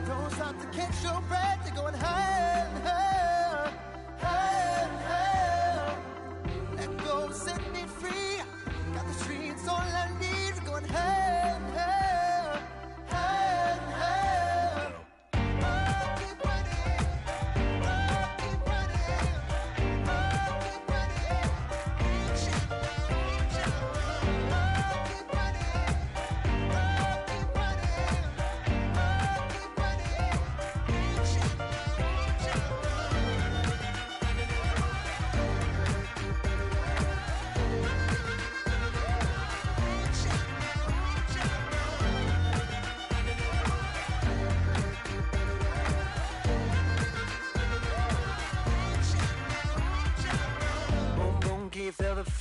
Don't stop to catch your breath. You're going higher and higher, higher and higher. Let go, set me free. Got the streets all I need. We're going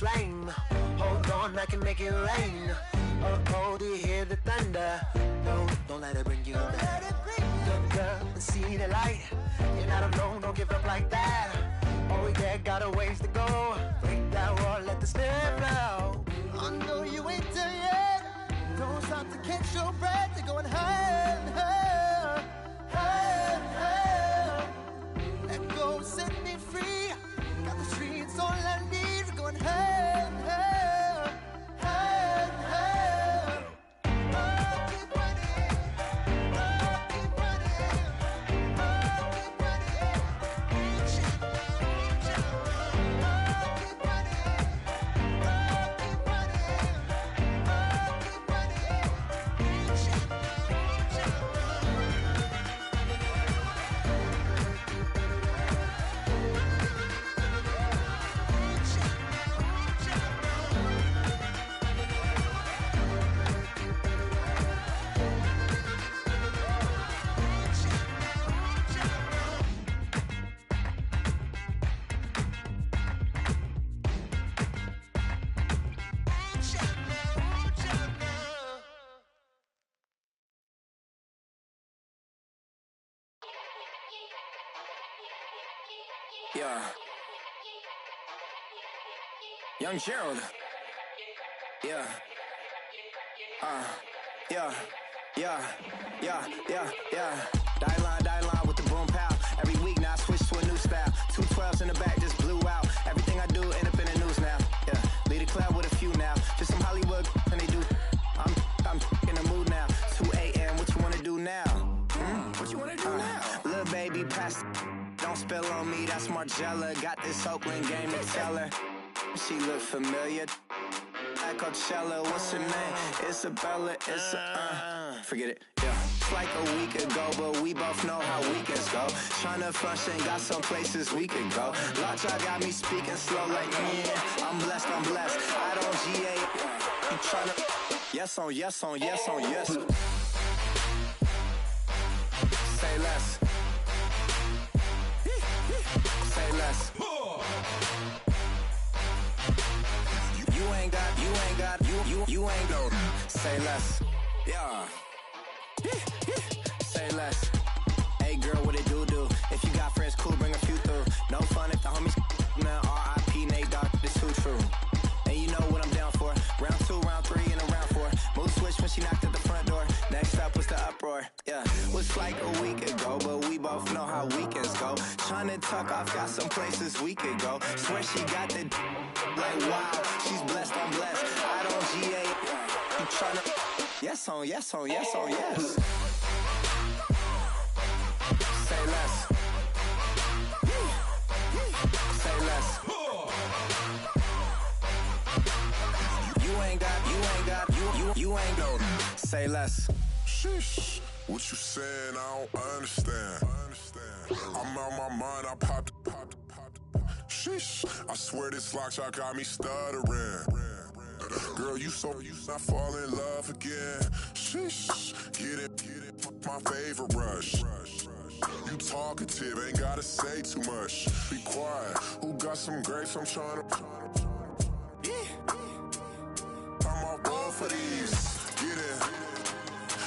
flame. Hold on, I can make it rain. Oh, do you hear the thunder? No, don't let it bring you down. Look up and see the light. You're not alone, don't give up like that. Oh yeah, got a ways to go. Break that wall, let the spirit flow. I know you ain't done yet. Don't stop to catch your breath. You're going higher and higher, higher and higher. Let go, set me free. Got the streets all I need. We're going higher and higher, higher and higher. Oh, keep running. Oh, keep running. Oh, keep running. Reach out, reach out. Oh, keep running. Oh, keep running. Oh, keep running. Reach out, reach out. Yeah. Young Gerald. Yeah. Yeah. Die line with the boom pow. Every week now I switch to a new style. 212s in the back just blew out. Everything I do end up in the news now. Yeah. Lead a club with a few now. Just some Hollywood and they do. I'm in the mood now. 2 a.m. What you wanna do now? What you wanna do now? Little baby pass. Don't spill on me, that's Margella. Got this Oakland game to tell her. She look familiar. At Coachella, what's her name? Isabella, forget it, yeah. It's like a week ago, but we both know how weekends go. Tryna function, got some places we could go. Lot y'all got me speaking slow like, I'm blessed. I don't GA. You tryna, yes on yes. Say less. Say less. You ain't no. Say less. Yeah. Say less. Hey girl, what it do? If you got friends, cool, bring a few through. No fun if the homies now R.I.P. Nate Dogg, it's too true. And you know what I'm down for. Round 2, round 3, and a round 4. Mood switch when she knocked at the front door. Next up was the uproar. Yeah, was like a week ago, but we both know how weekends go. Tryna tuck off, got some places we could go. Swear she got the like wow, she's blessed, I'm blessed. I don't GA. You tryna yes on yes. Say less. Say less. You ain't no. Say less. Sheesh. What you saying? I don't understand. I'm out my mind. I popped. Sheesh. I swear this lock y'all got me stuttering. Girl, you not fall in love again. Sheesh. Get it. My favorite rush. You talkative, ain't gotta say too much. Be quiet. Who got some grapes? I'm trying to. I'm off both of these. Get it.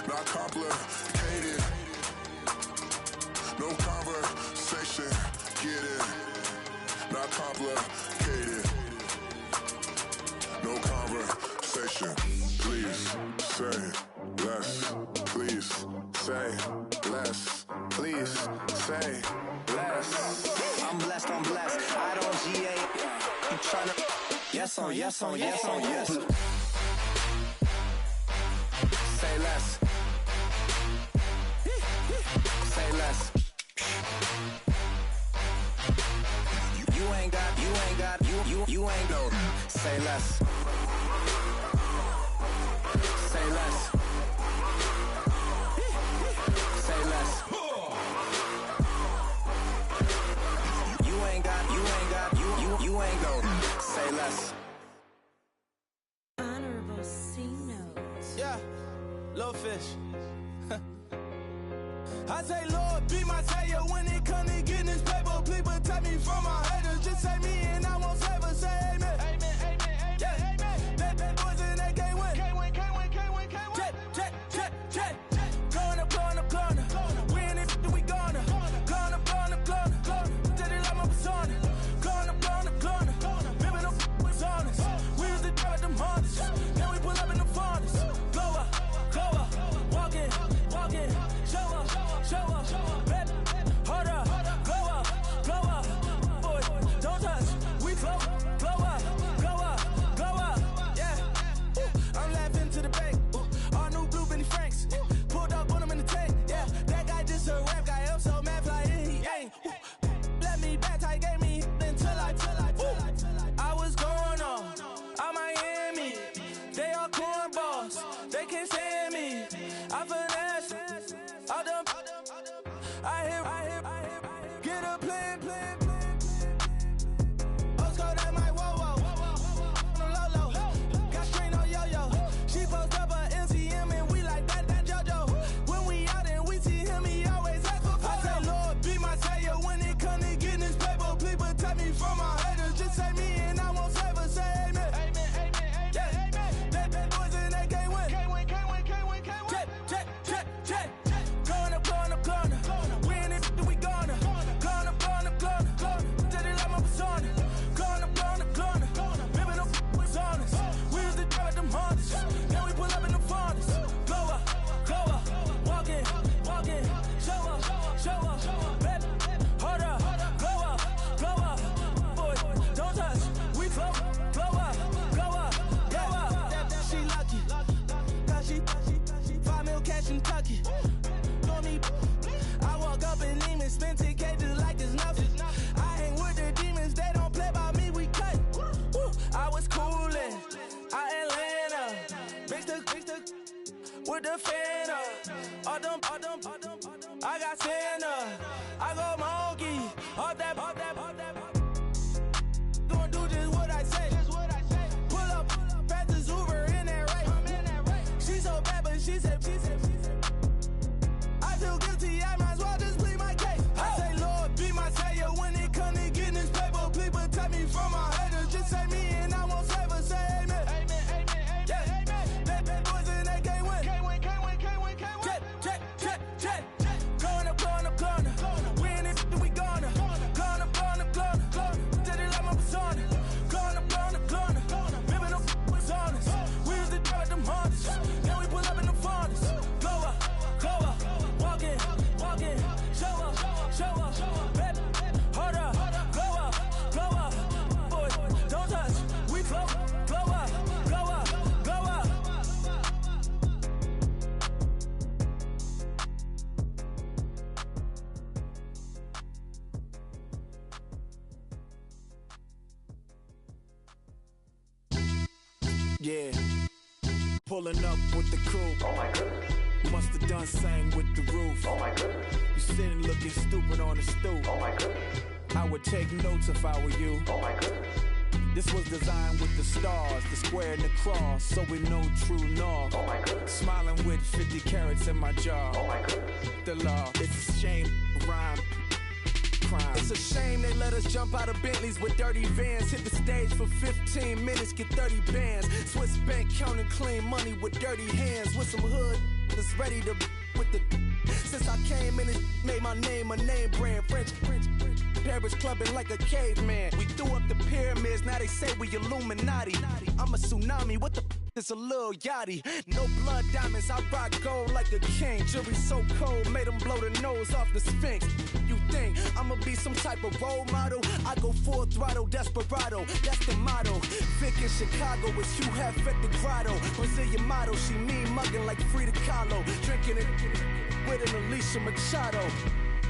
Not complicated. No conversation. Get it. Not complicated. No conversation. Please say less. Please say less. Please say less. I'm blessed. I don't GA. You tryna yes on yes. Say less. Say less. You ain't no. Say less. Say less. Say less. You ain't no. Say less. Honorable C notes. Yeah, little fish. I say, Lord, be my savior when it comes to getting this paper. Please protect me from my haters. Just say me and I won't save her. Say amen. Amen. with the fan up. I got Santa. I go monkey. Up that. Gonna do just what I say. Pull up, pass the Uber in that race. She so bad, but she said. I feel guilty, I might as well just plead my case. I say, Lord, be my savior when it comes to getting this paper. Please protect me from my haters. Just say me and I won't save her. Say amen. Yeah. That boys and they can't win. Jet. Going up. We in it, we gonna. Going up. Did it like my persona. Going up. Ripping up was honest. We used to drive them Hondas. Then we pull up in the Fondas. Glow up. Walk in. Show up. Baby, hold up. Glow up. Boys, don't touch. We glow up. Yeah, pulling up with the coupe. Oh my goodness. Must have done same with the roof. Oh my goodness. You sitting looking stupid on the stoop. Oh my goodness. I would take notes if I were you. Oh my goodness. This was designed with the stars, the square and the cross, so we know true north. Oh my goodness. Smiling with 50 carats in my jaw. Oh my goodness. The law, it's a shame, rhyme. Crime. It's a shame they let us jump out of Bentleys with dirty vans. Hit the stage for 15 minutes, get 30 bands. Swiss bank counting clean money with dirty hands. With some hood that's ready to with the. Since I came in, it made my name a name brand. French. Paris clubbing like a caveman. We threw up the pyramids, now they say we Illuminati. I'm a tsunami, what the is a little yachty. No blood diamonds, I rock gold like a king. Jury so cold, made them blow the nose off the Sphinx. You think I'ma be some type of role model? I go full throttle, desperado, that's the motto. Vic in Chicago is Hugh Hef at the grotto. Brazilian model, she mean mugging like Frida Kahlo. Drinking it with an Alicia Machado.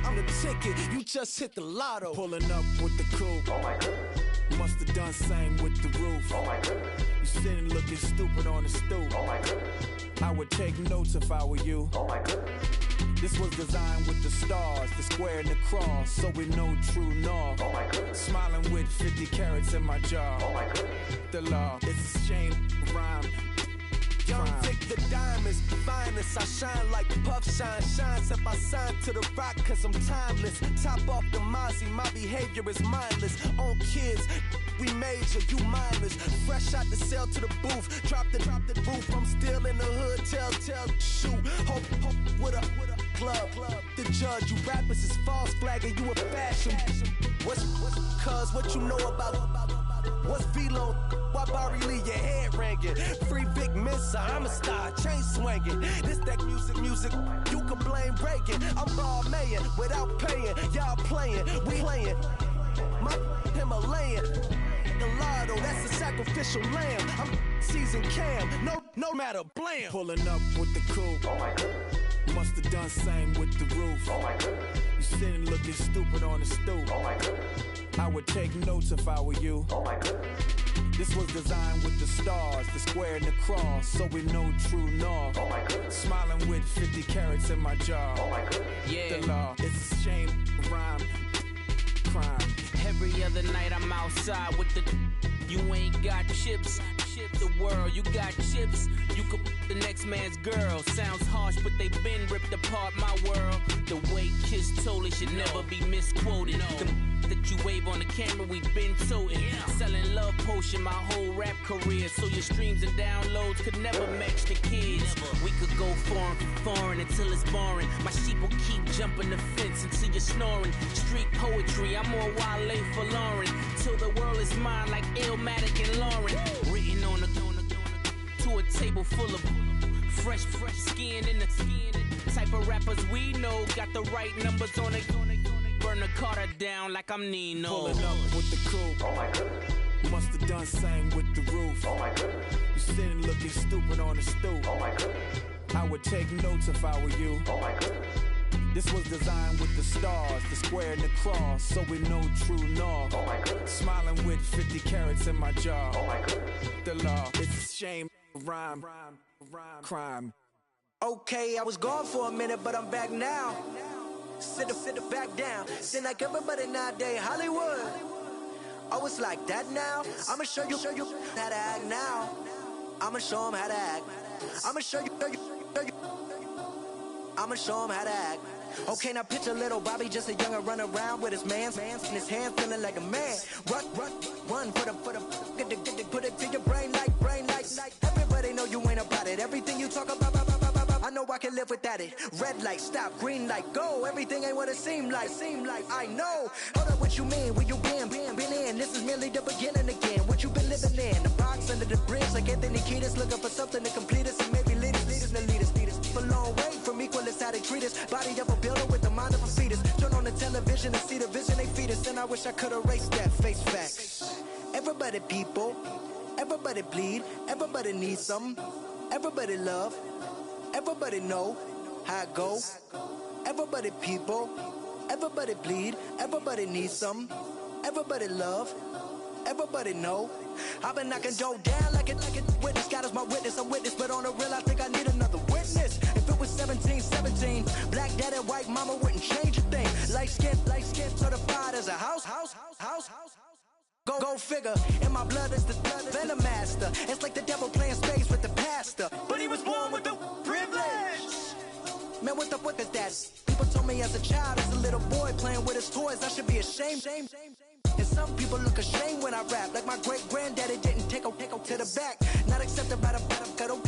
I'm the ticket, you just hit the lotto. Pulling up with the coupe. Oh my goodness. Must have done same with the roof. Oh my goodness. You sitting looking stupid on the stoop. Oh my goodness. I would take notes if I were you. Oh my goodness. This was designed with the stars, the square and the cross, so we know true north. Oh my goodness. Smiling with 50 carats in my jaw. Oh my goodness. The law, it's a shame, rhyme. Young Vic the diamonds, finest. I shine like Puff shines if I sign to the rock cause I'm timeless. Top off the Mozzie, my behavior is mindless. On kids, we major, you mindless. Fresh out the cell to the booth, drop the roof. I'm still in the hood, tell, shoot. Hope with a club. The judge, you rappers is false flagging, you a fashion. What's cuz, what you know about? What's Velo? Why Barry Lee, your head ringing? Free Vic Mensa, I'm a star, chain swinging. This that music, you can blame Reagan. I'm Balmain without paying, y'all playing, we playing. My Himalayan, Gallardo, that's a sacrificial lamb. I'm seasoned cam, no matter, blam. Pulling up with the coupe. Oh my goodness. Must have done same with the roof. Oh my goodness. You sitting looking stupid on the stoop. Oh my goodness. I would take notes if I were you. Oh my goodness. This was designed with the stars, the square and the cross, so we know true north. Oh my goodness. Smiling with 50 carats in my jaw. Oh my goodness. Yeah. The law, it's a shame, rhyme, crime. Every other night I'm outside with the. You ain't got chips. The world, you got chips. You could the next man's girl. Sounds harsh, but they been ripped apart my world. The way Kiss told it should never be misquoted. The that you wave on the camera, we been toting. Selling love potion my whole rap career, so your streams and downloads could never match the kids. We could go foreign until it's boring. My sheep will keep jumping the fence until you're snoring. Street poetry, I'm more Wale for Lauren. Till the world is mine like Illmatic and Lauren. Written on a to a table full of fresh skin in the type of rappers we know. Got the right numbers on it. Burn the Carter down like I'm Nino. Pulling up with the coupe. Oh my goodness. Must have done same with the roof. Oh my goodness. You sitting looking stupid on the stoop. Oh my goodness. I would take notes if I were you. Oh my goodness. This was designed with the stars, the square and the cross, so we know true north. Oh my goodness. Smiling with 50 carats in my jaw. Oh my goodness. The law, it's a shame, rhyme, crime. Okay, I was gone for a minute, but I'm back now. Sit back down. Seem like everybody nowadays, Hollywood. Oh, it's like that now? I'ma show you how to act now. I'ma show them how to act. I'ma show you. I'ma show them how to act. Okay, now picture little Bobby, just a younger run around with his man's in his hand, feeling like a man. Run for the put it to your brain like. Everybody know you ain't about it. Everything you talk about, I know I can live without it. Red light, stop, green light, go. Everything ain't what it seem like. I know. Hold up, what you mean? Where you been in? This is merely the beginning again. What you been living in? The box under the bridge, like Anthony Kiedis, looking for something to complete us and maybe lead us. A long way from equal is how they treat us. Body of a builder with the mind of a fetus. Turn on the television and see the vision they feed us. And I wish I could erase that. Face facts. Everybody people, everybody bleed, everybody needs something. Everybody love, everybody know how it go. Everybody people, everybody bleed, everybody needs something. Everybody love, everybody know. I've been knocking Joe down like it witness. God is my witness, I'm witness, but on the real I think I need another witness. If it was 17, black daddy, white mama wouldn't change a thing. Light skin, certified as a house. Go figure, in my blood is the venom master. It's like the devil playing spades with the pastor. But he was born with the privilege. Man, what the fuck is that? People told me as a child, as a little boy playing with his toys, I should be ashamed. And some people look ashamed when I rap, like my great granddaddy didn't take to the back. Not accepted by the ghetto.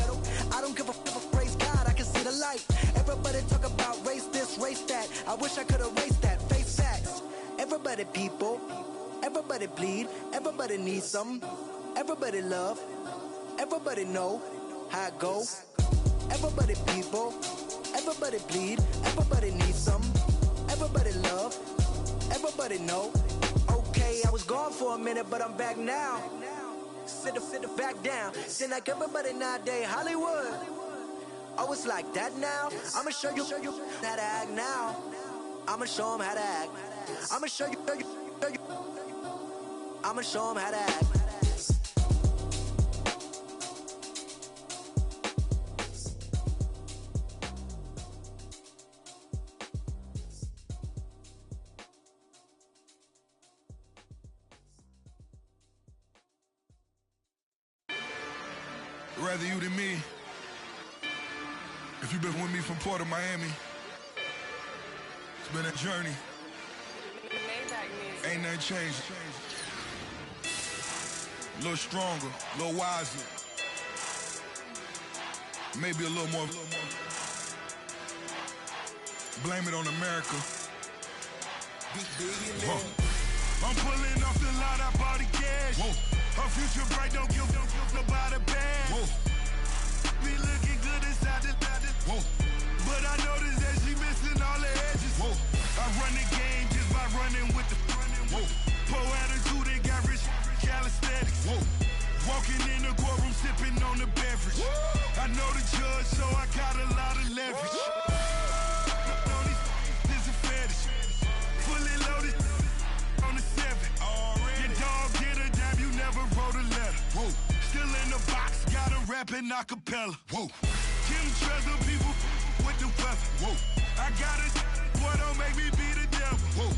I don't give a fuck, praise God, I can see the light. Everybody talk about race this, race that. I wish I could erase that, face facts. Everybody people, everybody bleed, everybody needs something. Everybody love, everybody know how it go. Everybody people, everybody bleed, everybody needs something. Everybody love, everybody know. Okay, I was gone for a minute, but I'm back now. Sit back down. Seem like everybody nowadays, Hollywood. Oh, it's like that now? I'ma show you how to act now. I'ma show them how to act. I'ma show you. I'ma show them how to act. Rather you than me. If you've been with me from Port of Miami, it's been a journey. Ain't nothing changed. A little stronger, a little wiser. Maybe a little more. Blame it on America. I'm pulling off the lot, I bought the cash. Whoa. Her future bright, don't give nobody bad. Whoa. Be looking good inside the whoa. But I noticed that she missing all the edges. Whoa. I run the game just by running with the whoa. Poor attitude, they got rich calisthenics. Whoa. Walking in the courtroom, sipping on the beverage. Whoa. I know the judge, so I got a lot of leverage. On these, this is a fetish. Fully loaded on the 7. Your dog get a dime, you never wrote a letter. Whoa. Still in the box, got a rapping acapella. Whoa. Kim Trezor, people with the weapon. Whoa. I got a boy, don't make me be the devil. Whoa.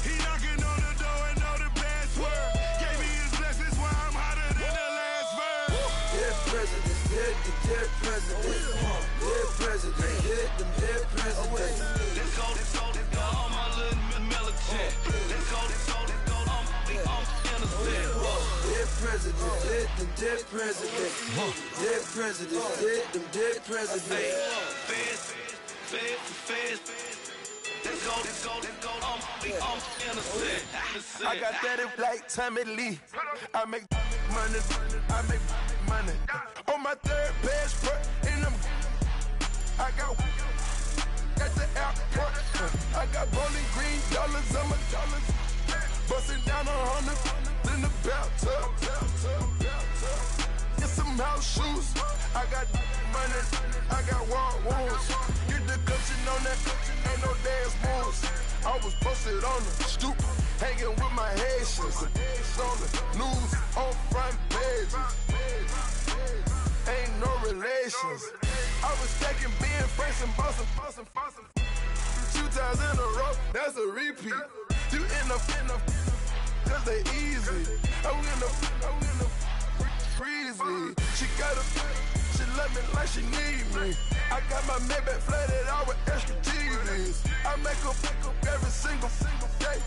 He knocking on the door and know the password. Gave me his blessings while I'm hotter than the last verse. Dead presidents, dead presidents. Dead presidents, dead presidents. Let's go, all my little military. Let's go, I'm innocent. Dead presidents, dead presidents. Dead presidents, dead presidents. Feds. Let's go, I'm innocent. I got that if like Tommy Lee. I make money. On my third passport, and I got at the airport. I got rolling green dollars on my dollars. Busting down 100 in the bathtub. Get some house shoes. I got money. I got war wounds. Get the cushion on that. Ain't no dance moves. I was posted on the stoop, hanging with my Haitians. On the news, on front pages. Ain't no relations. I was stacking being fresh and bossing. 2 times in a row, that's a repeat. You end up, cause they easy. I win the freezy. She love me like she need me. I got my Maybach flooded out with extra TVs. I make her every single day.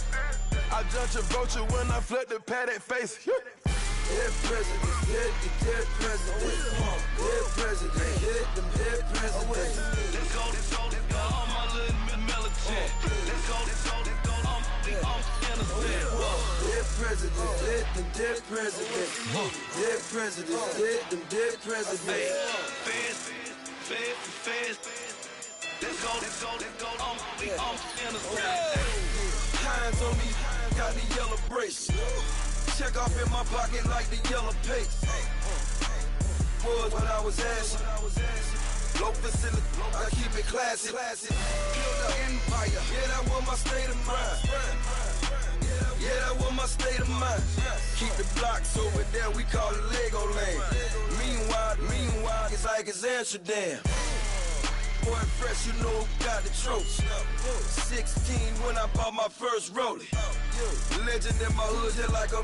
I judge a vulture when I flip the Paddock face. Dead president, dead president. Dead president, hit them dead presidents. Let's go, all my little militant. Let's go, I'm innocent. Dead president, hit them dead presidents. Dead president, hit them dead presidents. Fast. Let's go, I'm innocent. Hands on me, got the yellow brace. Check off in my pocket like the yellow paste. Was what I was asking. Low facility, I keep it classy. Build an empire, yeah, that was my state of mind. Yeah, that was my state of mind. Keep the blocks over there, we call it Lego land. Meanwhile, it's like it's Amsterdam. Boy, fresh, you know who got the tropes. 16 when I bought my first rollie. Legend in my hood, just like a